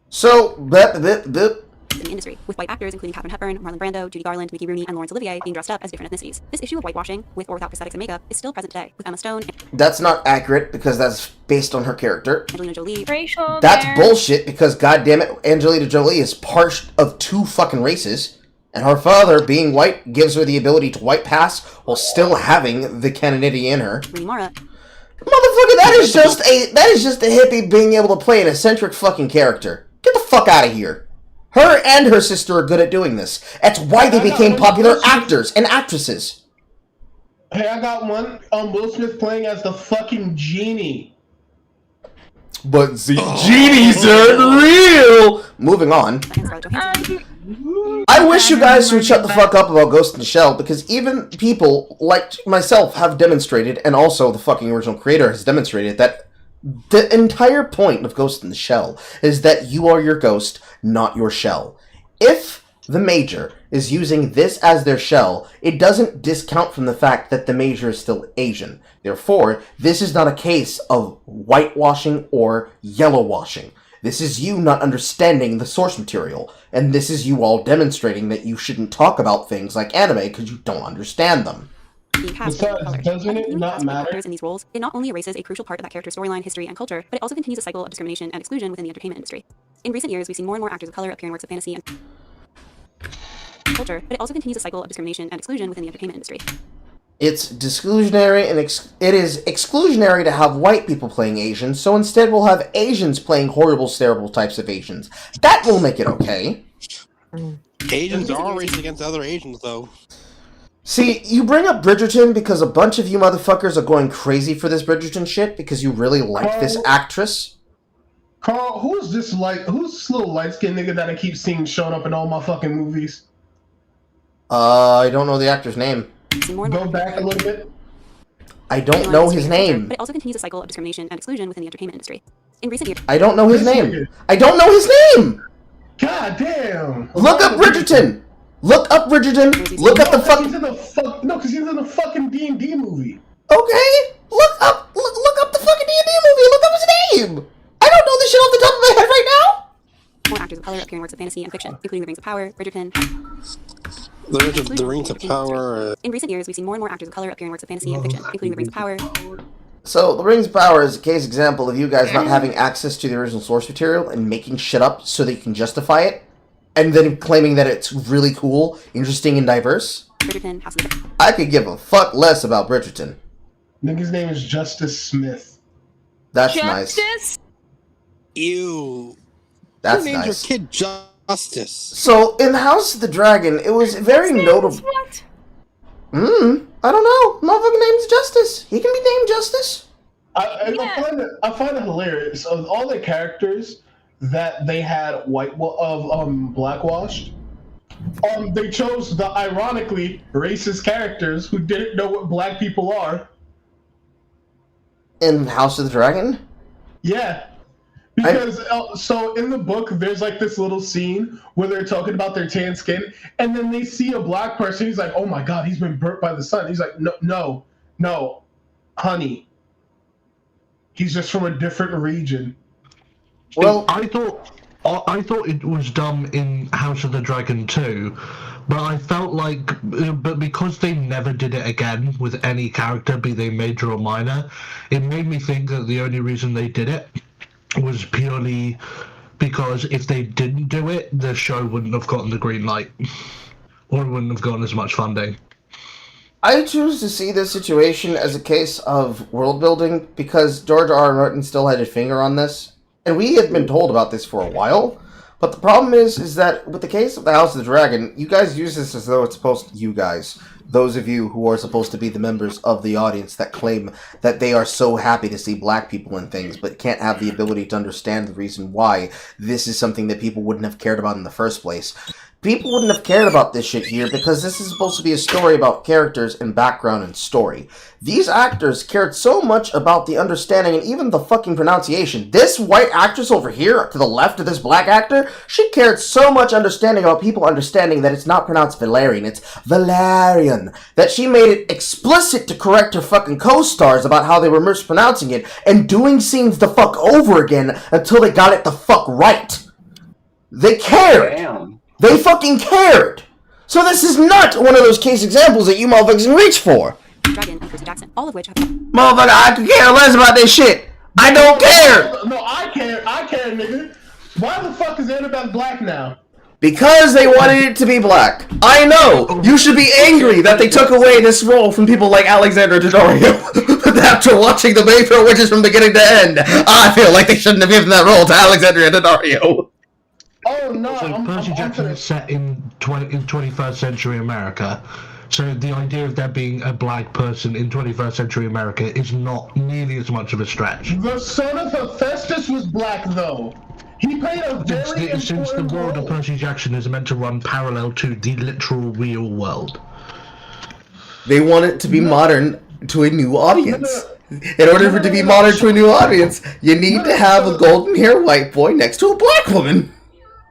So, in the industry, with white actors including Katharine Hepburn, Marlon Brando, Judy Garland, Mickey Rooney, and Laurence Olivier being dressed up as different ethnicities. This issue of whitewashing, with or without prosthetics and makeup, is still present today with Emma Stone. That's not accurate because that's based on her character. Angelina Jolie. Racial. That's bullshit because goddammit, Angelina Jolie is part of two fucking races. And her father, being white, gives her the ability to white pass while still having the Canadian in her. Rooney Mara. Motherfucker, that is just a hippie being able to play an eccentric fucking character. Get the fuck out of here. Her and her sister are good at doing this. That's why they became popular actors and actresses. Hey, I got one. Will Smith playing as the fucking genie. But the genies aren't real. Moving on. I wish you guys would shut the fuck up about Ghost in the Shell, because even people like myself have demonstrated, and also the fucking original creator has demonstrated, that the entire point of Ghost in the Shell is that you are your ghost, not your shell. If the Major is using this as their shell, it doesn't discount from the fact that the Major is still Asian. Therefore, this is not a case of whitewashing or yellowwashing. This is you not understanding the source material, and this is you all demonstrating that you shouldn't talk about things like anime because you don't understand them. Doesn't it not matter? In these roles, it not only erases a crucial part of that character's storyline, history, and culture, but it also continues a cycle of discrimination and exclusion within the entertainment industry. In recent years, we've seen more and more actors of color appear in works of fantasy and culture, but it also continues a cycle of discrimination and exclusion within the entertainment industry. It's disclusionary and it is exclusionary to have white people playing Asians, so instead we'll have Asians playing horrible stereotypes of Asians. That will make it okay. Asians are racist against other Asians, though. See, you bring up Bridgerton because a bunch of you motherfuckers are going crazy for this Bridgerton shit because you really like this actress. Carl, who's this little light-skinned nigga that I keep seeing showing up in all my fucking movies? I don't know the actor's name. Go back a little bit. I don't know his name. But it also continues a cycle of discrimination and exclusion within the entertainment industry. In recent years, I don't know his name. I don't know his name! God damn! Look up Bridgerton! Look up Bridgerton! Look up the fucking... No, because he's in the fucking D&D movie. Okay! Look up the fucking D&D movie! Look up his name! I don't know this shit off the top of my head right now! more actors of color appear in works of fantasy and fiction, including The Rings of Power, Bridgerton... The Rings of Power... In recent years, we've seen more and more actors of color appear in works of fantasy and fiction, including The Rings of Power... So, The Rings of Power is a case example of you guys not having access to the original source material and making shit up so that you can justify it, and then claiming that it's really cool, interesting, and diverse. I could give a fuck less about Bridgerton. Nigga's name is Justice Smith. That's Justice? nice. Ew. That's Who named nice. your kid Justice? So, in House of the Dragon, it was very notable... What? I don't know. Motherfucking name's Justice. He can be named Justice. I find it hilarious. Of all the characters that they had blackwashed, they chose the ironically racist characters who didn't know what black people are. In House of the Dragon? Yeah. Because, so in the book, there's like this little scene where they're talking about their tan skin, and then they see a black person. He's like, oh my God, he's been burnt by the sun. He's like, no, honey. He's just from a different region. Well, I thought it was dumb in House of the Dragon too, but I felt like, but because they never did it again with any character, be they major or minor, it made me think that the only reason they did it was purely because if they didn't do it, the show wouldn't have gotten the green light, or it wouldn't have gotten as much funding. I choose to see this situation as a case of world building because George R. R. Martin still had his finger on this, and we had been told about this for a while. But the problem is that with the case of the House of the Dragon, you guys use this as though it's supposed to, you guys, those of you who are supposed to be the members of the audience that claim that they are so happy to see black people in things, but can't have the ability to understand the reason why this is something that people wouldn't have cared about in the first place. People wouldn't have cared about this shit here because this is supposed to be a story about characters and background and story. These actors cared so much about the understanding and even the fucking pronunciation. This white actress over here, to the left of this black actor, she cared so much understanding about people understanding that it's not pronounced Valerian, it's Valerian. That she made it explicit to correct her fucking co-stars about how they were mispronouncing it and doing scenes the fuck over again until they got it the fuck right. They cared. Damn. They fucking cared! So this is not one of those case examples that you motherfuckers can reach for! Dragon and Percy Jackson, all of which have... Motherfucker, I could care less about this shit! I don't care! No, I care, nigga. Why the fuck is Annabelle black now? Because they wanted it to be black. I know! You should be angry that they took away this role from people like Alexander Daddario. After watching the Mayfair Witches from beginning to end, I feel like they shouldn't have given that role to Alexandria Daddario. Oh no! So Percy Jackson is set in 21st century America. So the idea of there being a black person in 21st century America is not nearly as much of a stretch. The son of Hephaestus was black, though. He played a very important Since the world role. of Percy Jackson is meant to run parallel to the literal real world. They want it to be modern to a new audience. In order for it to be modern to a new audience, you need to have a golden-haired white boy next to a black woman.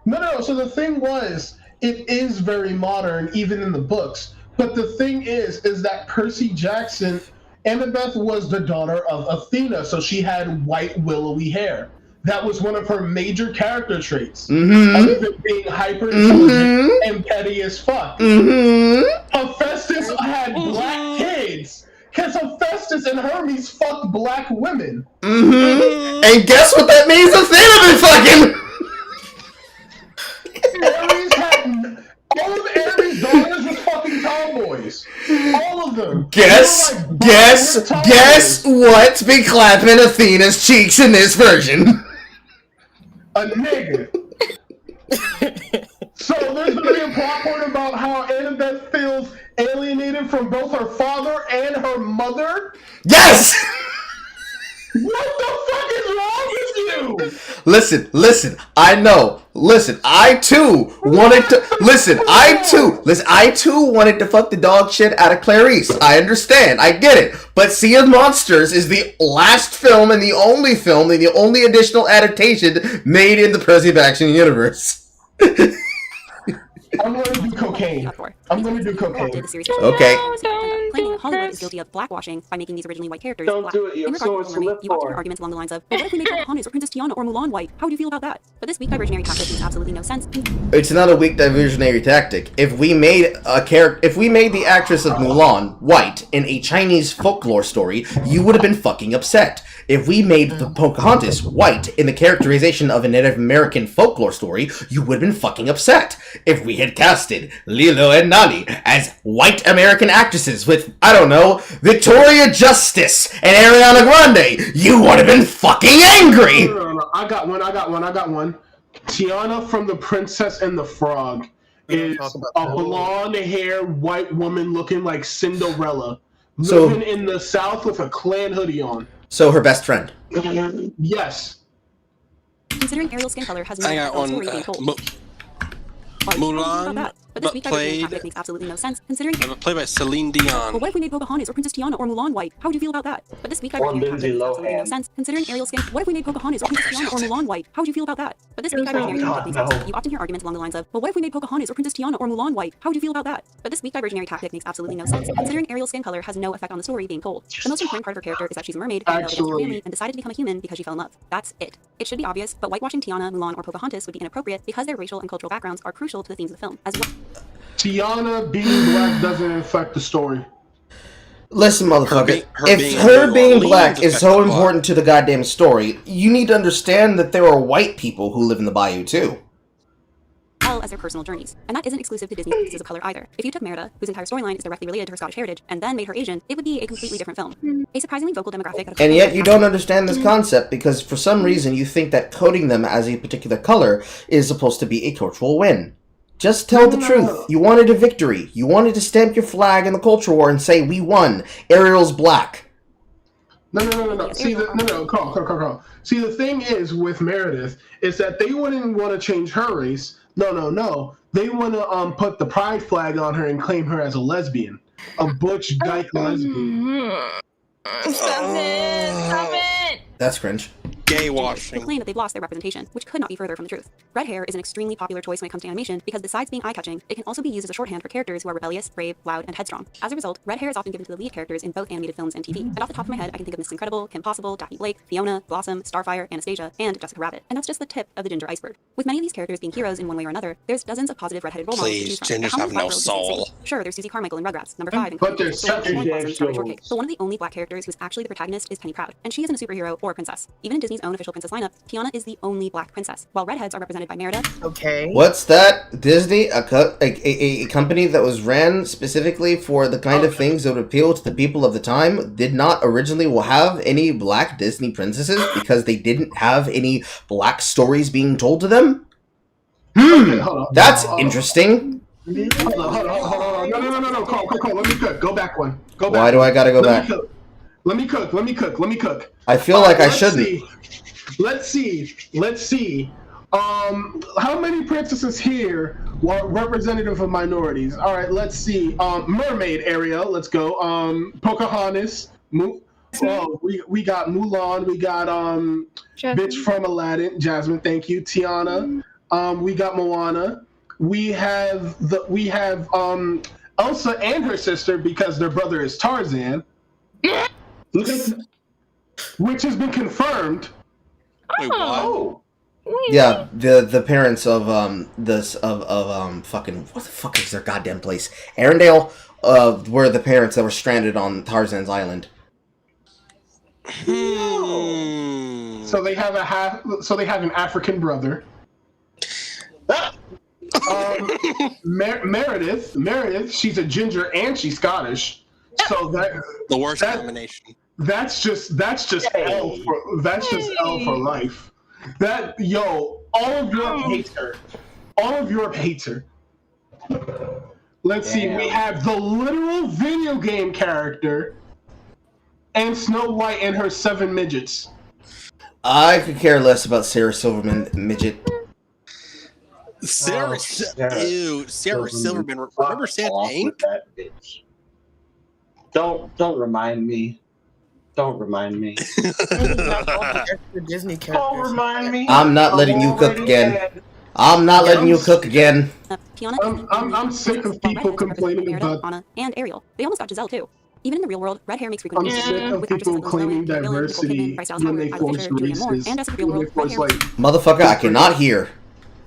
No. So the thing was, it is very modern, even in the books. But the thing is that Percy Jackson, Annabeth was the daughter of Athena, so she had white willowy hair. That was one of her major character traits. Other than being hyper intelligent and petty as fuck. Hephaestus had black kids. Because Hephaestus and Hermes fucked black women. And guess what that means? Athena been fucking! Ares had... All of Ares' daughters was fucking tomboys. All of them. Guess what's been clapping Athena's cheeks in this version? A nigga. So there's gonna be a plot point about how Annabeth feels alienated from both her father and her mother? Yes! What the fuck is wrong with you? Listen, I know. Listen, I too wanted to fuck the dog shit out of Clarice. I understand, I get it. But Sea of Monsters is the last film and the only additional adaptation made in the Percy Jackson universe. I'm gonna do cocaine. Okay. Claiming Hollywood is guilty of blackwashing by making these originally white characters black. Do it, you In have regard so to much to Mermaid, live you often for. hear arguments along the lines of, well, what if we made Pocahontas or Princess Tiana or Mulan white? How would you feel about that? But this weak diversionary tactic makes absolutely no sense. It's not a weak diversionary tactic. If we made the actress of Mulan white in a Chinese folklore story, you would have been fucking upset. If we made the Pocahontas white in the characterization of a Native American folklore story, you would have been fucking upset. If we had casted Lilo and Nani as white American actresses with, I don't know, Victoria Justice and Ariana Grande, you would have been fucking angry! No. I got one. Tiana from The Princess and the Frog is a blonde-haired white woman looking like Cinderella, living in the South with a Klan hoodie on. So her best friend. Yes. Considering Ariel's skin color has no I got one. story being told. Mulan, but played makes absolutely no sense. Considering played by Celine Dion. But what if we made Pocahontas or Princess Tiana or Mulan white? How would you feel about that? But this weak diversionary tactic makes absolutely no sense. Considering Ariel's skin, what if we made Pocahontas or Princess Tiana or Mulan white? How would you feel about that? But this weak diversionary tactic makes sense. You often hear arguments along the lines of, well, what if we made Pocahontas or Princess Tiana or Mulan white? How would you feel about that? But this weak diversionary tactic makes absolutely no sense. Considering Ariel's skin color has no effect on the story being told. The most important part of her character is that she's a mermaid, rebelled against her family, and decided to become a human because she fell in love. That's it. It should be obvious, but whitewashing Tiana, Mulan, or Pocahontas would be inappropriate because their racial and cultural backgrounds are crucial to the themes of the film, as well. Tiana being black doesn't affect the story. Listen, motherfucker, if her being black is so important to the goddamn story, you need to understand that there are white people who live in the bayou too. Well as their personal journeys. And that isn't exclusive to Disney's pieces of color either. If you took Merida, whose entire storyline is directly related to her Scottish heritage, and then made her Asian, it would be a completely different film. A surprisingly vocal demographic. And yet you don't understand this concept because for some reason you think that coding them as a particular color is supposed to be a cultural win. Just tell the truth. You wanted a victory. You wanted to stamp your flag in the culture war and say, we won. Ariel's black. No. See, Carl. See, the thing is with Meredith is that they wouldn't want to change her race. No. They want to put the pride flag on her and claim her as a lesbian. A butch dyke lesbian. Stop it! That's cringe. Gay washing. They claim that they've lost their representation, which could not be further from the truth. Red hair is an extremely popular choice when it comes to animation because besides being eye-catching, it can also be used as a shorthand for characters who are rebellious, brave, loud, and headstrong. As a result, red hair is often given to the lead characters in both animated films and TV. And off the top of my head, I can think of Mrs. Incredible, Kim Possible, Daphne Blake, Fiona, Blossom, Starfire, Anastasia, and Jessica Rabbit. And that's just the tip of the ginger iceberg. With many of these characters being heroes in one way or another, there's dozens of positive redheaded role models to choose from. Gingers have no soul. Sure, there's Susie Carmichael in Rugrats, number 5, but there's such a But one of the only black characters who's actually the protagonist is Penny Proud, and she isn't a superhero or a princess. Even in Disney Disney's own official princess lineup, Tiana is the only black princess, while redheads are represented by Merida. Okay. What's that? Disney, a company that was ran specifically for the kind of things that would appeal to the people of the time, did not originally have any black Disney princesses because they didn't have any black stories being told to them? That's interesting. Hold on. No. Carl, let me cook. Go back one. Go back. Why do I gotta go back? Let me cook. I feel like I shouldn't. Let's see. How many princesses here were representative of minorities? All right, let's see. Mermaid area. Let's go. Pocahontas. We got Mulan. We got bitch from Aladdin. Jasmine. Thank you. Tiana. We got Moana. We have Elsa and her sister because their brother is Tarzan. Which has been confirmed. Wait, what? Yeah, the parents of fucking what the fuck is their goddamn place? Arendelle were the parents that were stranded on Tarzan's island. So they have an African brother. Meredith, she's a ginger and she's Scottish. So the worst combination. That's just L for life. All of Europe hates her. Let's see, we have the literal video game character and Snow White and her 7 midgets. I could care less about Sarah Silverman midget. Sarah Silverman. Remember Santa Inc? Don't remind me. Don't remind me. Disney Don't remind me. I'm not letting you cook again. I'm sick of people complaining about Anna and Ariel. They almost got Giselle too. Even in the real world, red hair makes frequent I'm sick of people claiming diversity when they force races. Motherfucker, I cannot hear.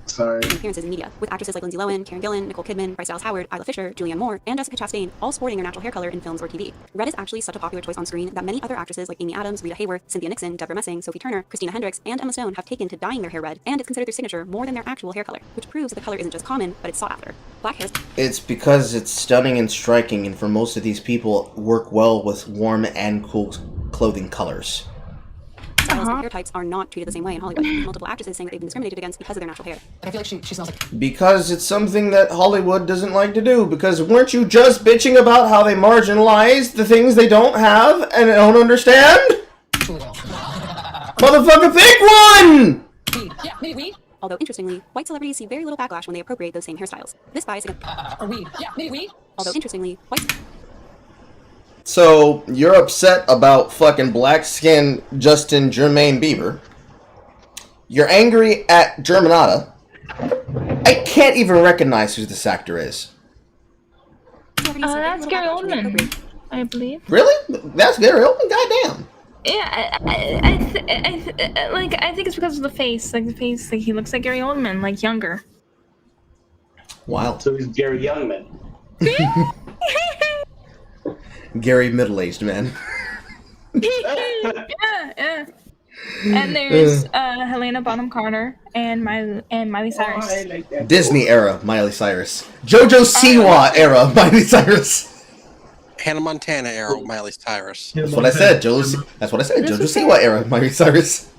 Sorry. Appearances in media, with actresses like Lindsay Lohan, Karen Gillan, Nicole Kidman, Bryce Dallas Howard, Isla Fisher, Julianne Moore, and Jessica Chastain, all sporting their natural hair color in films or TV. Red is actually such a popular choice on screen that many other actresses like Amy Adams, Rita Hayworth, Cynthia Nixon, Deborah Messing, Sophie Turner, Christina Hendricks, and Emma Stone have taken to dyeing their hair red, and it's considered their signature more than their actual hair color, which proves that the color isn't just common, but it's sought after. Black hair. It's because it's stunning and striking, and for most of these people, work well with warm and cool clothing colors. Styles and hair types are not treated the same way in Hollywood. Multiple actresses saying that they've been discriminated against because of their natural hair. I feel like she smells like... Because it's something that Hollywood doesn't like to do. Because weren't you just bitching about how they marginalize the things they don't have and don't understand? Motherfucker, pick one! Yeah, maybe. Although interestingly, white celebrities see very little backlash when they appropriate those same hairstyles. This bias against... Although interestingly, white... So, you're upset about fucking black-skinned Justin Jermaine Bieber. You're angry at Germanata. I can't even recognize who this actor is. That's Gary Oldman, I believe. Really? That's Gary Oldman? Goddamn. Yeah, I think it's because of the face. Like, he looks like Gary Oldman, like, younger. Wow. So he's Gary Youngman. Gary middle-aged man. yeah. And there's Helena Bonham Carter and Miley Cyrus. I like that. Disney era Miley Cyrus. JoJo Siwa era Miley Cyrus. Hannah Montana era Miley Cyrus. That's what I said. JoJo Siwa era Miley Cyrus.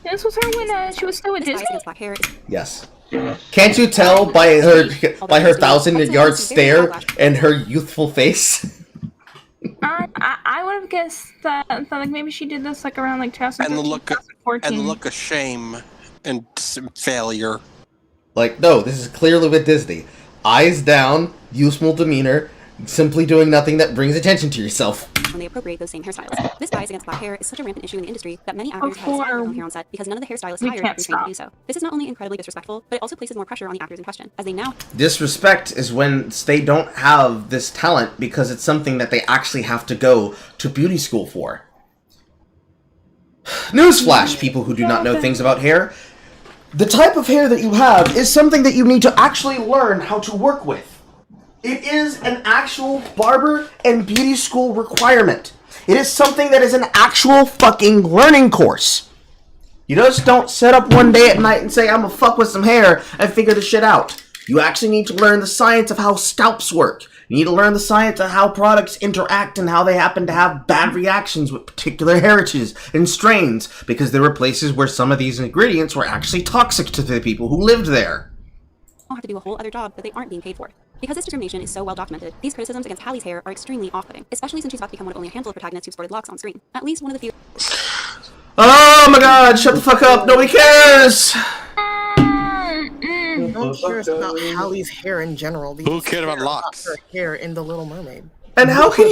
This was her when she was still with Disney. Yes. Can't you tell by her 1,000-yard stare and her youthful face? I would have guessed that like maybe she did this like around like 2013, and the look of shame and failure. Like, no, this is clearly with Disney. Eyes down, useful demeanor, simply doing nothing that brings attention to yourself. When they appropriate those same hairstyles. This bias against black hair is such a rampant issue in the industry that many actors have decided here on set because none of the hairstylists hired have been trained to do so. This is not only incredibly disrespectful, but it also places more pressure on the actors in question, as they now... Disrespect is when they don't have this talent because it's something that they actually have to go to beauty school for. Newsflash, people who do not know things about hair. The type of hair that you have is something that you need to actually learn how to work with. It is an actual barber and beauty school requirement. It is something that is an actual fucking learning course. You just don't sit up one day at night and say, I'm gonna fuck with some hair and figure this shit out. You actually need to learn the science of how scalps work. You need to learn the science of how products interact and how they happen to have bad reactions with particular heritages and strains, because there were places where some of these ingredients were actually toxic to the people who lived there. Have to do a whole other job that they aren't being paid for. Because this discrimination is so well documented, these criticisms against Hallie's hair are extremely off-putting, especially since she's about to become one of only a handful of protagonists who sported locks on screen. At least one of the few. Oh my god, shut the fuck up, nobody cares! No one cares about Hallie's hair in general. Who cared about locks? Her hair in The Little Mermaid. And how can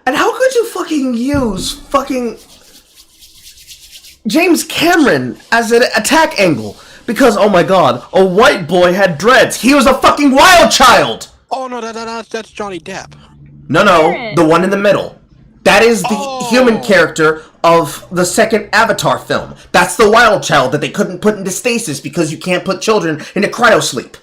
how could you fucking use fucking James Cameron as an attack angle? Because, oh my god, a white boy had dreads. He was a fucking wild child! Oh no, that's Johnny Depp. No, the one in the middle. That is the human character of the second Avatar film. That's the wild child that they couldn't put into stasis because you can't put children into cryosleep.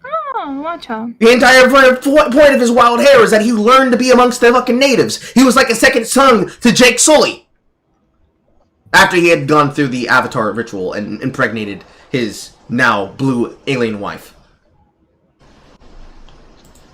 Oh, watch out. The entire point of his wild hair is that he learned to be amongst the fucking natives. He was like a second son to Jake Sully. After he had gone through the Avatar ritual and impregnated his now blue alien wife.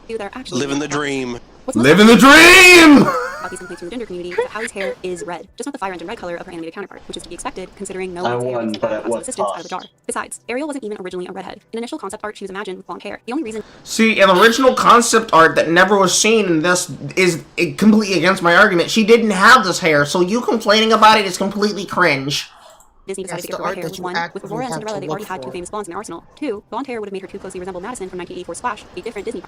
Living the dream. Living the dream! About these complaints from the gender community is that Hallie's hair is red, just not the fire engine red color of her animated counterpart, which is to be expected considering no one's hair is assistance out of the jar. Besides, Ariel wasn't even originally a redhead. In initial concept art, she was imagined with blonde hair. The only reason. See, in original concept art that never was seen, and this is completely against my argument, she didn't have this hair, so you complaining about it is completely cringe. Disney decided to give her red hair. 1. With Aurora and Cinderella, they already had two famous blondes in their arsenal. 2. Blonde hair would have made her too closely resemble Madison from 1984 Splash, a different Disney.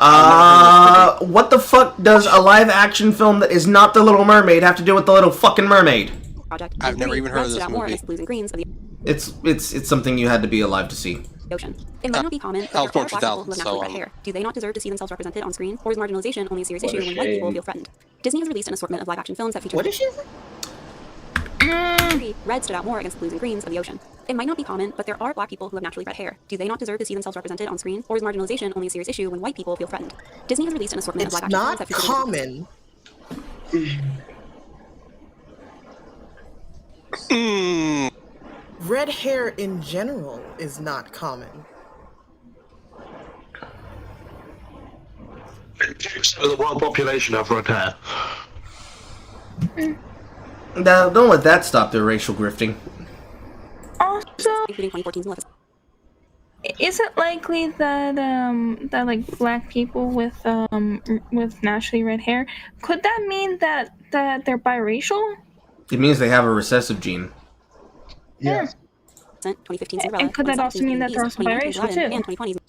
What the fuck does a live-action film that is not The Little Mermaid have to do with The Little fucking Mermaid? I've never even heard of this movie. It's something you had to be alive to see. Ocean. It might not be common, but there are black people who have naturally red hair. Do they not deserve to see themselves represented on screen, or is marginalization only a serious issue when white people feel threatened? Disney has released an assortment of live-action films that feature. What is she? Red stood out more against the blues and greens of the ocean. It might not be common, but there are black people who have naturally red hair. Do they not deserve to see themselves represented on screen, or is marginalization only a serious issue when white people feel threatened? Disney has released an assortment of live-action films that feature. It's not common. Red hair in general is not common. 50% of the world population have red hair. Now, don't let that stop their racial grifting. Also, is it likely that that like black people with naturally red hair, could that mean that they're biracial? It means they have a recessive gene. Yeah. 2015 And could that also mean that they're also biracial too?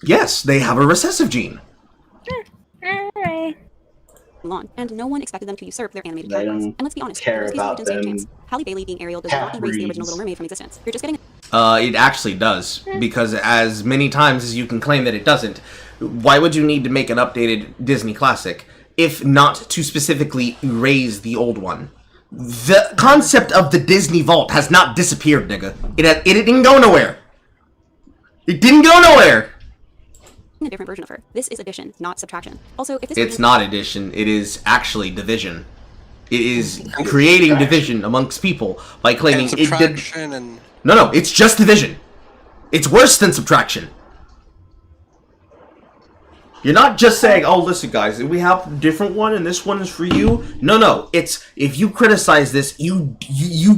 Yes, they have a recessive gene. Alright. And no one expected them to usurp their animated They characters. don't And let's be honest, care most cases about we didn't them. James. Halle Bailey being Ariel does not erase the original Little Mermaid from existence. You're just getting. It actually does, because as many times as you can claim that it doesn't, why would you need to make an updated Disney classic, if not to specifically erase the old one? The concept of the Disney Vault has not disappeared, nigga. It didn't go nowhere. It didn't go nowhere. A different version of her. This is addition, not subtraction. Also, if this It's not addition, it is actually division. It is creating division amongst people by claiming and it did. and... No, it's just division. It's worse than subtraction. You're not just saying, oh, listen, guys, we have a different one and this one is for you. No, it's, if you criticize this, you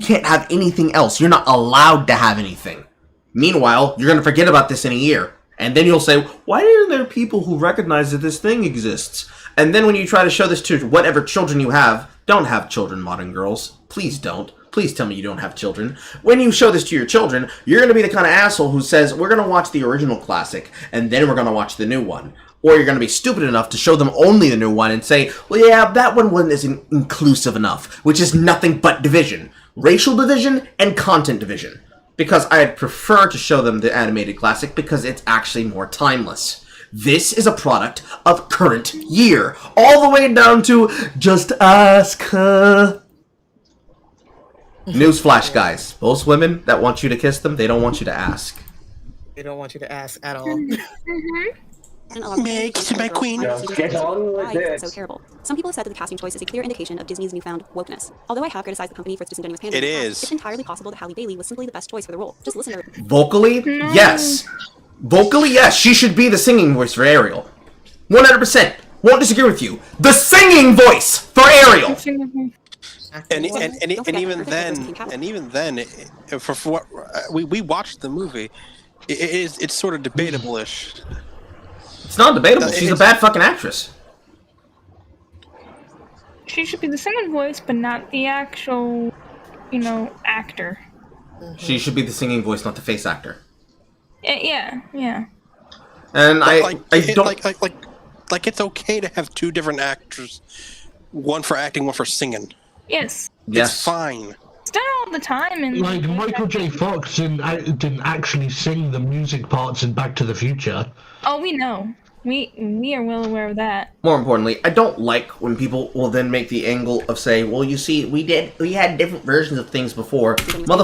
can't have anything else. You're not allowed to have anything. Meanwhile, you're going to forget about this in a year. And then you'll say, why aren't there people who recognize that this thing exists? And then when you try to show this to whatever children you have, don't have children, modern girls. Please don't. Please tell me you don't have children. When you show this to your children, you're going to be the kind of asshole who says, we're going to watch the original classic, and then we're going to watch the new one. Or you're going to be stupid enough to show them only the new one and say, well, yeah, that one wasn't inclusive enough, which is nothing but division. Racial division and content division. Because I'd prefer to show them the animated classic because it's actually more timeless. This is a product of current year. All the way down to just ask her. Newsflash, guys. Most women that want you to kiss them, they don't want you to ask. They don't want you to ask at all. Meg, she's my queen. Get on with it. So terrible. Some people have said that the casting choice is a clear indication of Disney's newfound wokeness. Although I have criticized the company for its disingenuous pandering, It is. it's entirely possible that Halle Bailey was simply the best choice for the role. Just listen to her. Vocally, yes. Vocally, yes. She should be the singing voice for Ariel. 100%. Won't disagree with you. The singing voice for Ariel. And even then, for what we watched the movie, it's sort of debatable-ish. It's not debatable. She's a bad fucking actress. She should be the singing voice, but not the actual, actor. She should be the singing voice, not the face actor. Yeah. And I don't like it's okay to have two different actors, one for acting, one for singing. Yes. It's fine. It's done all the time. And like Michael J. Fox didn't actually sing the music parts in Back to the Future. Oh, we know. We are well aware of that. More importantly, I don't like when people will then make the angle of saying, well, you see, we had different versions of things before. Mother